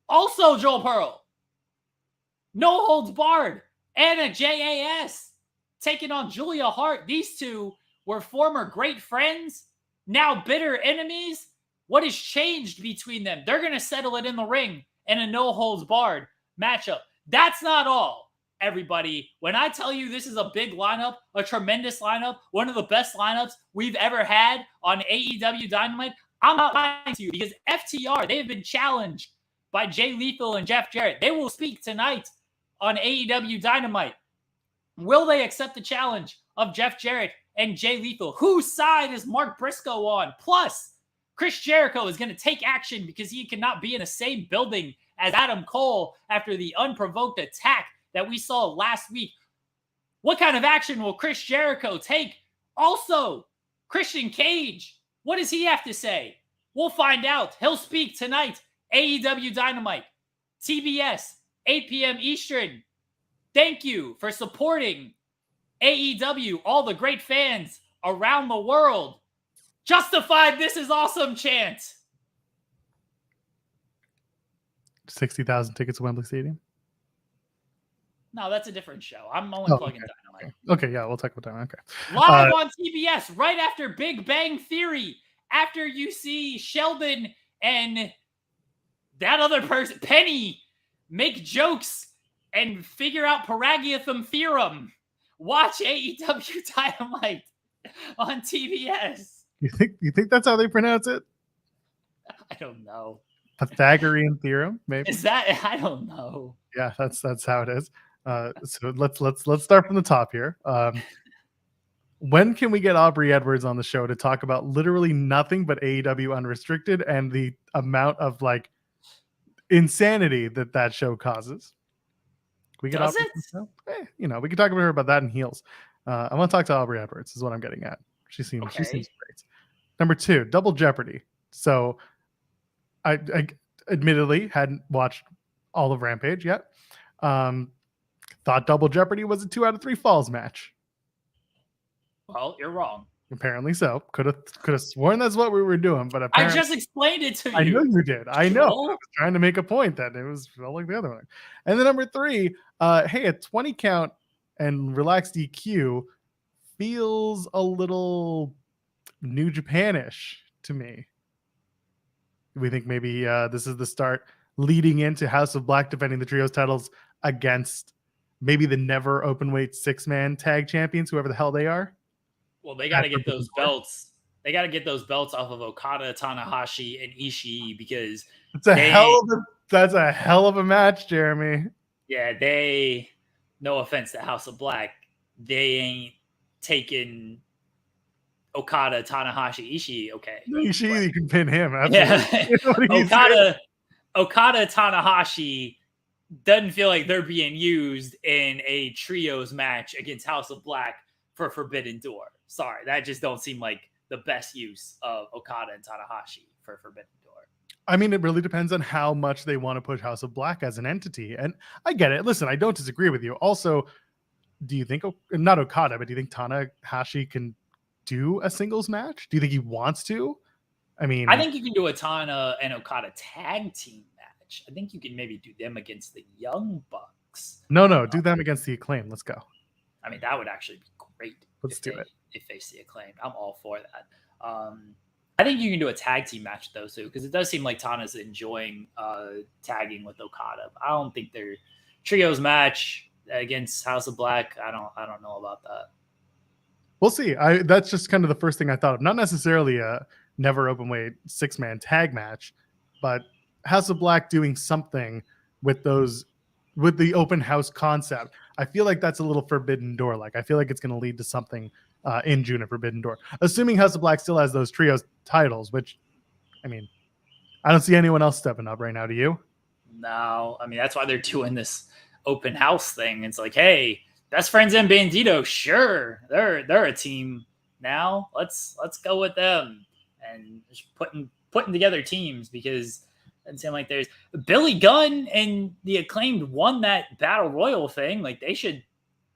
Also, Joel Pearl, no holds barred. Anna JAS taking on Julia Hart. These two were former great friends, now bitter enemies. What has changed between them? They're going to settle it in the ring in a no holds barred matchup. That's not all, everybody. When I tell you this is a big lineup, a tremendous lineup, one of the best lineups we've ever had on AEW Dynamite, I'm not lying to you, because FTR, they have been challenged by Jay Lethal and Jeff Jarrett. They will speak tonight on AEW Dynamite. Will they accept the challenge of Jeff Jarrett and Jay Lethal? Whose side is Mark Briscoe on? Plus, Chris Jericho is going to take action because he cannot be in the same building as Adam Cole after the unprovoked attack that we saw last week. What kind of action will Chris Jericho take? Also, Christian Cage, what does he have to say? We'll find out. He'll speak tonight. AEW Dynamite, TBS, 8 p.m. Eastern. Thank you for supporting AEW, all the great fans around the world. Justified, this is awesome chant. 60,000 tickets to Wembley Stadium. No, that's a different show. I'm only plugging Dynamite. Okay, yeah, we'll talk about Dynamite. Okay. Live on TBS, right after Big Bang Theory, after you see Sheldon and that other person, Penny, make jokes and figure out Paragiathum theorem. Watch AEW Dynamite on TBS. You think that's how they pronounce it? I don't know. Pythagorean theorem, maybe. Is that? I don't know. Yeah, that's how it is. So let's start from the top here. When can we get Aubrey Edwards on the show to talk about literally nothing but AEW Unrestricted and the amount of like insanity that show causes? We get Does Aubrey it? We can talk about her about that in heels. I want to talk to Aubrey Edwards. Is what I'm getting at. She seems great. Number 2, Double Jeopardy. So I admittedly hadn't watched all of Rampage yet. Thought Double Jeopardy was a 2 out of 3 falls match. Well, you're wrong. Apparently so. Could have sworn that's what we were doing, but apparently, I just explained it to you. I know you did. I know. Joel? I was trying to make a point that it felt like the other one. And then number 3, hey, a 20 count and relaxed DQ feels a little New Japanish to me. We think maybe this is the start leading into House of Black defending the trios titles against maybe the never openweight 6-man tag champions, whoever the hell they are. Well, they got to get those belts. They got to get those belts off of Okada, Tanahashi, and Ishii because that's a hell of a match, Jeremy. Yeah, no offense to House of Black, they ain't taking Okada, Tanahashi, Ishii. Okay, Ishii, you can pin him. Yeah, Okada, Tanahashi doesn't feel like they're being used in a trios match against House of Black for Forbidden Door. Sorry, that just don't seem like the best use of Okada and Tanahashi for Forbidden Door. I mean, it really depends on how much they want to push House of Black as an entity. And I get it. Listen, I don't disagree with you. Also, do you think, not Okada, but do you think Tanahashi can do a singles match? Do you think he wants to? I mean, I think you can do a Tana and Okada tag team match. I think you can maybe do them against the Young Bucks. no, do them against the Acclaim. Let's go. I mean, that would actually be great. Let's do it. If they see Acclaim, I'm all for that. I think you can do a tag team match though too, because it does seem like Tana's enjoying tagging with Okada. I don't think their trios match against House of Black. I don't know about that. We'll see. That's just kind of the first thing I thought of. Not necessarily a never open weight 6-man tag match, but House of Black doing something with the open house concept. I feel like that's a little Forbidden Door. Like I feel like it's going to lead to something in June at Forbidden Door. Assuming House of Black still has those trios titles, which, I mean, I don't see anyone else stepping up right now. Do you? No, I mean that's why they're doing this open house thing. It's like, hey, Best Friends and Bandito, sure, they're a team now. Let's go with them and just putting together teams, because it seems like there's Billy Gunn and the Acclaimed won that Battle Royal thing. Like they should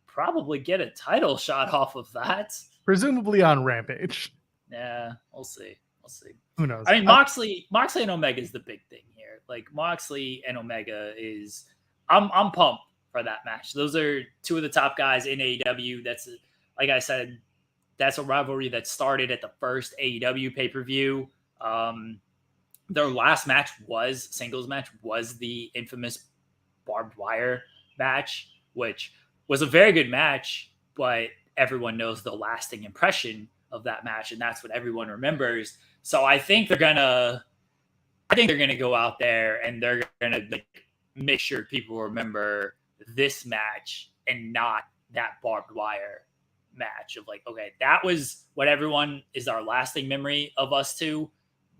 probably get a title shot off of that. Presumably on Rampage. Yeah, we'll see. Who knows? I mean, Moxley and Omega is the big thing here. Like Moxley and Omega is, I'm pumped for that match. Those are two of the top guys in AEW. That's, like I said, that's a rivalry that started at the first AEW pay-per-view. Their last singles match was the infamous barbed wire match, which was a very good match, but everyone knows the lasting impression of that match, and that's what everyone remembers. So I think they're gonna go out there and they're gonna make sure people remember this match and not that barbed wire match of like, okay, that was what everyone is our lasting memory of us two.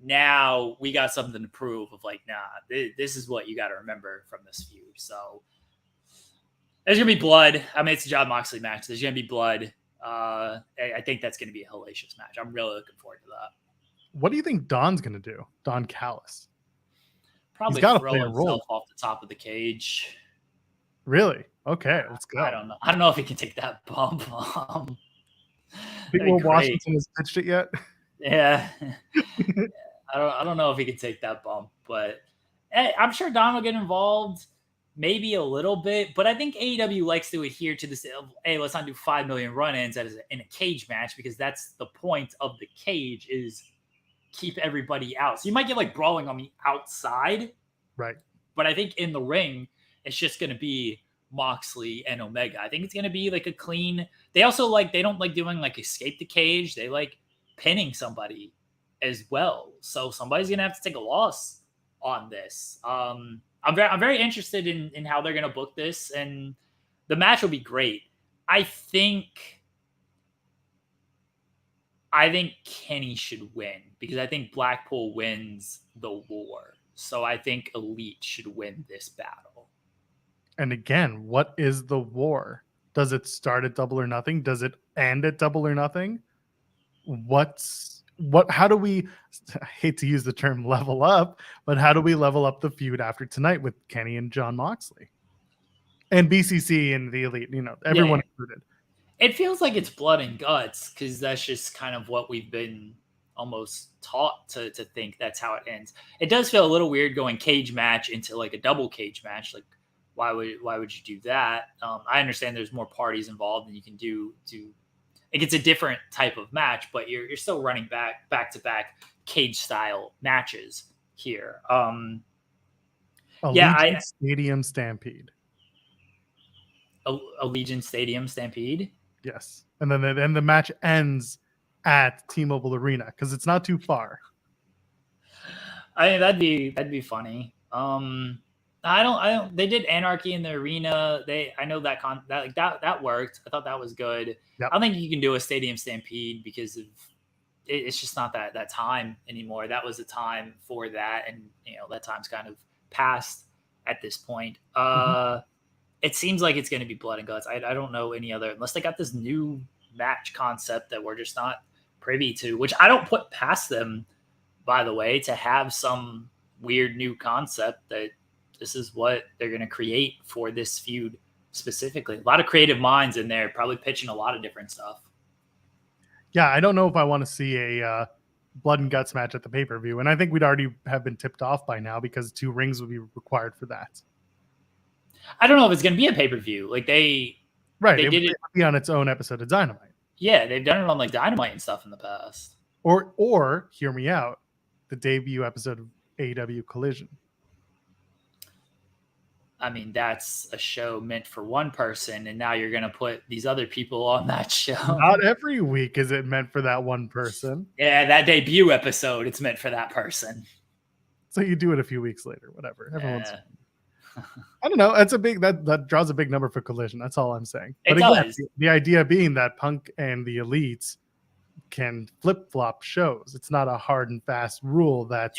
Now we got something to prove of like, nah, this is what you got to remember from this feud. So there's going to be blood. I mean, it's a Jon Moxley match. There's going to be blood. I think that's going to be a hellacious match. I'm really looking forward to that. What do you think Don's going to do? Don Callis. Probably throw play a role off the top of the cage. Really? Okay, let's go. I don't know if he can take that bump. People Washington has pitched it yet? Yeah. I don't know if he can take that bump, but I'm sure Don will get involved, maybe a little bit. But I think AEW likes to adhere to this. Hey, let's not do 5 million run-ins in a cage match, because that's the point of the cage, is keep everybody out. So you might get like brawling on the outside, right? But I think in the ring, it's just going to be Moxley and Omega. I think it's going to be like a clean. They also they don't like doing like escape the cage. They like pinning somebody as well. So somebody's going to have to take a loss on this. I'm very interested in how they're going to book this, and the match will be great. I think Kenny should win, because I think Blackpool wins the war. So I think Elite should win this battle. And again, what is the war? Does it start at Double or Nothing? Does it end at Double or Nothing? How do we, I hate to use the term level up, but how do we level up the feud after tonight with Kenny and Jon Moxley? And BCC and the Elite, everyone included. It feels like it's blood and guts, because that's just kind of what we've been almost taught to think that's how it ends. It does feel a little weird going cage match into like a double cage match. Like, why would you do that? I understand there's more parties involved than you can do to. It gets a different type of match, but you're still running back to back cage style matches here. Stadium Stampede. Allegiant Stadium Stampede. Yes, and then the match ends at T-Mobile Arena, because it's not too far. I mean, that'd be funny. I don't. They did Anarchy in the Arena. I know that worked. I thought that was good. Yep. I don't think you can do a Stadium Stampede because of it's just not that time anymore. That was a time for that, and that time's kind of past at this point. It seems like it's going to be blood and guts. I don't know any other, unless they got this new match concept that we're just not privy to, which I don't put past them, by the way, to have some weird new concept that this is what they're going to create for this feud specifically. A lot of creative minds in there, probably pitching a lot of different stuff. Yeah, I don't know if I want to see a blood and guts match at the pay-per-view, and I think we'd already have been tipped off by now because 2 rings would be required for that. I don't know if it's going to be a pay-per-view. Like they Right, did it would be on its own episode of Dynamite. Yeah, they've done it on like Dynamite and stuff in the past. Or hear me out, the debut episode of AEW Collision. I mean, that's a show meant for one person, and now you're going to put these other people on that show. Not every week is it meant for that one person. Yeah, that debut episode, it's meant for that person. So you do it a few weeks later, whatever. Everyone's. Yeah. I don't know. That's a big that draws a big number for Collision. That's all I'm saying. It But again, does. the idea being that Punk and the Elites can flip-flop shows. It's not a hard and fast rule that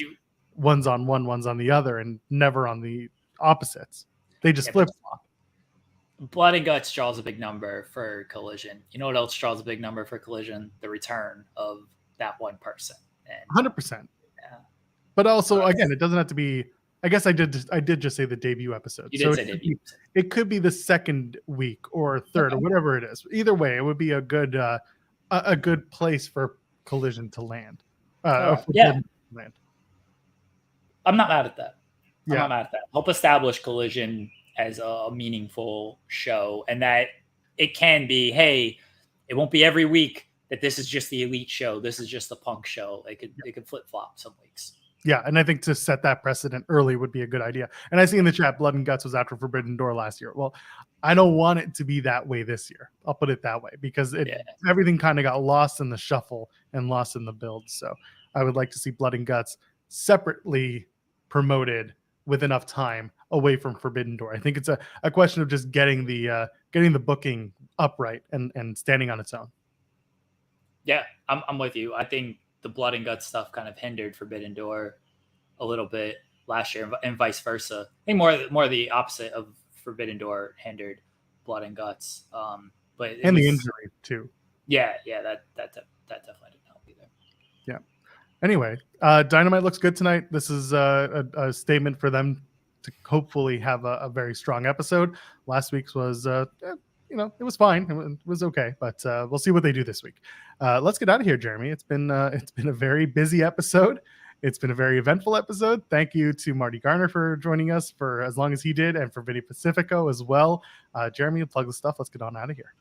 one's on one, one's on the other, and never on the opposites. They just flip-flop. Blood and Guts draws a big number for Collision. You know what else draws a big number for Collision? The return of that one person. And 100%. Yeah. But also, again, it doesn't have to be. I guess I did just say the debut episode. You did say debut. It could be the second week or third or whatever it is. Either way, it would be a good place for Collision to land. Yeah. I'm not mad at that. I'm Yeah. not mad at that. Help establish Collision as a meaningful show, and that it can be, hey, it won't be every week that this is just the Elite show. This is just the Punk show. It could flip flop some weeks. Yeah, and I think to set that precedent early would be a good idea. And I see in the chat, Blood and Guts was after Forbidden Door last year. Well, I don't want it to be that way this year. I'll put it that way because everything kind of got lost in the shuffle and lost in the build. So I would like to see Blood and Guts separately promoted with enough time away from Forbidden Door. I think it's a question of just getting the booking upright and standing on its own. Yeah, I'm with you. I think the Blood and Guts stuff kind of hindered Forbidden Door a little bit last year, and vice versa. I think more the opposite of Forbidden Door hindered Blood and Guts. But the injury too. Yeah, that definitely didn't help either. Yeah. Anyway, Dynamite looks good tonight. This is a statement for them to hopefully have a very strong episode. Last week's was it was fine. It was okay, but we'll see what they do this week. Let's get out of here, Jeremy. It's been a very busy episode. It's been a very eventful episode. Thank you to Marty Garner for joining us for as long as he did, and for Vinny Pacifico as well. Jeremy, plug the stuff. Let's get on out of here.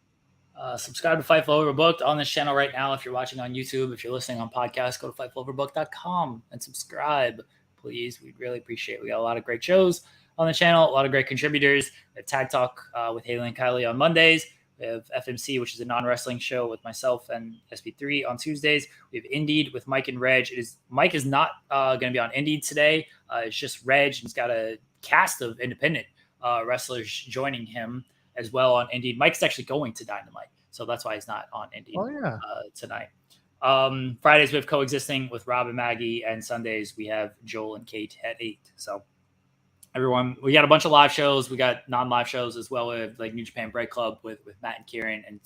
Subscribe to Fightful Overbooked on this channel right now. If you're watching on YouTube, if you're listening on podcast, go to fightfuloverbooked.com and subscribe, please. We'd really appreciate it. We got a lot of great shows on the channel, a lot of great contributors. We have Tag Talk with Haley and Kylie on Mondays. We have FMC, which is a non-wrestling show with myself and SP3 on Tuesdays. We have Indeed with Mike and Reg. Mike is not going to be on Indeed today. It's just Reg. He's got a cast of independent wrestlers joining him as well on Indeed. Mike's actually going to Dynamite, so that's why he's not on Indeed tonight. Fridays we have Coexisting with Rob and Maggie, and Sundays we have Joel and Kate at 8. So everyone, we got a bunch of live shows. We got non-live shows as well. We have like New Japan Break Club with Matt and Kieran, and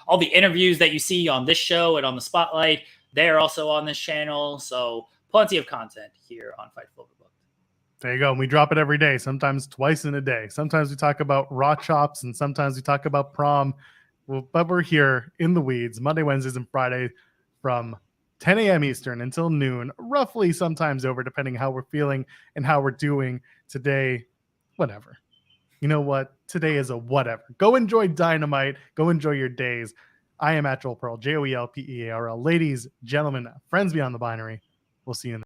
all the interviews that you see on this show and on the Spotlight, they're also on this channel. So plenty of content here on Fightful Overbooked. There you go. And we drop it every day, sometimes twice in a day. Sometimes we talk about raw chops, and sometimes we talk about prom. But we're here in the weeds Monday, Wednesdays, and Friday from 10 a.m. Eastern until noon, roughly, sometimes over, depending how we're feeling and how we're doing today. Whatever. You know what? Today is a whatever. Go enjoy Dynamite. Go enjoy your days. I am at Joel Pearl, JoelPearl. Ladies, gentlemen, friends beyond the binary. We'll see you in the